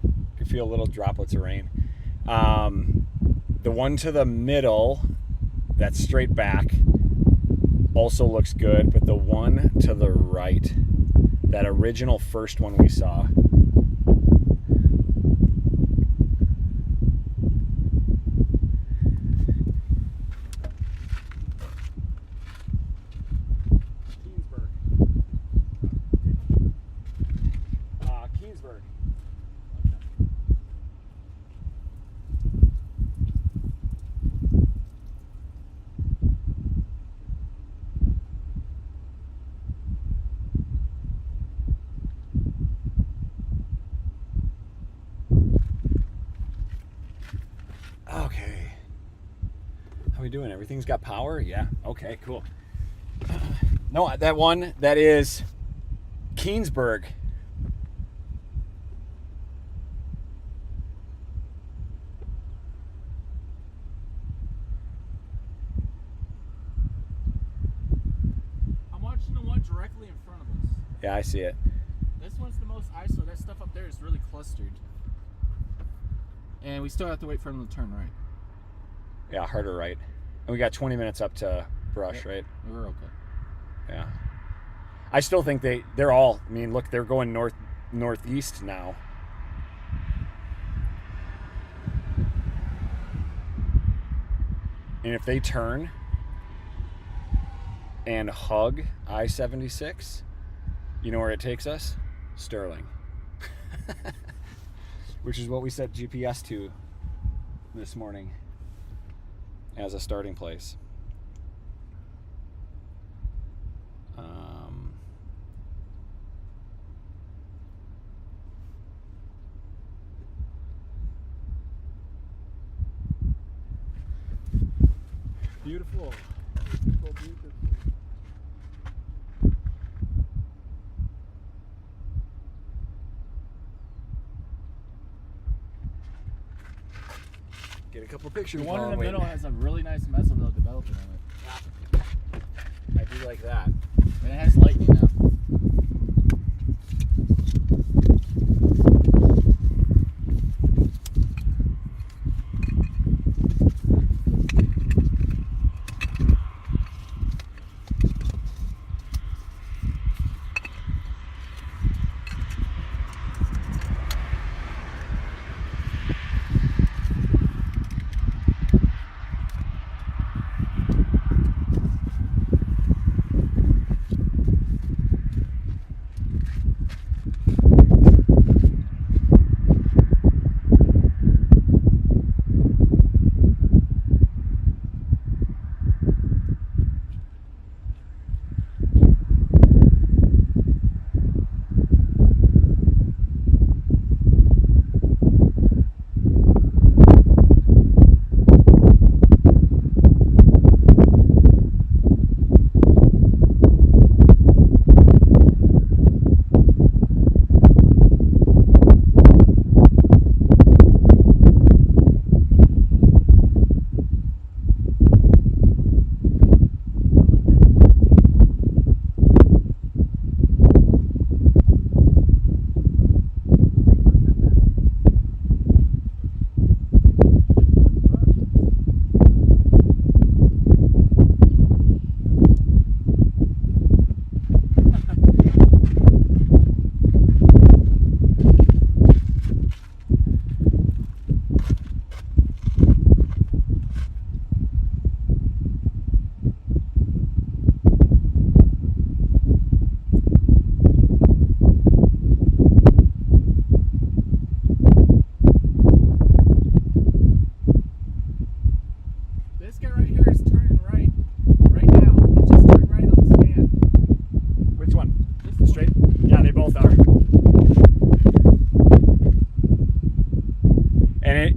You can feel little droplets of rain. The one to the middle, that's straight back, also looks good, but the one to the right, that original first one we saw, How we doing? Everything's got power? Yeah. Okay, cool. No, that one, that is Keensburg. I'm watching the one directly in front of us. Yeah, I see it. This one's the most ISO. That stuff up there is really clustered. And we still have to wait for them to turn right. Yeah, harder right. And we got 20 minutes up to brush, right? We're okay. Yeah. I still think they're all, I mean, look, they're going northeast now. And if they turn and hug I-76, you know where it takes us? Sterling. Which is what we set GPS to this morning as a starting place. Beautiful. Beautiful, beautiful. Get a couple pictures. The one in while the I'm middle waiting. has a really nice mesocyclone developing on it. I do like that. And it has lightning now.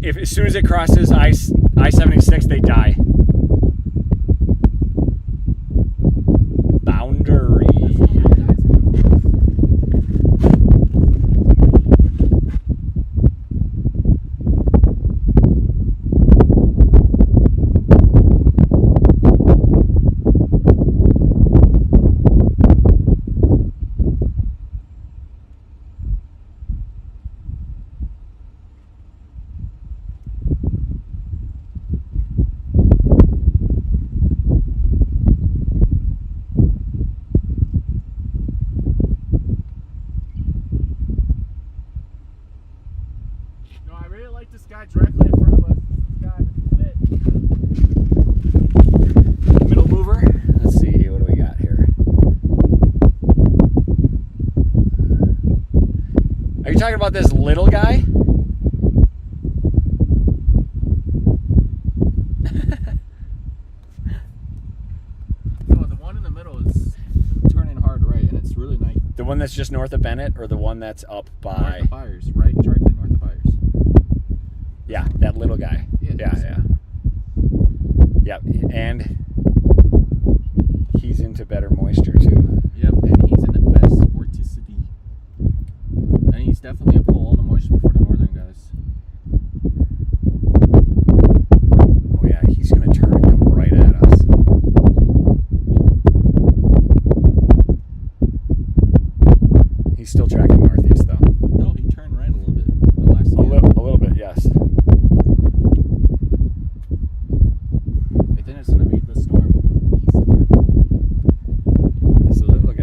If as soon as it crosses I-76, they die. Boundary. This guy directly in front of us. This guy, this is it. Middle mover. Let's see, what do we got here? Are you talking about this little guy? No, the one in the middle is turning hard right, and it's really nice. The one that's just north of Bennett, or the one that's up by? North of Byers, right? Directly north of Byers. Yeah, that little guy. Yeah. Yeah. Yep, and he's into better moisture too. Yep, and he's in the best vorticity. And he's definitely gonna pull all the moisture before the northern guys. Oh yeah, he's gonna turn and come right at us. He's still tracking northeast though. No, he turned right a little bit. The last A little bit, yes. I think it's gonna be the storm. It's a little guy.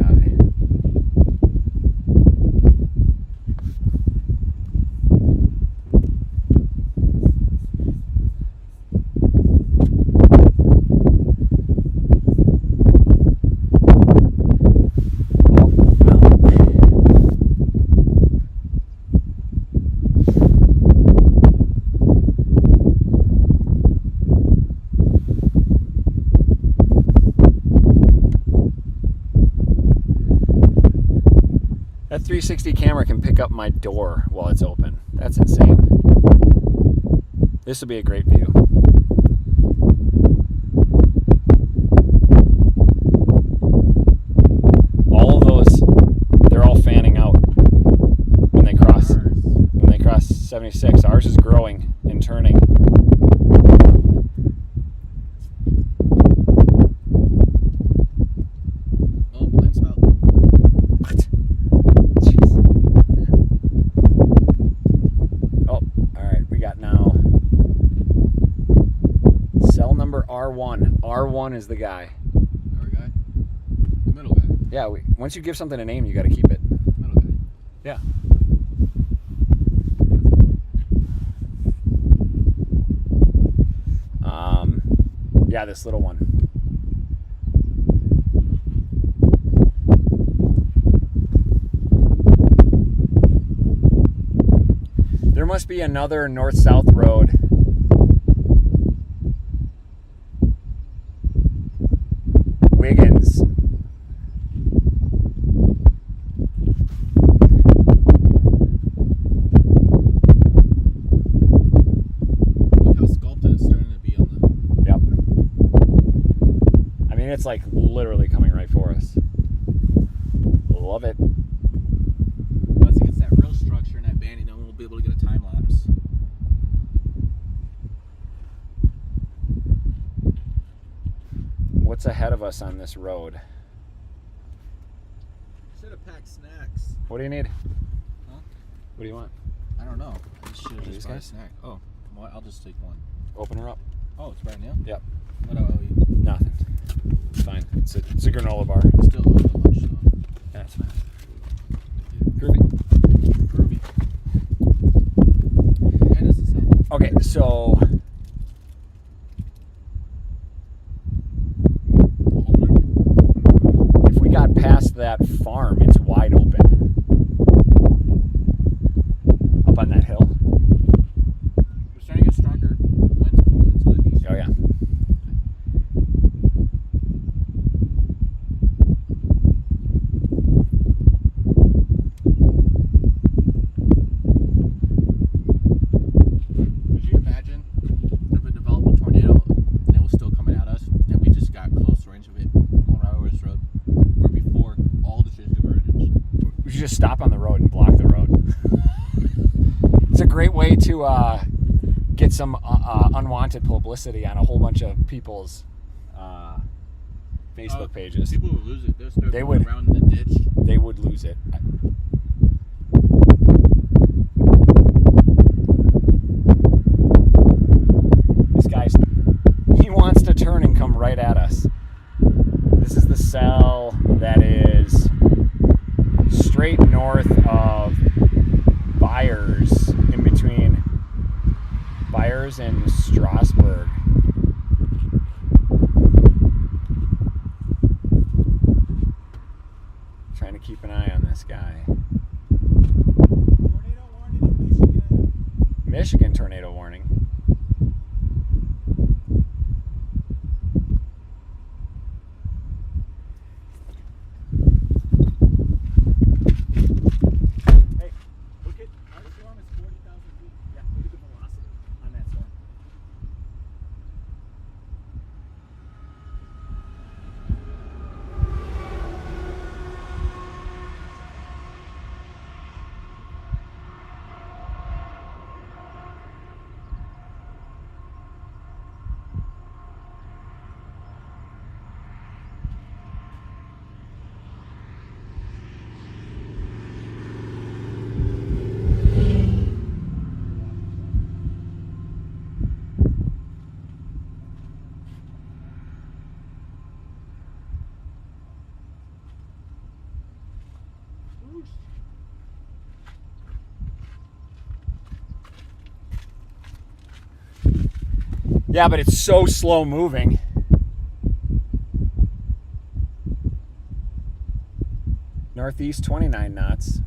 That 360 camera can pick up my door while it's open. That's insane. This would be a great view. All of those, they're all fanning out when they cross 76. Ours is growing and turning. Oh, Landspout. What? Jeez. Oh, all right. We got now cell number R1. R1 is the guy. Our guy? The middle guy. Yeah. Once you give something a name, you got to keep it. Middle guy. Yeah. Yeah, this little one. There must be another north-south road. Wiggins. Look how sculpted it's starting to be on the. Yep. I mean, it's like literally coming right for us. Love it. Once it gets that real structure in that banding, then we'll be able to get a time lapse. What's ahead of us on this road? Should have packed snacks. What do you need? Huh? What do you want? I don't know. I should have These just bought a guys? snack. Oh, well, I'll just take one. Open her up. Oh, it's brand new? Yep. What do I owe you? Nothing. It's fine. It's a granola bar. I still owe you lunch, though. That's fine. Groovy. Groovy. And this is healthy. Okay, so if we got past that farm, it's wide open. Up on that hill. We're starting to get stronger winds blowing into the east. Oh yeah. Could you imagine if it developed a tornado and it was still coming at us and we just got close range of it going right over this road? Where before all the trees diverged. We should just stop on the road and block the road. It's a great way to get some unwanted publicity on a whole bunch of people's Facebook pages. People would lose it. They'll start They going would. around in the ditch. They would lose it. This guy's, he wants to turn and come right at us. This is the cell that is straight north of Byers, in between Byers and Strasburg. Trying to keep an eye on this guy. Tornado warning in Michigan. Michigan tornado warning. Hey, look at our storm is 40,000 feet. Yeah, look at the velocity on that storm. Yeah, but it's so slow moving. Northeast 29 knots.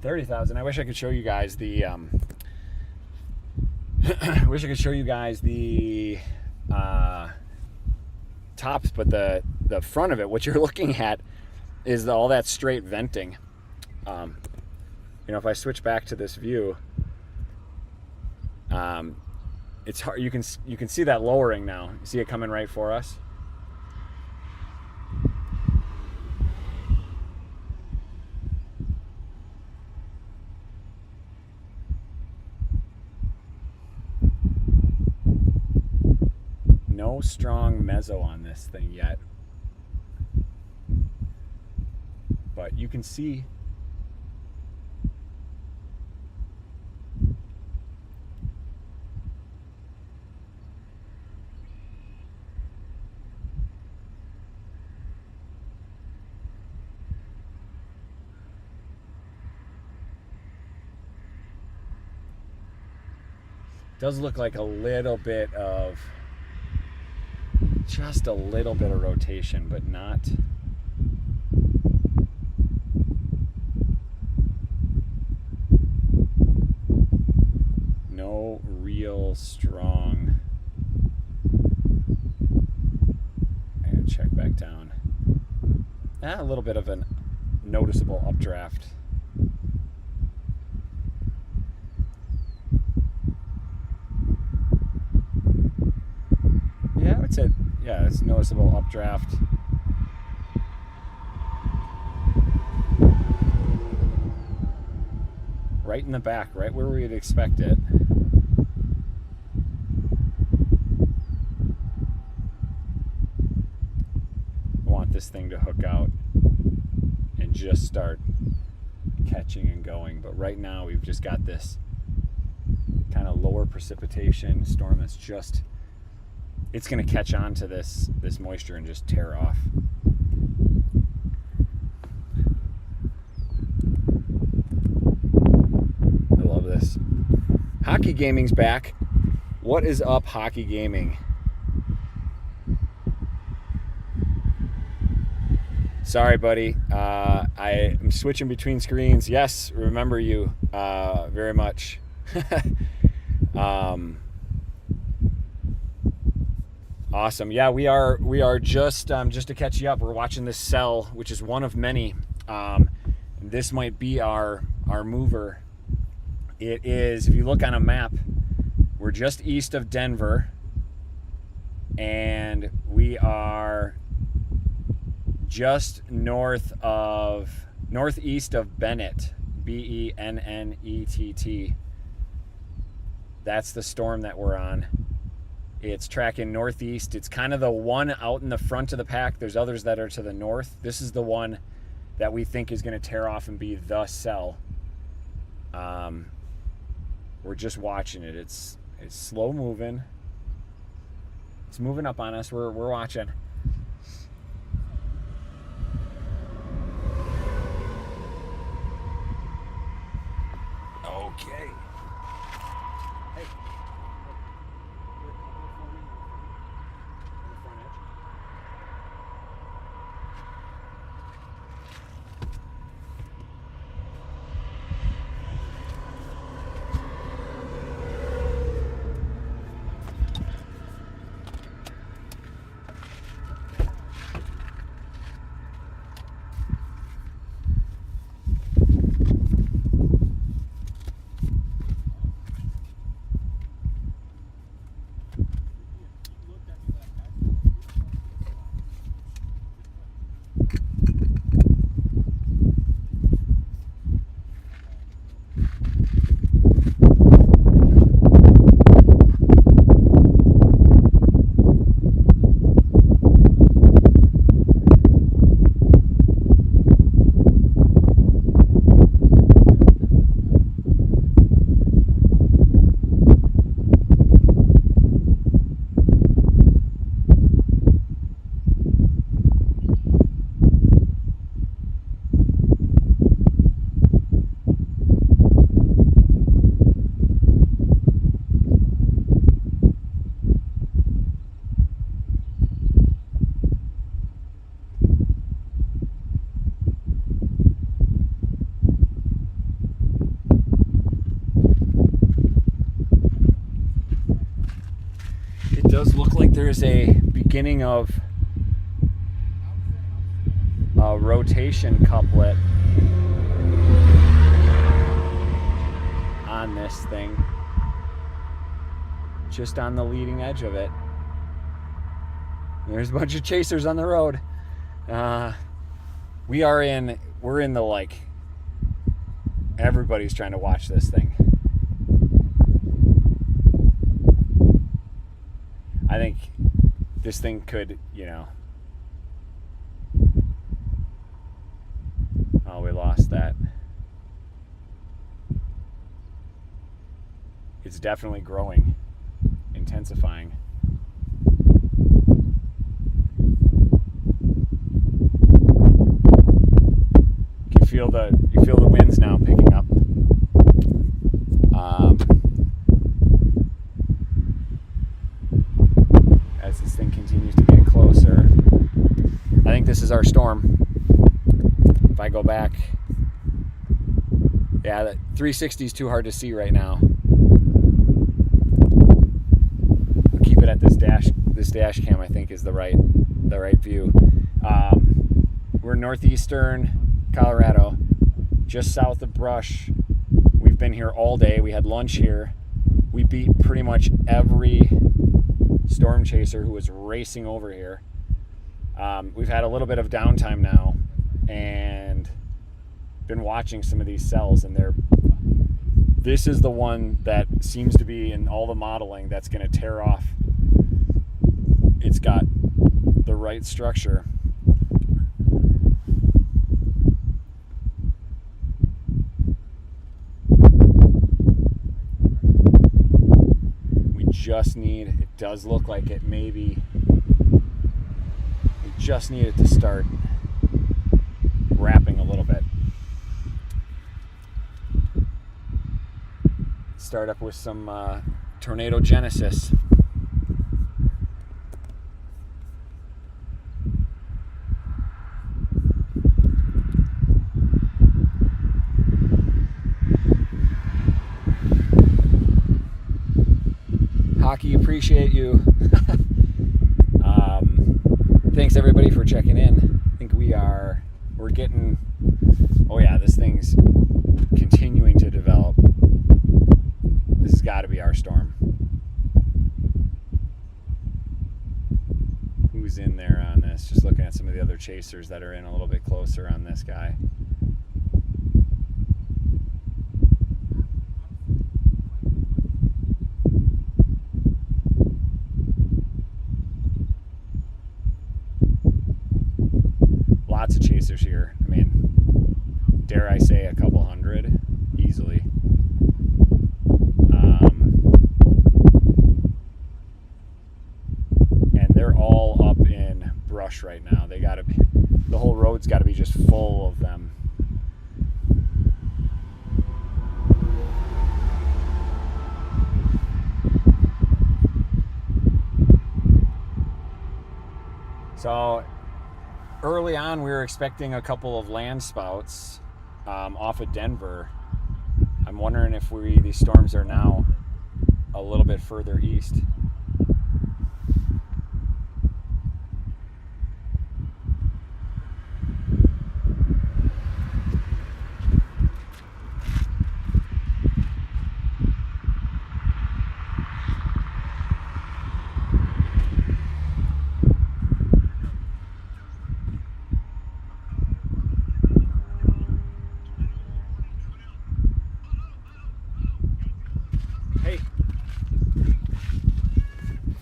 $30,000. I wish I could show you guys the wish I could show you guys the tops, but the front of it, what you're looking at is all that straight venting. You know, if I switch back to this view, it's hard. You can see that lowering now. You see it coming right for us. No strong meso on this thing yet, but you can see does look like a little bit of, just a little bit of rotation, but not no real strong. I gotta check back down. A little bit of a noticeable updraft. Yeah, I would say, yeah, it's noticeable updraft. Right in the back, right where we'd expect it. I want this thing to hook out and just start catching and going, but right now we've just got this kind of lower precipitation storm that's just, it's going to catch on to this moisture and just tear off. I love this. Hockey Gaming's back. What is up, Hockey Gaming? Sorry, buddy. I am switching between screens. Yes, remember you very much. Awesome. Yeah, we are just to catch you up. We're watching this cell, which is one of many. This might be our mover. It is, if you look on a map, we're just east of Denver, and we are just northeast of Bennett, Bennett. That's the storm that we're on. It's tracking northeast. It's kind of the one out in the front of the pack. There's others that are to the north. This is the one that we think is going to tear off and be the cell. We're just watching it. It's slow moving. It's moving up on us. We're watching. Okay. Hey. It does look like there's a beginning of a rotation couplet on this thing, just on the leading edge of it. There's a bunch of chasers on the road. We're in the, like, everybody's trying to watch this thing. I think this thing could, you know, oh, we lost that. It's definitely growing, intensifying. You feel the winds now picking up. As this thing continues to get closer. I think this is our storm. If I go back, yeah, that 360 is too hard to see right now. I'll keep it at this dash cam. I think is the right view. We're northeastern Colorado, just south of Brush. We've been here all day. We had lunch here. We beat pretty much every storm chaser who was racing over here. We've had a little bit of downtime now and been watching some of these cells, and this is the one that seems to be in all the modeling that's going to tear off. It's got the right structure. It does look like it maybe, we just need it to start wrapping a little bit. Start up with some tornado genesis. Hockey, appreciate you. Thanks everybody for checking in. I think we're getting, oh yeah, this thing's continuing to develop. This has got to be our storm. Who's in there on this? Just looking at some of the other chasers that are in a little bit closer on this guy. Lots of chasers here. I mean, dare I say a couple hundred easily. And they're all up in brush right now. They gotta be, the whole road's gotta be just full of them. So early on, we were expecting a couple of Landspouts off of Denver. I'm wondering if these storms are now a little bit further east.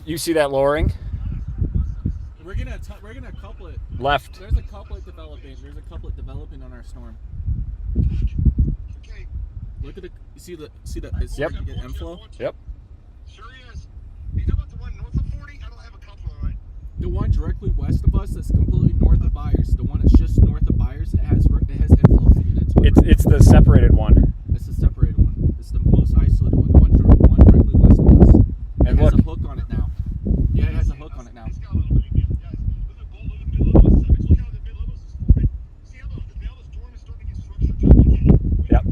You see that lowering? We're gonna couple it. Left. There's a couplet developing. There's a couplet developing on our storm. Okay. Look at the. You see the. It's Yep. starting to get inflow. Yep. Sure is. You know about the one north of 40? I don't have a couple of it. The one directly west of us that's completely north of Byers. The one that's just north of Byers. It has inflow feeding into it. It's the separated one. It's the separated one. It's the most isolated one. The one directly west of us. And it has look. a hook on it now. Yeah, it has a hook on it now. It's got a little bit of, yeah. Look at the mid-levels subjects. Look how the mid-levels is forming. See how the storm is starting to get structured to it? Look at it. Yep.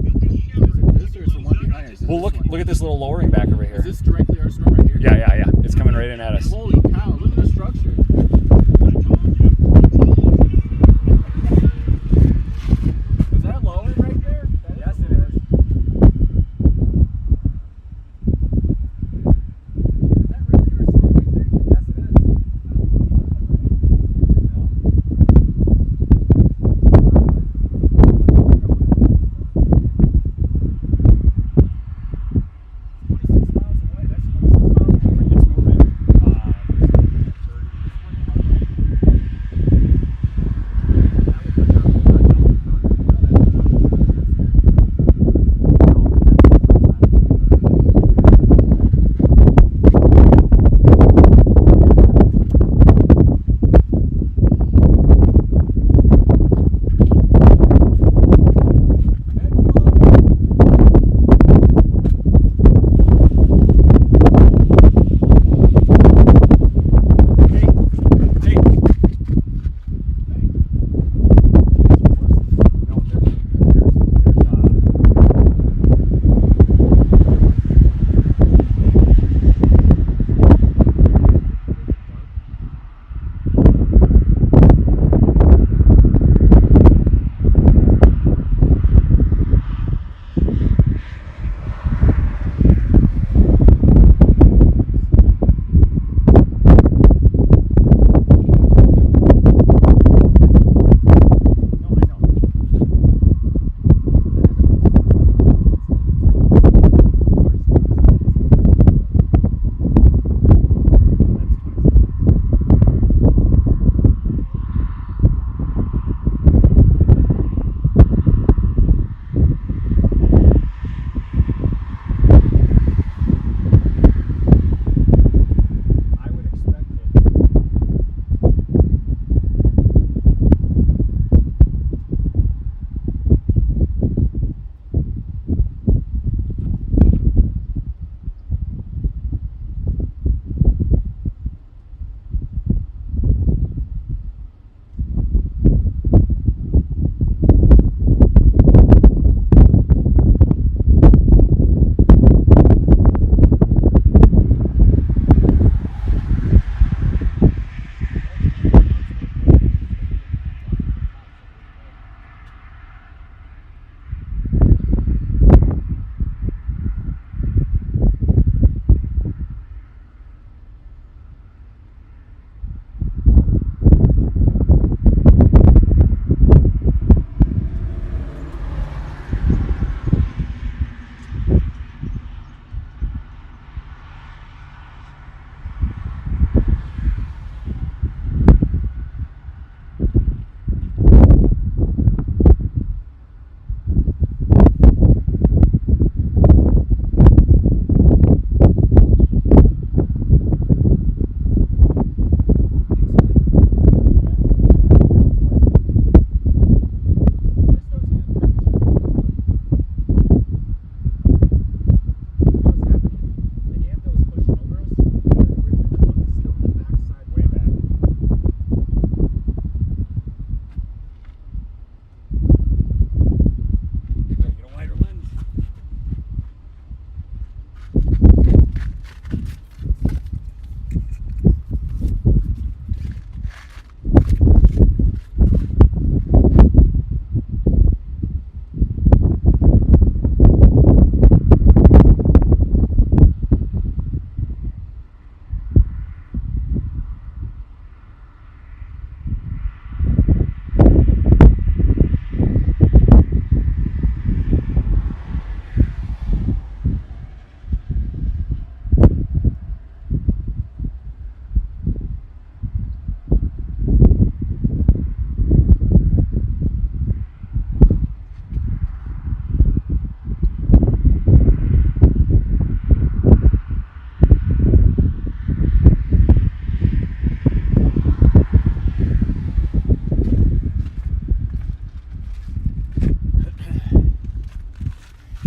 This or is the one behind us? Well, look at this little lowering back over here. Is this directly our storm right here? Yeah. It's coming right in at us. Holy cow, look at the structure. Is that lower right there? Yes, it is. Is that really your storm right there? Yes, it is.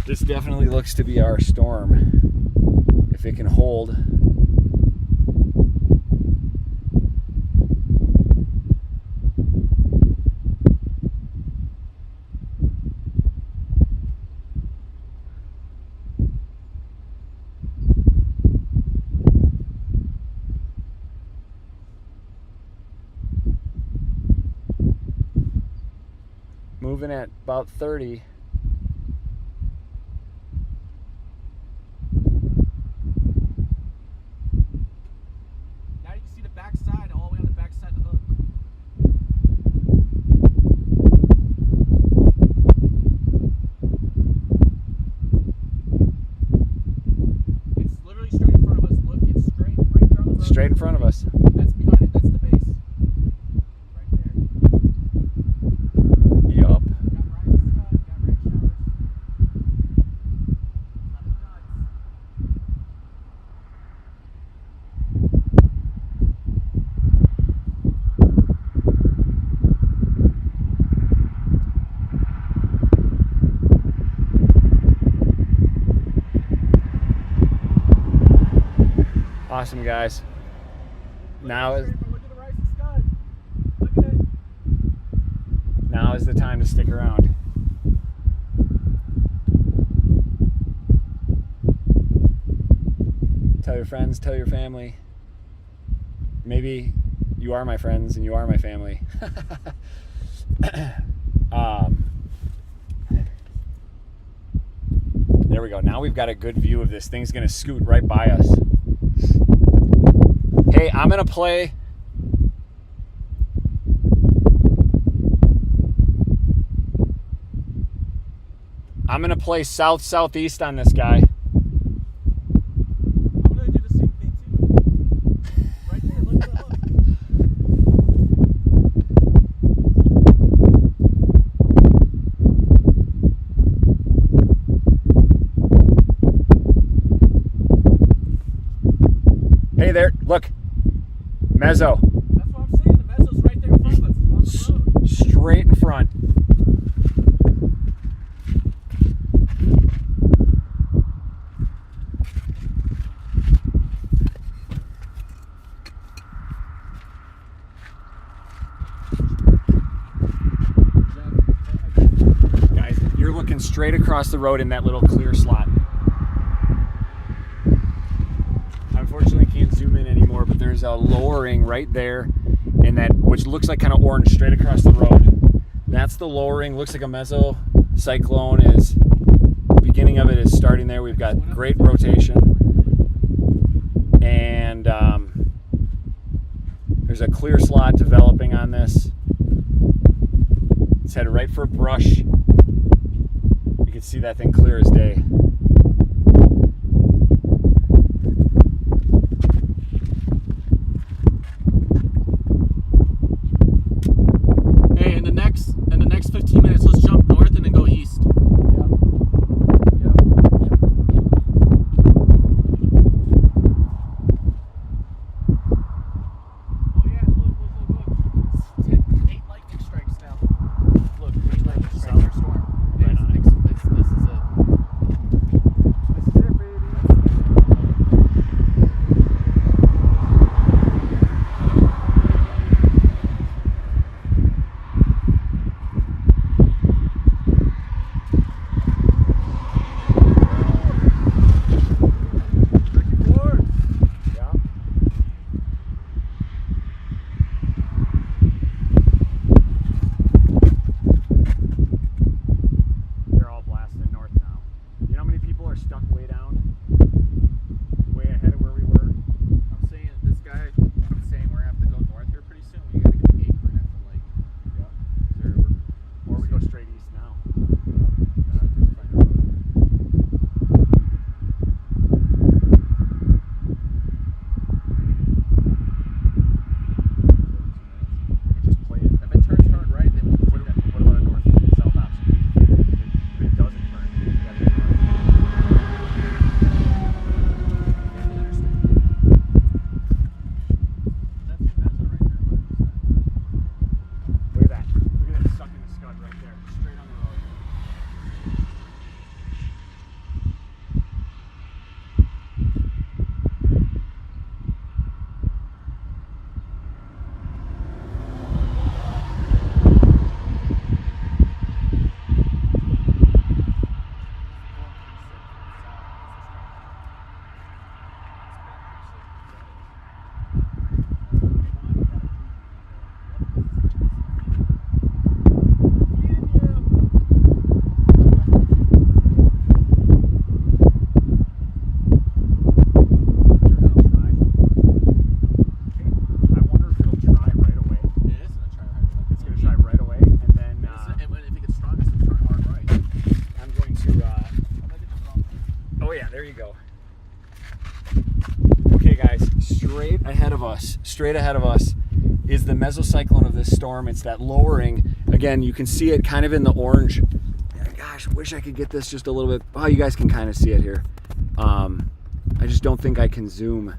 This definitely looks to be our storm. If it can hold. moving at about 30. Now you can see the back side, all the way on the back side of the hook. It's literally straight in front of us. Look, it's straight right there on the road. Straight in front of us. That's behind it. That's the base. Right there. Yup. Got rising scud, got rain showers. Not nuts. Awesome, guys. Now is Look at the rising scud. Look at it. now is the time to stick around. Tell your friends, tell your family. Maybe you are my friends and you are my family. There we go. Now we've got a good view of this. Thing's gonna scoot right by us. Hey, I'm gonna play. I'm gonna play south-southeast on this guy. I'm gonna do the same thing too. Right there, look at the hook. Hey there, look. Mezzo. That's what I'm saying. The meso's right there in front of us. It's on the road. Straight in front. Guys, you're looking straight across the road in that little clear slot. Unfortunately can't zoom in anymore, but there's a lowering right there in that, which looks like kind of orange straight across the road. That's the lowering. Looks like a mesocyclone is, the beginning of it is starting there. We've got great rotation. And there's a clear slot developing on this. It's headed right for brush. You can see that thing clear as day. Hey, in the next 15 minutes, let's jump north and then go east. Oh yeah, look. 8 lightning strikes now. Look, 8 lightning strikes our storm. Right on it. This is it. us, straight ahead of us, is the mesocyclone of this storm. It's that lowering. Again, you can see it kind of in the orange. Gosh, wish I could get this just a little bit. Oh, you guys can kind of see it here. I just don't think I can zoom.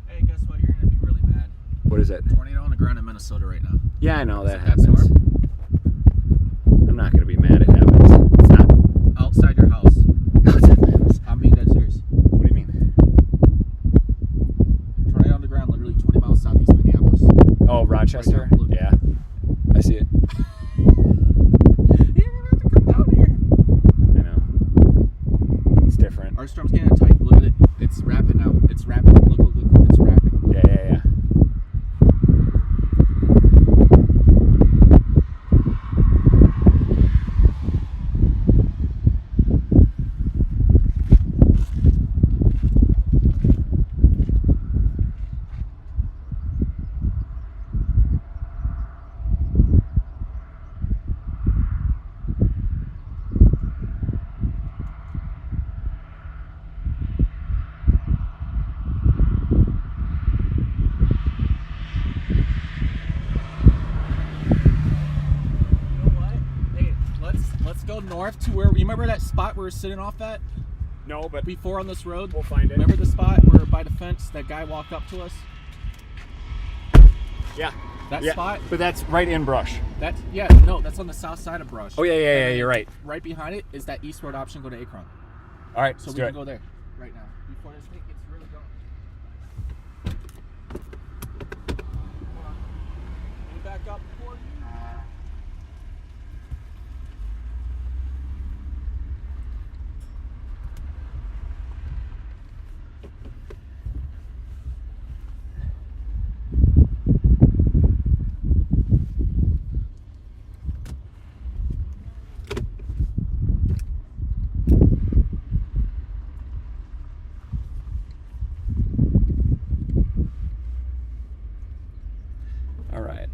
Hey, guess what? You're gonna be really mad. What is it? Tornado on the ground in Minnesota right now. Yeah, I know that That happens. storm? I'm not gonna be mad. It happens. It's not. Outside your house. I'm being dead serious. What do you mean? Tornado on the ground, literally 20 miles southeast Minneapolis. Oh, Rochester. Right now, look. Yeah, I see it. You don't have to come down here. I know. It's different. Our storm's getting tight. Look at it. It's rapid now. It's rapid. Look. It's rapid. Yeah. Let's go north to where. You remember that spot we were sitting off at No, but before on this road? we'll find it. Remember the spot where by the fence that guy walked up to us? Yeah. That Yeah, spot? but that's right in brush. That's that's on the south side of Brush. Oh yeah, you're right. Right behind it is that east road option go to Akron. All right, So let's we do can it. go there right now before this thing gets really going. Hold on. Let me back up for you. All right.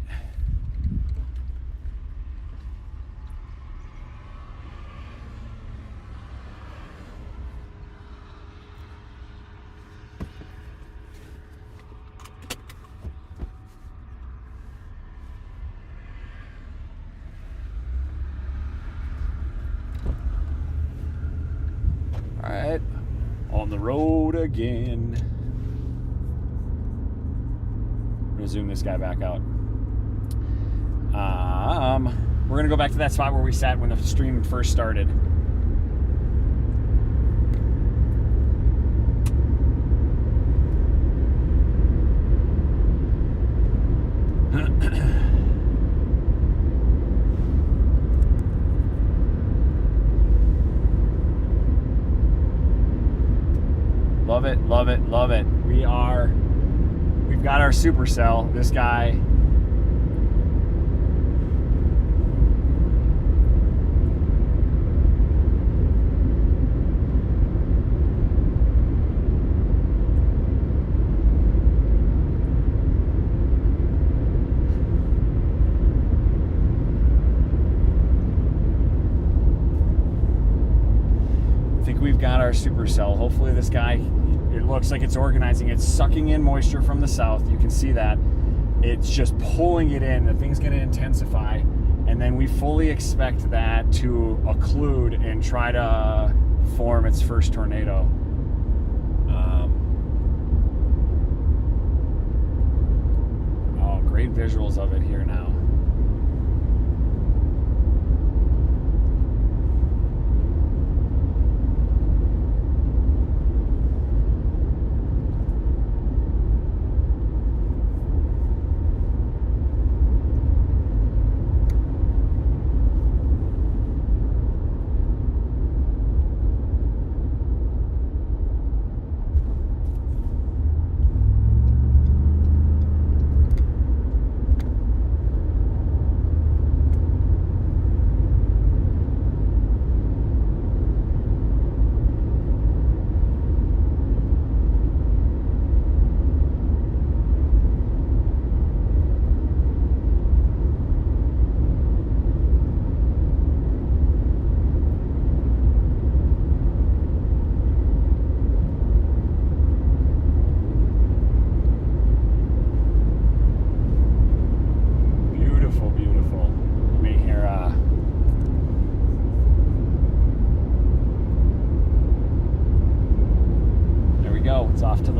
All right. On the road again. I'm gonna zoom this guy back out. We're gonna go back to that spot where we sat when the stream first started. Love it, love it, love it. We've got our supercell. This guy. I think we've got our supercell. Hopefully this guy, it looks like it's organizing. It's sucking in moisture from the south. You can see that. It's just pulling it in. The thing's going to intensify. And then we fully expect that to occlude and try to form its first tornado. Oh, great visuals of it here now.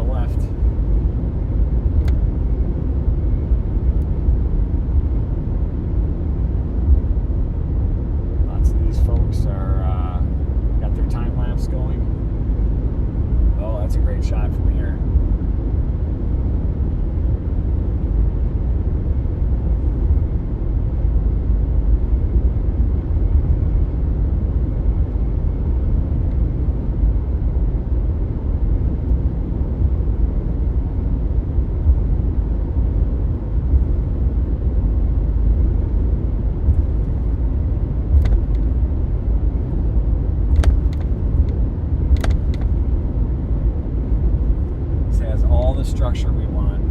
left. Lots of these folks are got their time lapse going. Oh, that's a great shot from here. Structure we want.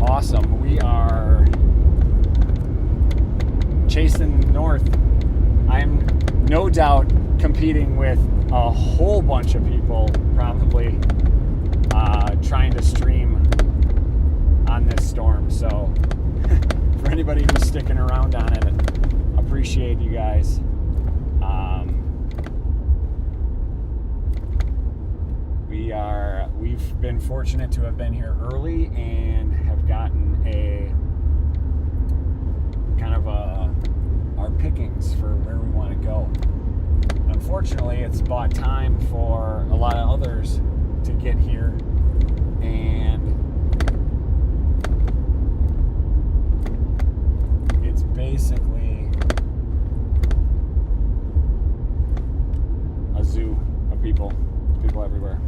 Awesome. We are chasing north. I'm no doubt competing with a whole bunch of people, probably trying to stream on this storm. So for anybody who's sticking around on it, appreciate you guys. We've been fortunate to have been here early and have gotten a kind of our pickings for where we want to go. Unfortunately, it's bought time for a lot of others to get here, and it's basically a zoo of people everywhere.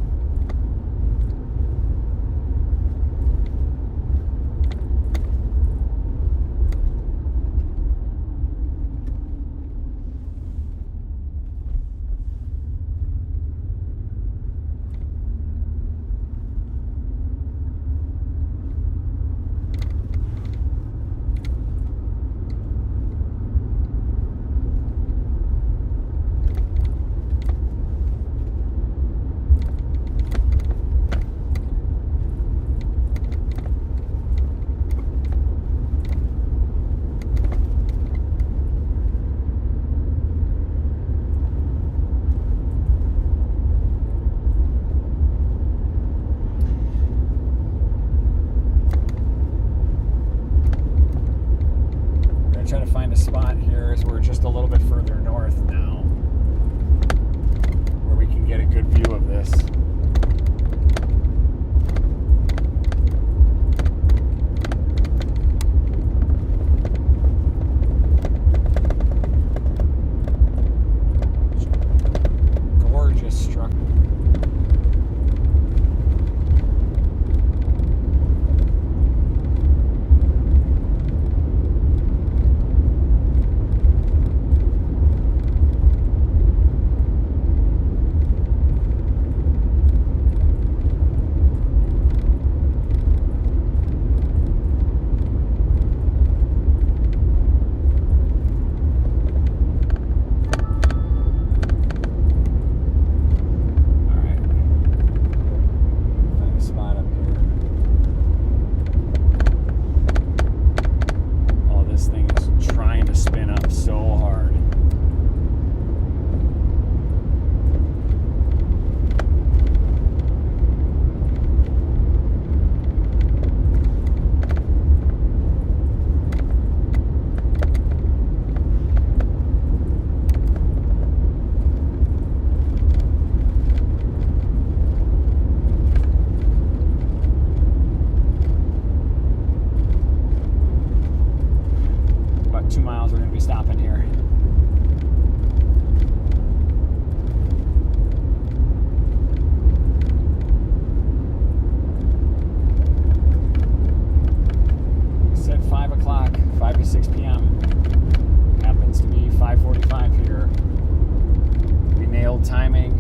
nailed timing.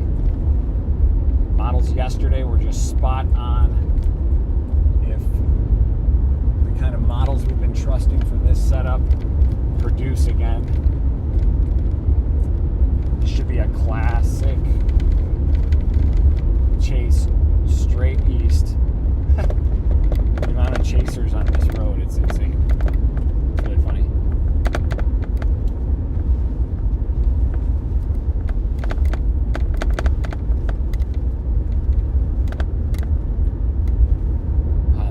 Models yesterday were just spot on. If the kind of models we've been trusting for this setup produce again, this should be a classic chase straight east. The amount of chasers on this road, it's insane. It's really funny.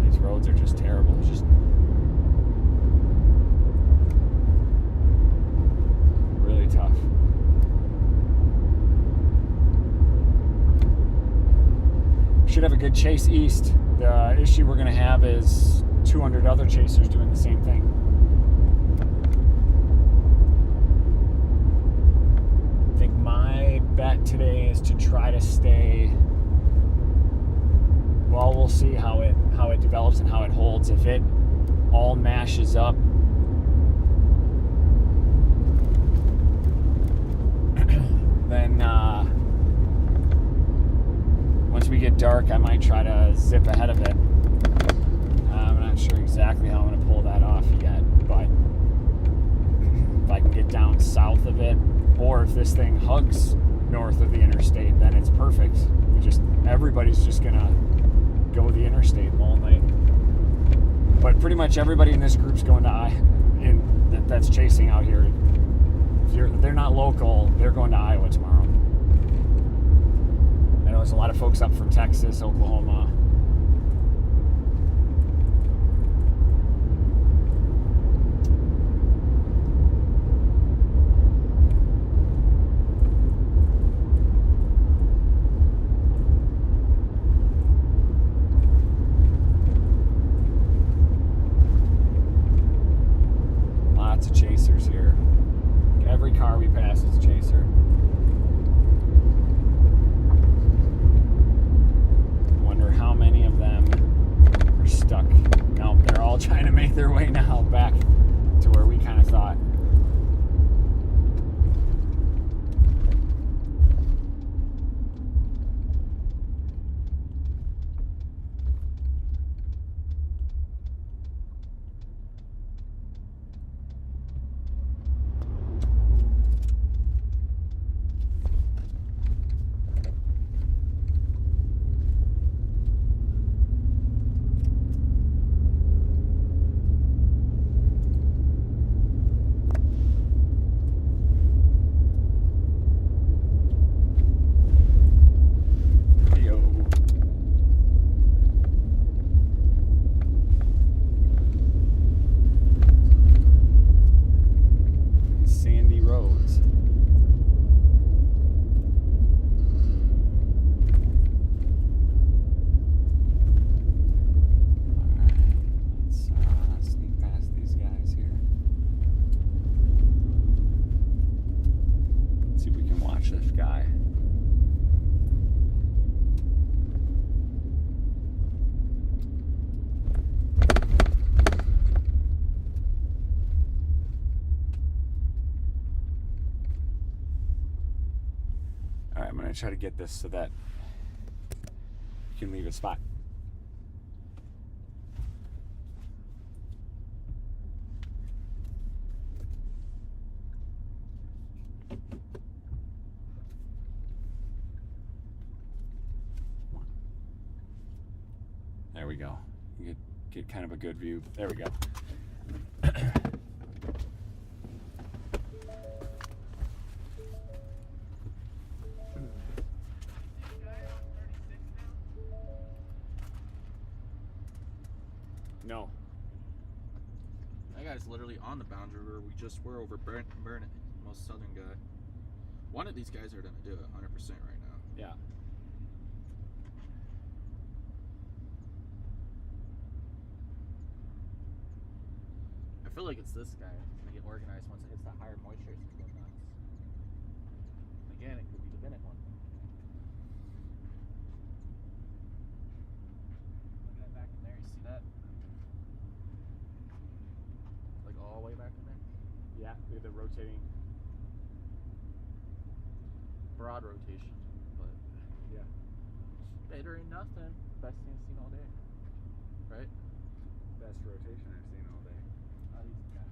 These roads are just terrible. It's just really tough. Should have a good chase east. The issue we're going to have is 200 other chasers doing the same thing. I think my bet today is to try to stay. Well, we'll see how it develops and how it holds. If it all mashes up, then once we get dark, I might try to zip ahead of it. I'm not sure exactly how I'm going to pull that off yet, but if I can get down south of it, or if this thing hugs north of the interstate, then it's perfect. Everybody's just going to go the interstate all night. But pretty much everybody in this group's going to that's chasing out here. If they're not local, they're going to Iowa tomorrow. I know there's a lot of folks up from Texas, Oklahoma. Lots of chasers here. Every car we pass is a chaser. Wonder how many of them are stuck. Nope, they're all trying to make their way now back to where we kind of thought. I'm going to try to get this so that you can leave a spot. There we go. You get kind of a good view. There we go. No. That guy's literally on the boundary where we just were over Burnett, most southern guy. One of these guys are going to do it 100% right now. Yeah. I feel like it's this guy. It's going to get organized once it hits that higher moisture. It's going to go nuts. Again, it could be the Bennett one. Look at that back in there. You see that? Like all the way back in there? Yeah, look at the rotating. broad rotation, but Yeah. better than nothing. Best thing I've seen all day, right? Best rotation I've seen all day. Yeah.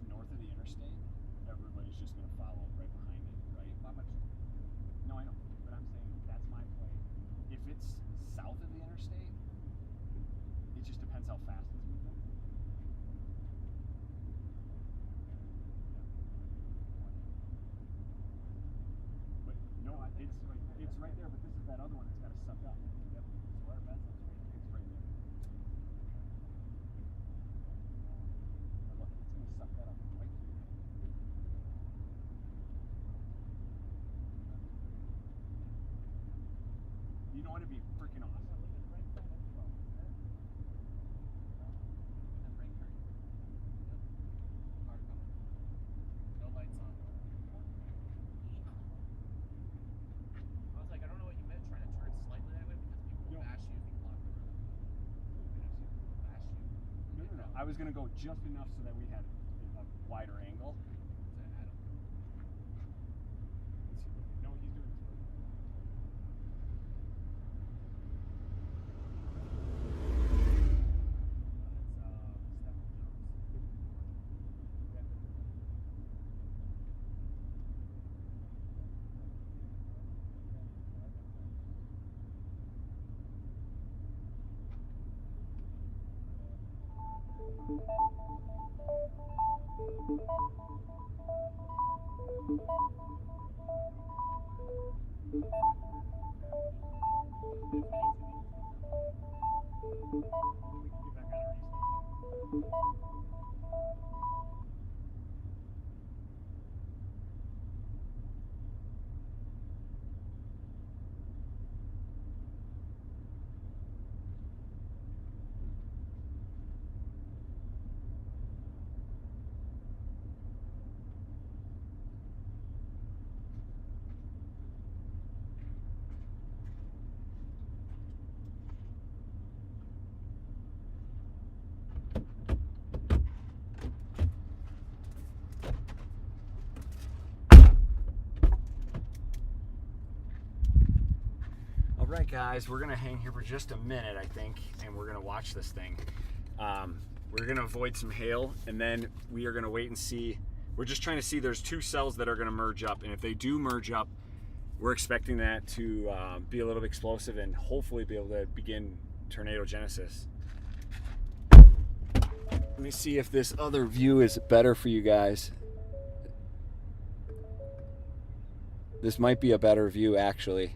north of the interstate, everybody's just going to follow right behind it, right? How much? No, I know, but I'm saying that's my play. If it's south of the interstate, it just depends how fast it's moving. But no, it's right there, but this is that other one that's got to suck up. Yep. So our Vessel's right there. It's right there. But look, it's going to suck that up right here. You know what would be freaking awesome? No lights on. I was like, I don't know what you meant trying to turn I was gonna go just enough so that we had a wider angle. No, he's doing this. All right, guys, we're gonna hang here for just a minute, I think, and we're gonna watch this thing. We're gonna avoid some hail, and then we are gonna wait and see. We're just trying to see. There's two cells that are gonna merge up, and if they do merge up, we're expecting that to be a little bit explosive and hopefully be able to begin tornado genesis. Let me see if this other view is better for you guys. This might be a better view, actually.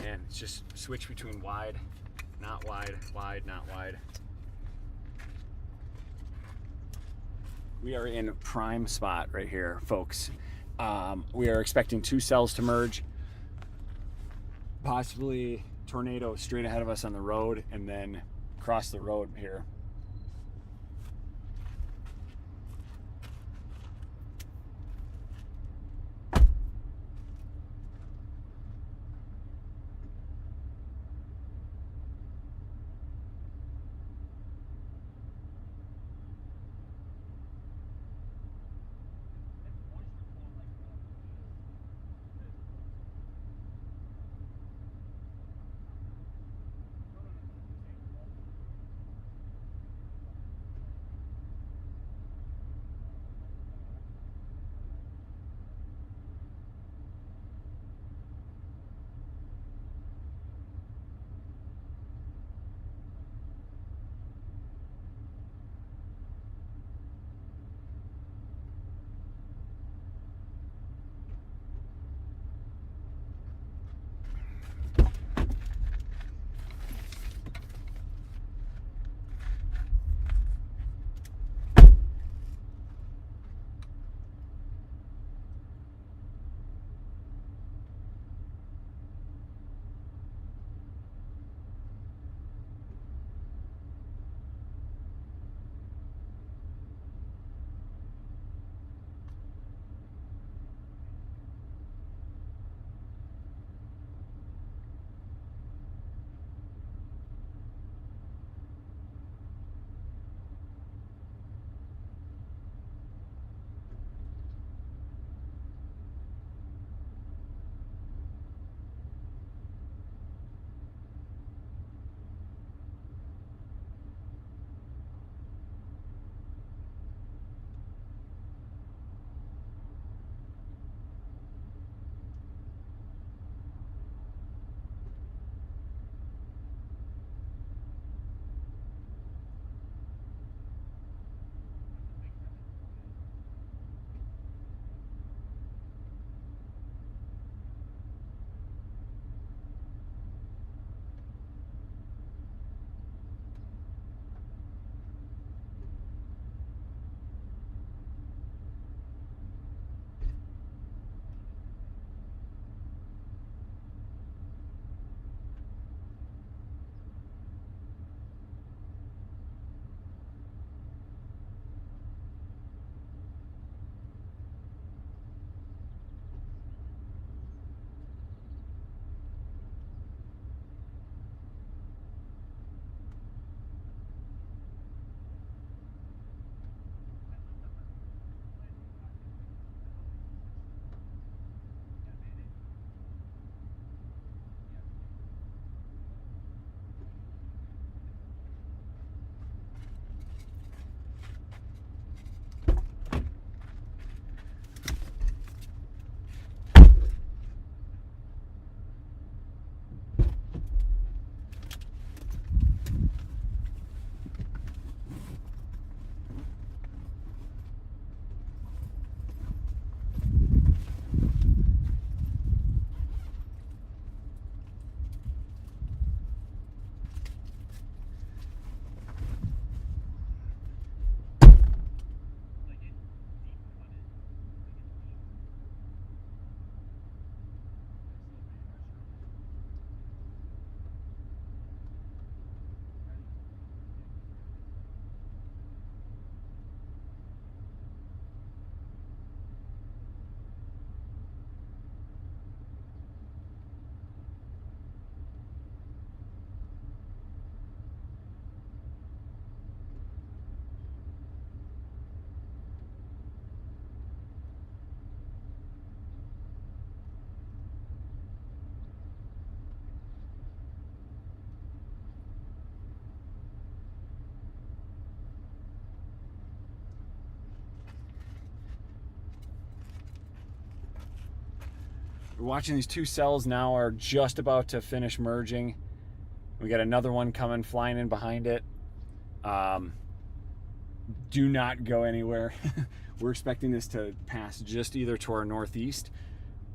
man, it's just switch between wide, not wide, wide, not wide. We are in prime spot right here, folks. We are expecting 2 cells to merge, possibly tornado straight ahead of us on the road, and then cross the road here. We're watching these 2 cells now are just about to finish merging. We got another one coming flying in behind it. Do not go anywhere. We're expecting this to pass just either to our northeast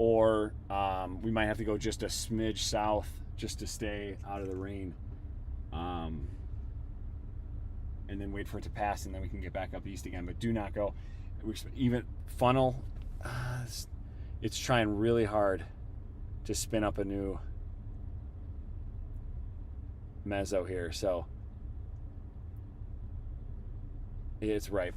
or we might have to go just a smidge south just to stay out of the rain, and then wait for it to pass, and then we can get back up east again. But do not go. Even funnel, it's trying really hard to spin up a new meso here, so it's ripe.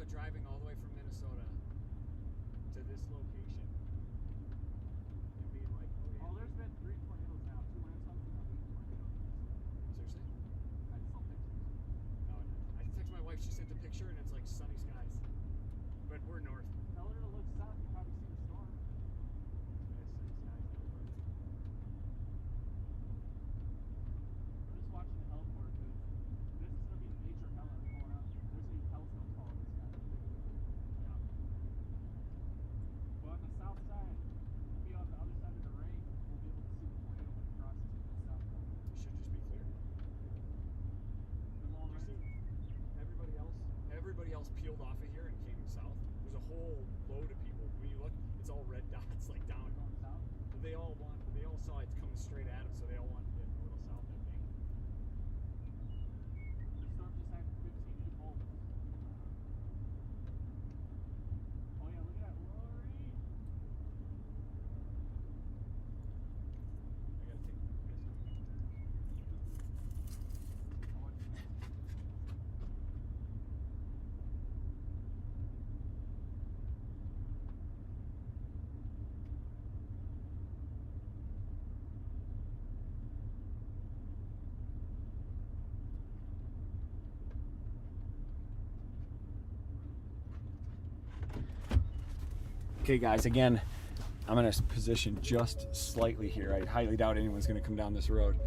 about driving all the way from Minnesota to this location and being like, oh, there's been 3 tornadoes now, 2 landslides and nothing tornado. Seriously? I saw pictures. No, I texted my wife. She sent a picture and it's like sunny skies, but we're north. Tell her to look south. You probably see the storm. Yeah, sunny skies everywhere. We're just watching the hell for it because this is gonna be a major hell going up. There's gonna be hellstones following this guy. Yeah. But on the south side, we'll be on the other side of the ring. We'll be able to see the tornado when it crosses to the south. It should just be clear. Everybody else peeled off of here and came south. There's a whole load of people. When you look, it's all red dots like down going south. But they all saw it's coming straight at them, so they all wanted to get a little south, I think. The storm just had 15 new bolts. Oh yeah, look at that lorry. I gotta take this. Okay guys, again, I'm in a position just slightly here. I highly doubt anyone's gonna come down this road.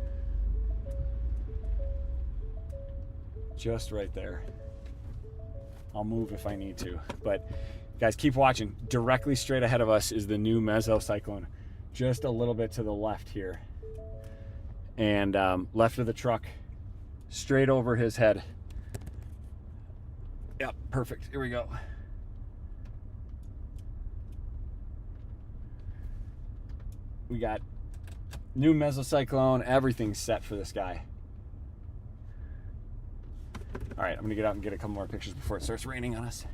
Just right there. I'll move if I need to, but guys, keep watching. Directly straight ahead of us is the new mesocyclone. Just a little bit to the left here. And left of the truck, straight over his head. Yep, perfect, here we go. We got new mesocyclone, everything's set for this guy. All right, I'm gonna get out and get a couple more pictures before it starts raining on us.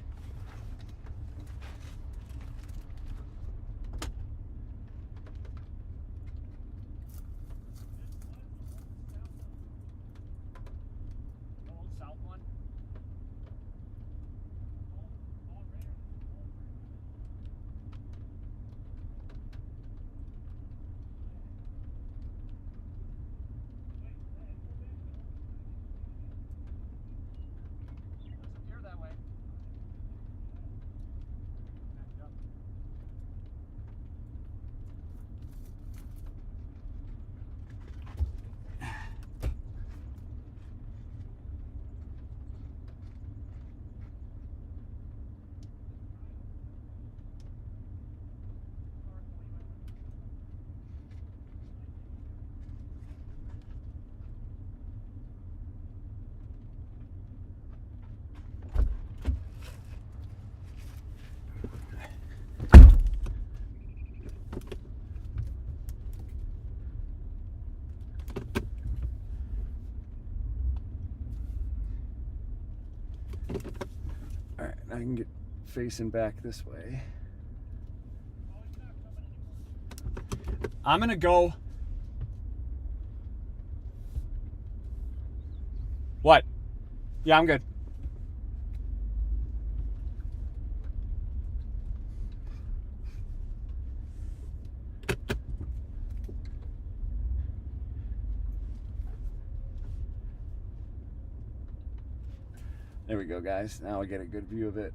All right, I can get facing back this way. I'm gonna go. What? Yeah, I'm good. There we go, guys. Now I get a good view of it.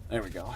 There we go.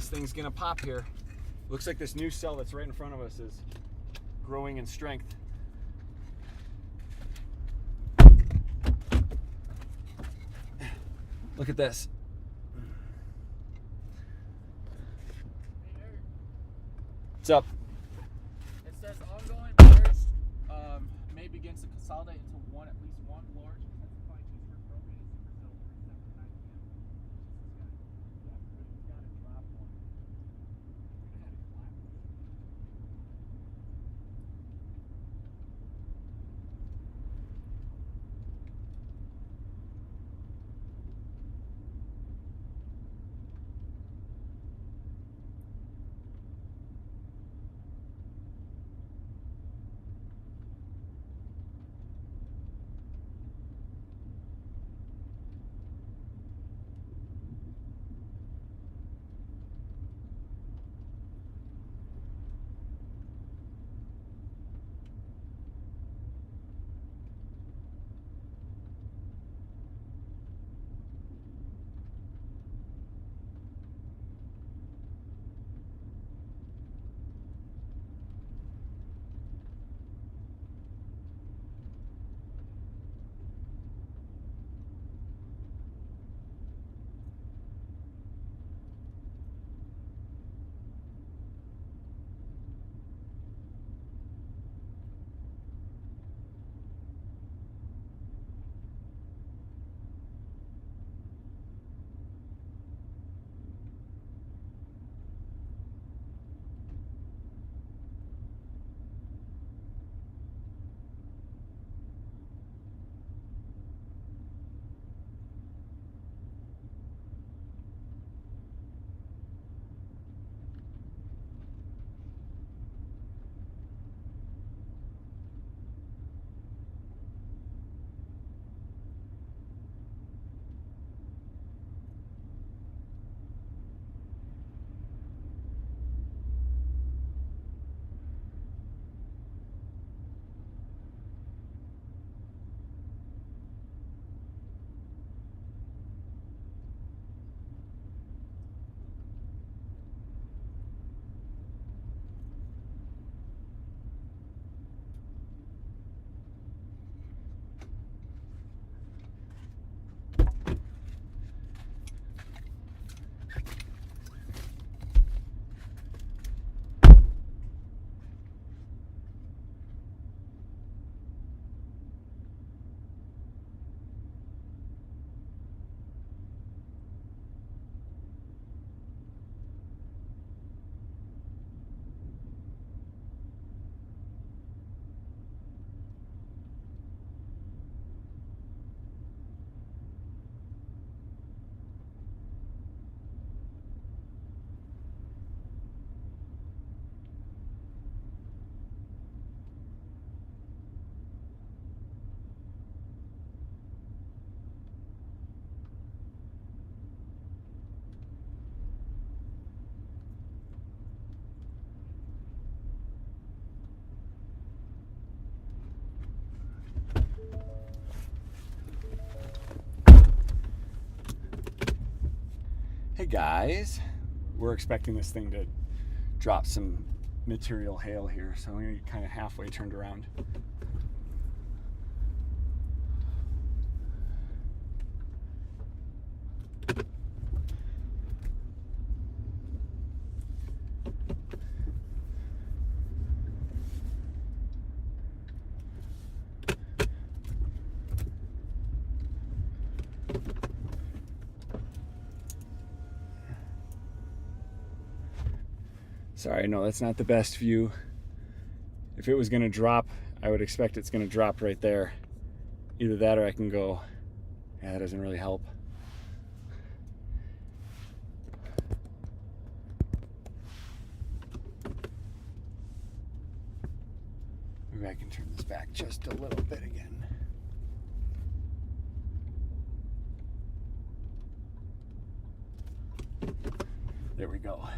this thing's gonna pop here. Looks like this new cell that's right in front of us is growing in strength. Look at this. What's up? It says ongoing purge may begin to consolidate into at least one large intensified supercell supercell 379 p.m. He's got a drop one. Hey guys, we're expecting this thing to drop some material hail here, so I'm gonna get kind of halfway turned around. Sorry, no, that's not the best view. If it was gonna drop, I would expect it's gonna drop right there. Either that or I can go, yeah, that doesn't really help. Maybe I can turn this back just a little bit again. There we go.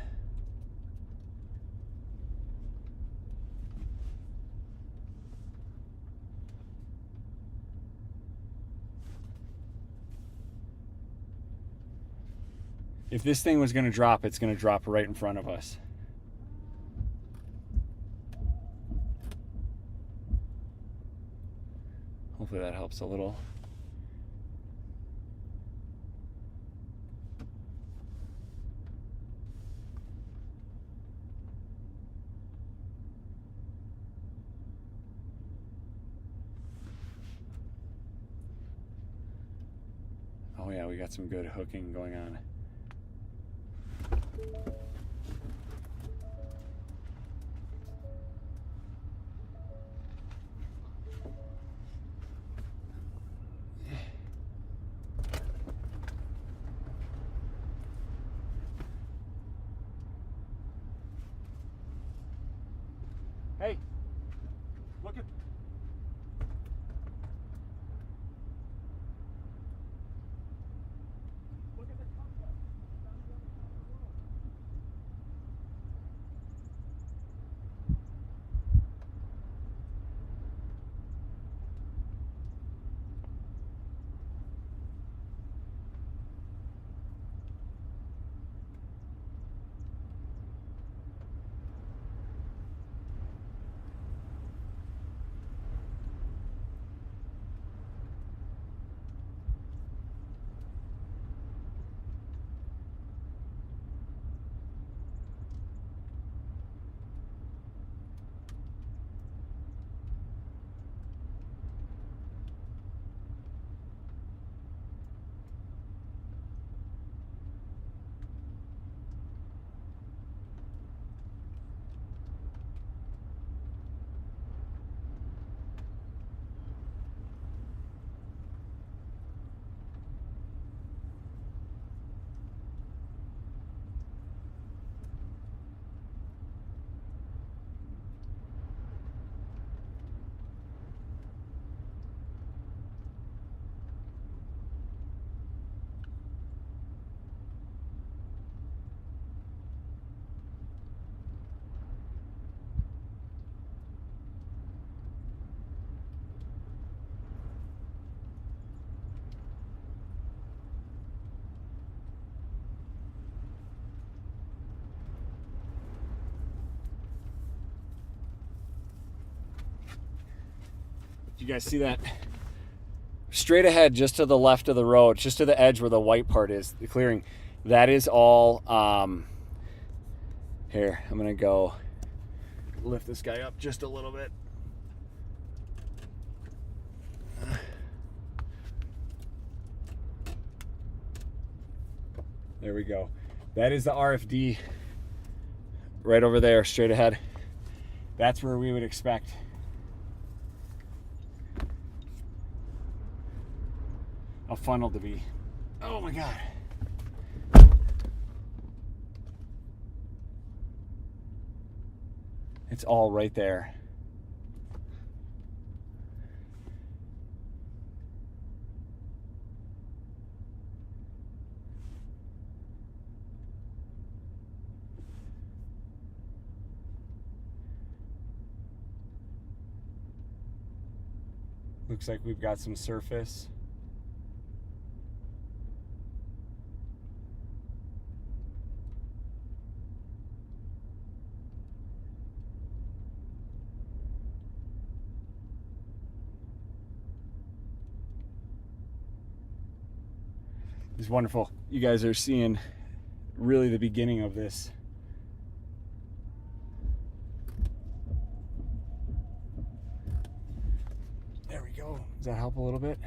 If this thing was going to drop, it's going to drop right in front of us. Hopefully that helps a little. Oh yeah, we got some good hooking going on. Hey, look at. Look at the complex. Down the other side of the road. You guys see that? Straight ahead, just to the left of the road, just to the edge where the white part is, the clearing, that is all, here, I'm gonna go lift this guy up just a little bit. There we go. That is the RFD right over there, straight ahead. That's where we would expect a funnel to be. Oh my God. It's all right there. Looks like we've got some surface. It's wonderful. You guys are seeing really the beginning of this. There we go. Does that help a little bit?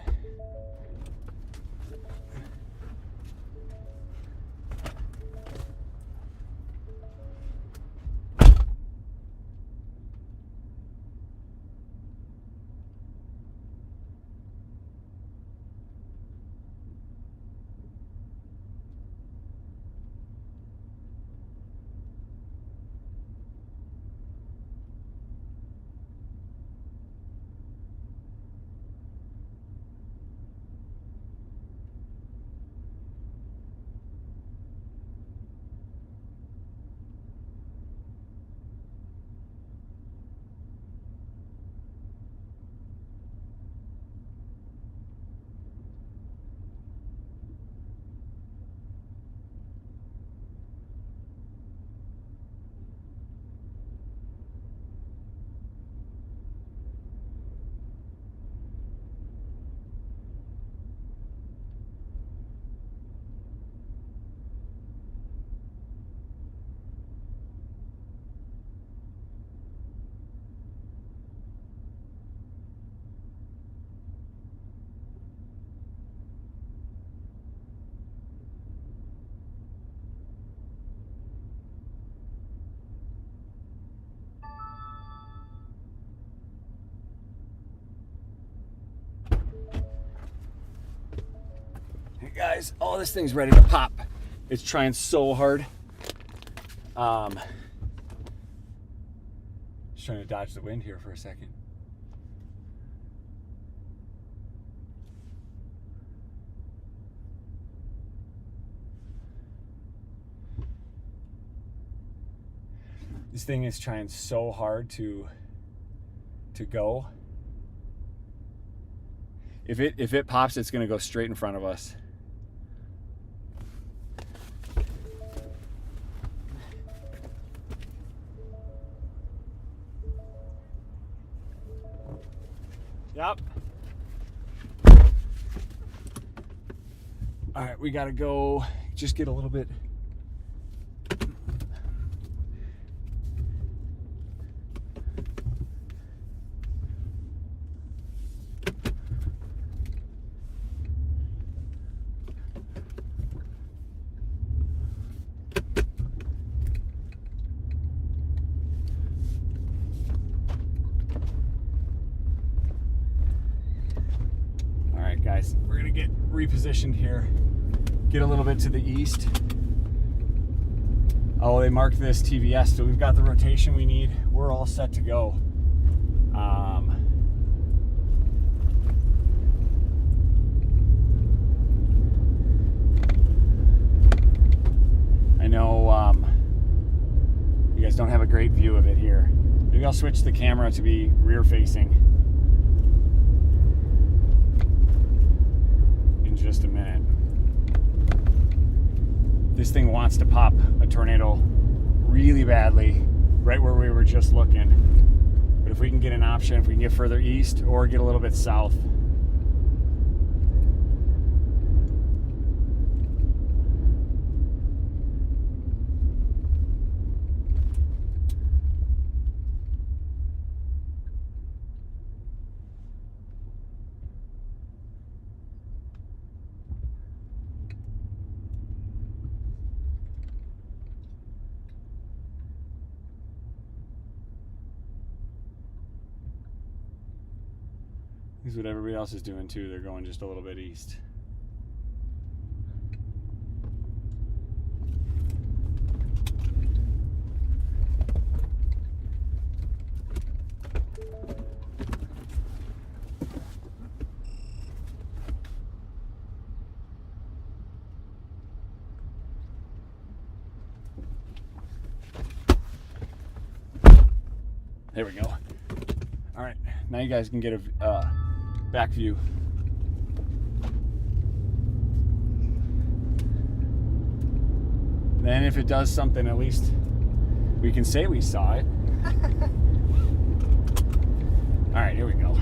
guys. Oh, this thing's ready to pop. It's trying so hard. Just trying to dodge the wind here for a second. This thing is trying so hard to go. If it pops, it's gonna go straight in front of us. Yep. All right, we gotta go just get a little bit. Guys, we're gonna get repositioned here, get a little bit to the east. Oh, they marked this TVS, so we've got the rotation we need. We're all set to go. I know you guys don't have a great view of it here. Maybe I'll switch the camera to be rear facing. Just a minute. This thing wants to pop a tornado really badly right where we were just looking, but if we can get an option, if we can get further east or get a little bit south. This is what everybody else is doing too. They're going just a little bit east. There we go. All right, now you guys can get a back view. Then if it does something, at least we can say we saw it. All right, here we go.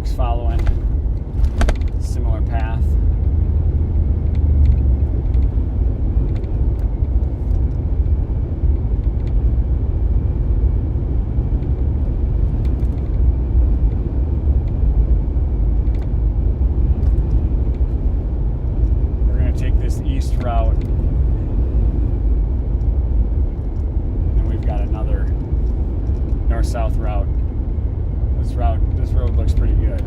folks following a similar path. We're going to take this east route. And we've got another north-south route. This road looks pretty good.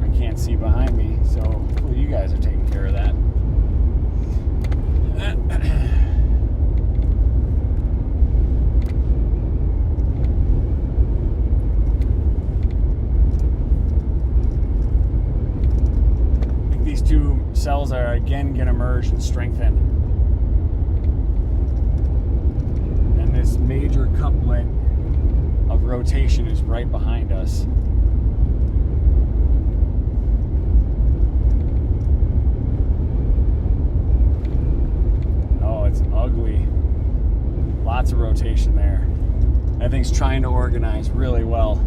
I can't see behind me, so hopefully you guys are taking care of that. I think these two cells are again going to merge and strengthen. This major couplet of rotation is right behind us. Oh, it's ugly. Lots of rotation there. That thing's trying to organize really well.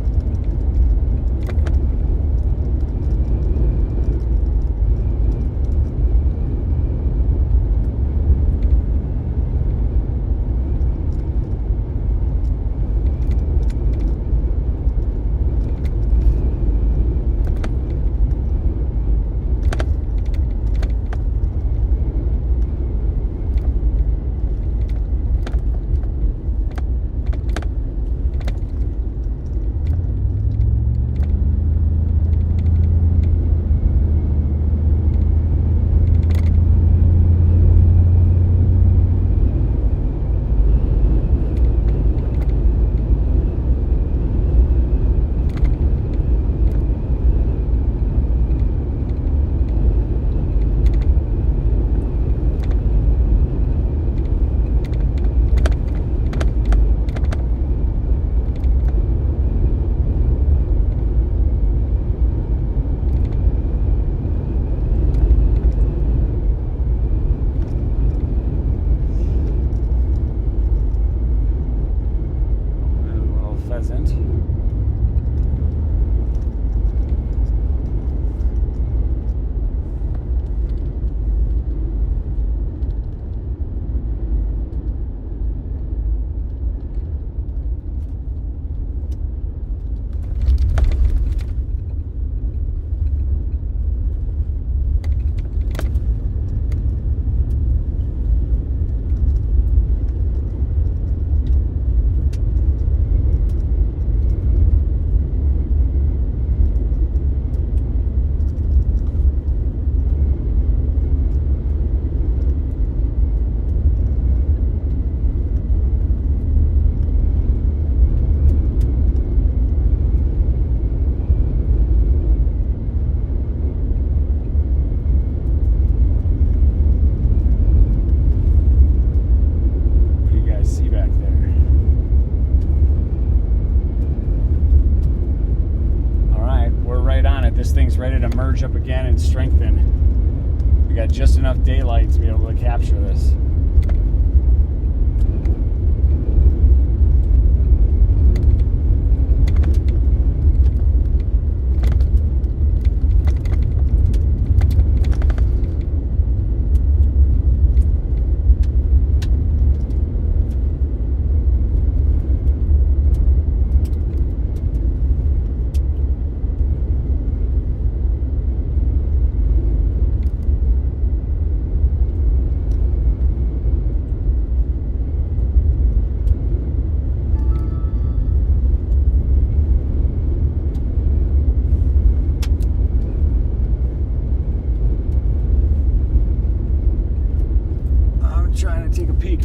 This thing's ready to merge up again and strengthen. We got just enough daylight to be able to capture this.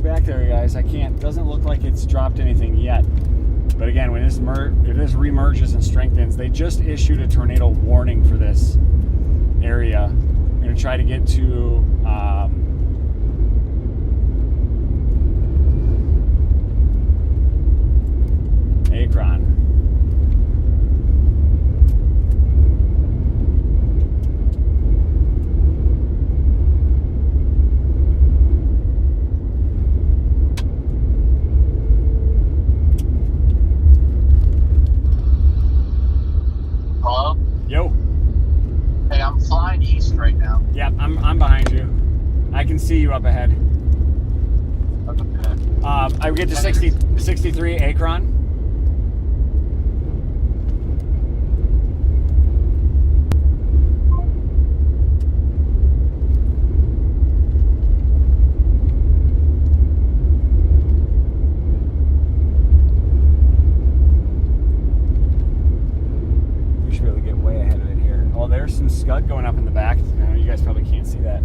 Back there, guys. I can't. Doesn't look like it's dropped anything yet. But again, when this if this remerges and strengthens, they just issued a tornado warning for this area. I'm going to try to get to Akron. up ahead. Okay. I get to 63 Akron. We should be able to get way ahead of it here. Oh, there's some scud going up in the back. I know you guys probably can't see that.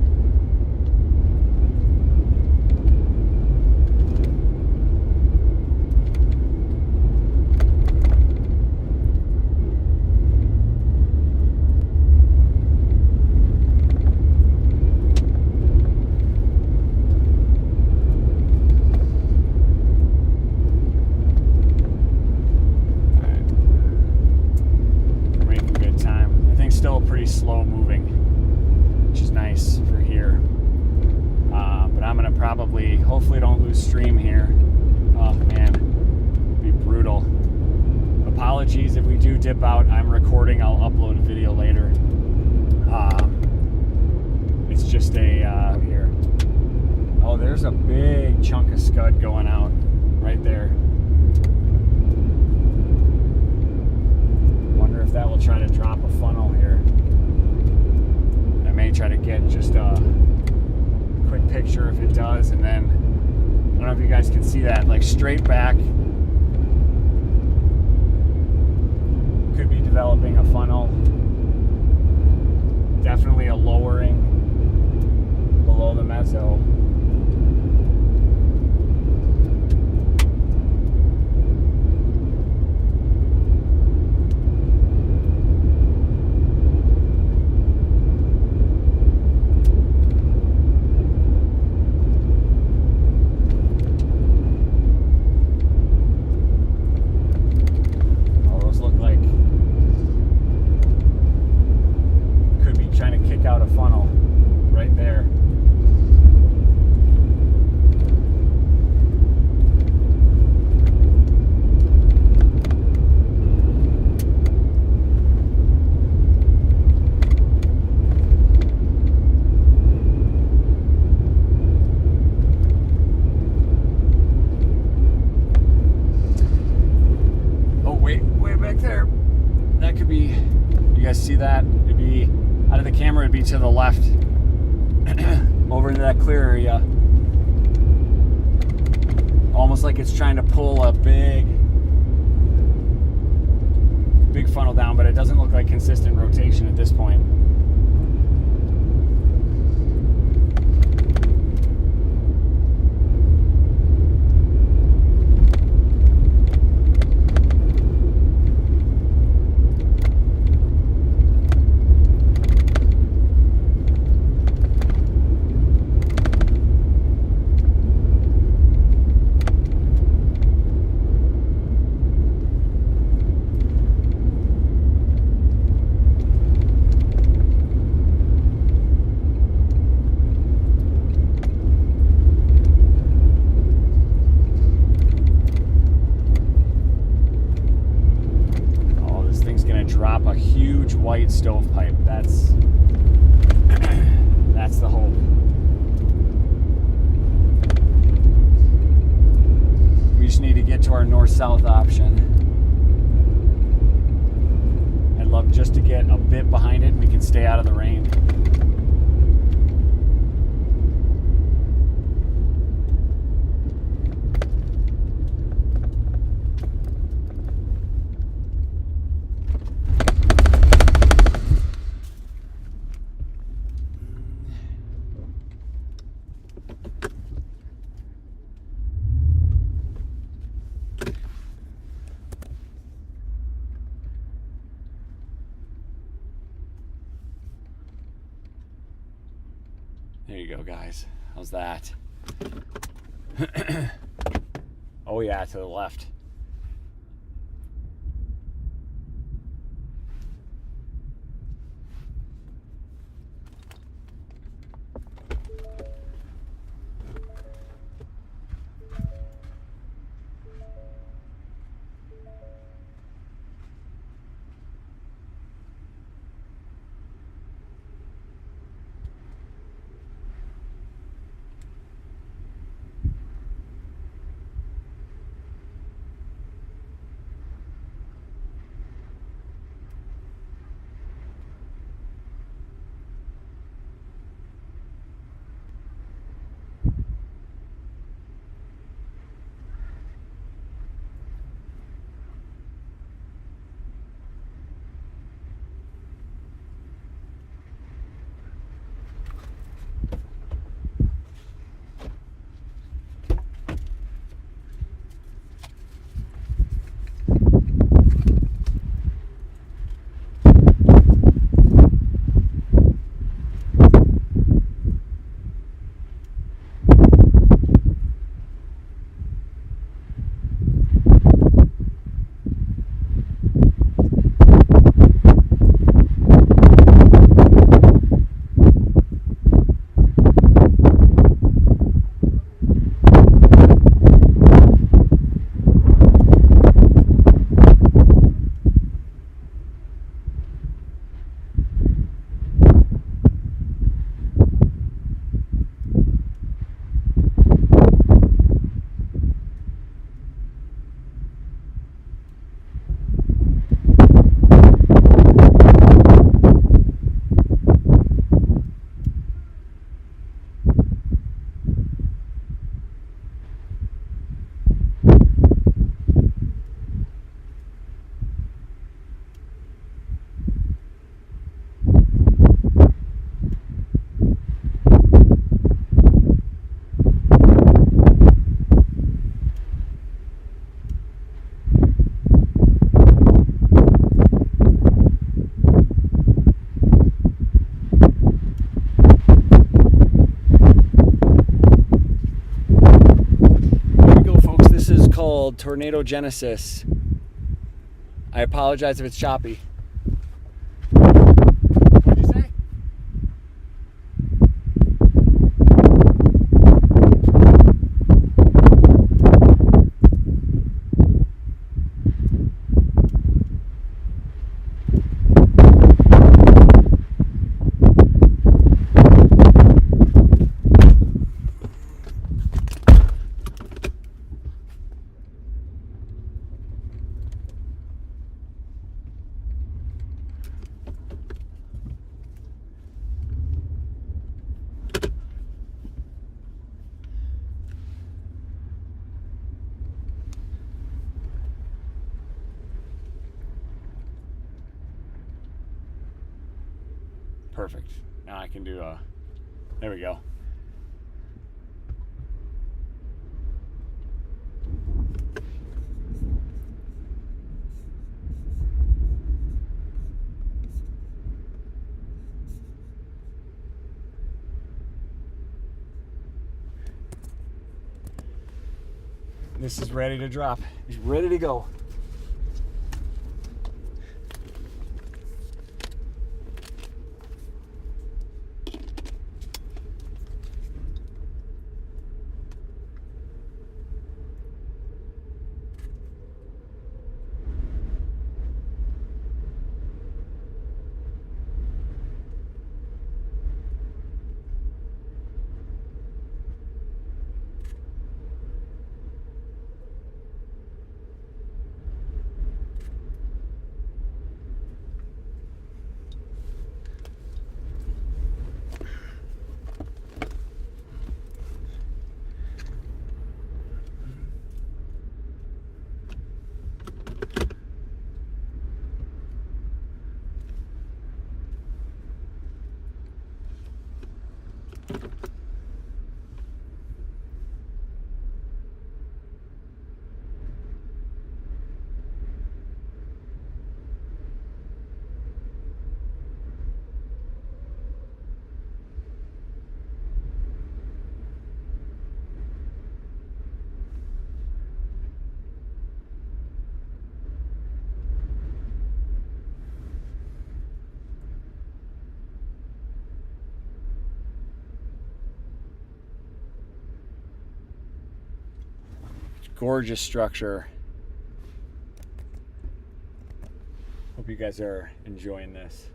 Slow moving, which is nice for here, but I'm gonna probably, hopefully don't lose stream here. Oh man, it'd be brutal. Apologies if we do dip out. I'm recording, I'll upload a video later. It's just a here. Oh, there's a big chunk of scud going out right there. Wonder if that will try to drop a funnel here. I may try to get just a quick picture if it does, and then I don't know if you guys can see that, like straight back could be developing a funnel. Definitely a lowering below the meso. Out a funnel right there. Oh, way back there. That could be, you guys see that? It'd be out of the camera, it'd be to the left, over into that clear area. Almost like it's trying to pull a big funnel down, but it doesn't look like consistent rotation at this point. Drop a huge white stovepipe. That's the hope. We just need to get to our north-south option. I'd love just to get a bit behind it and we can stay out of the rain. There you go, guys. How's that? Oh yeah, to the left. is called Tornado Genesis. I apologize if it's choppy. What'd you say? Perfect. Now I can do there we go. This is ready to drop. It's ready to go. Gorgeous structure. Hope you guys are enjoying this.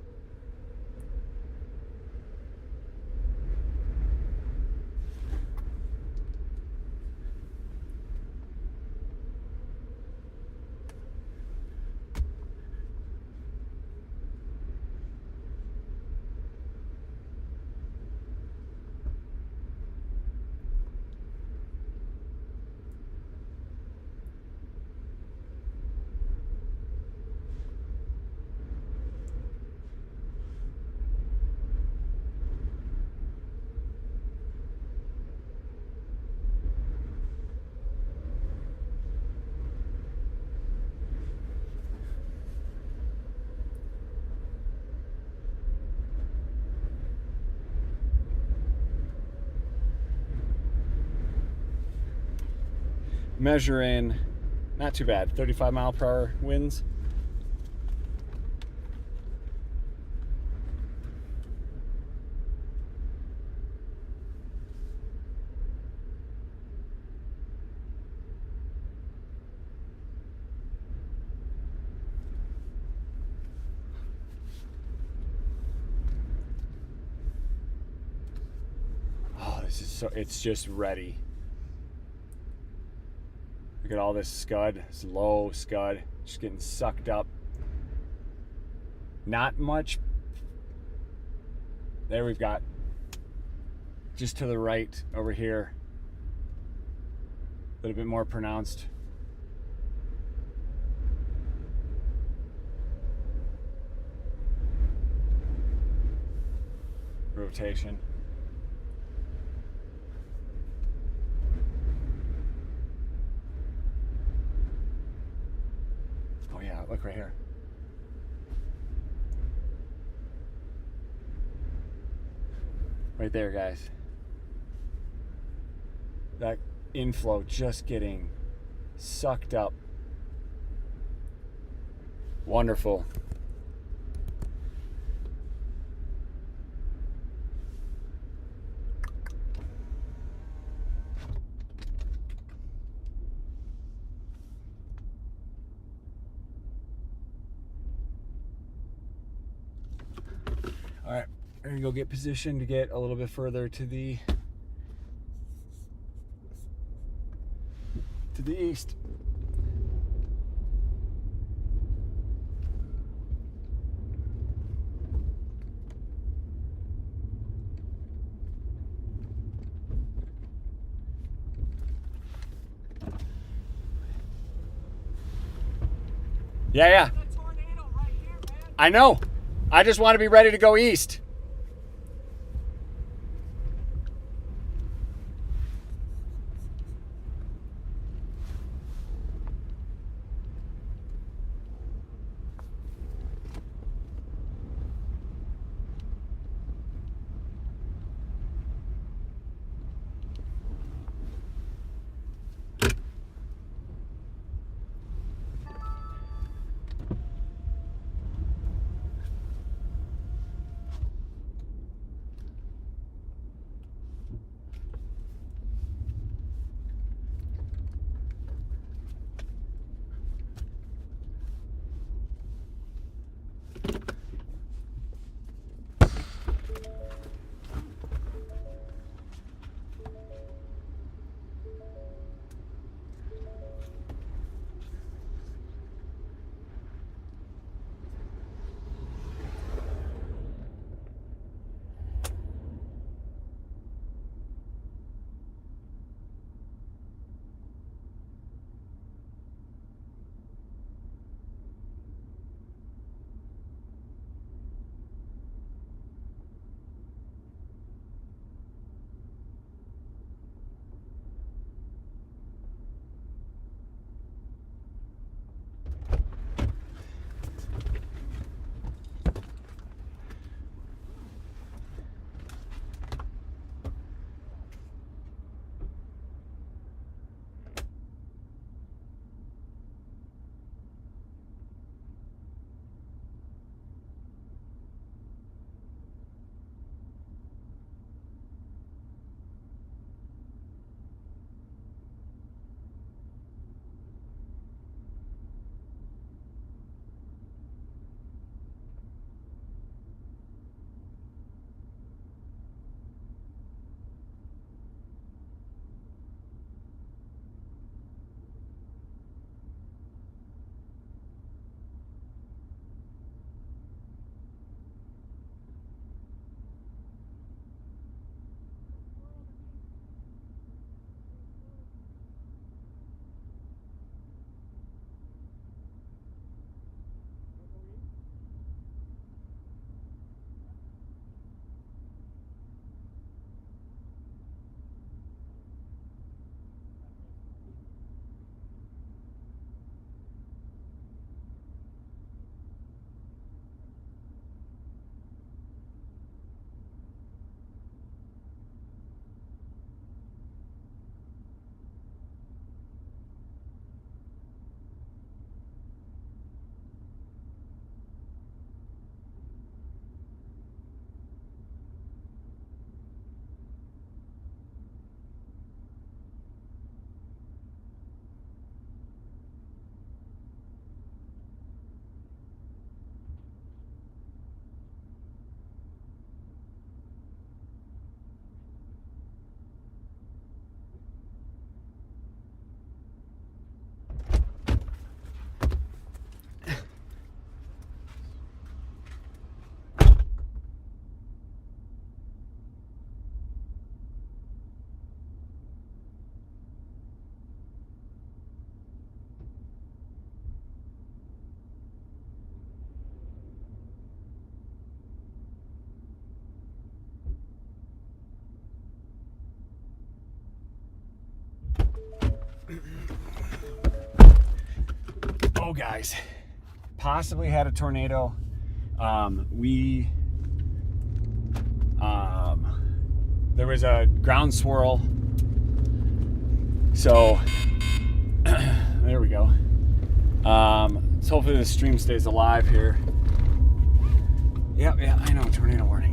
Measuring, not too bad, 35 mile per hour winds. Oh, this is so, it's just ready. Look at all this scud, this low scud, just getting sucked up. Not much. There we've got, just to the right over here, a little bit more pronounced. Rotation. Oh yeah, look right here. Right there, guys. That inflow just getting sucked up. Wonderful. All right, we're gonna go get positioned to get a little bit further to the east. Yeah. I know. I just want to be ready to go east. Oh, guys, possibly had a tornado. There was a ground swirl, so So hopefully this stream stays alive here. Yeah, I know, tornado warning.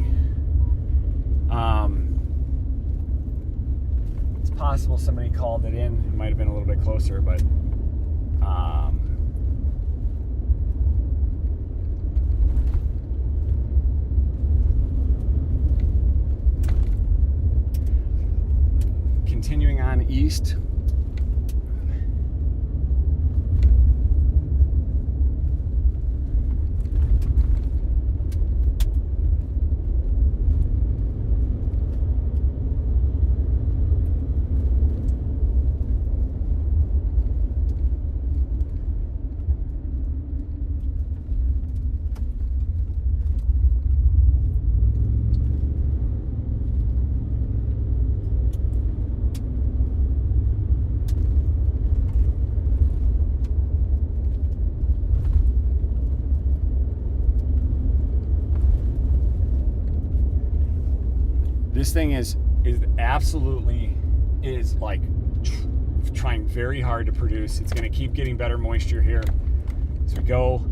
It's possible somebody called it in. It might have been a little bit closer, but continuing on east. This thing is absolutely like trying very hard to produce. It's going to keep getting better moisture here as we go.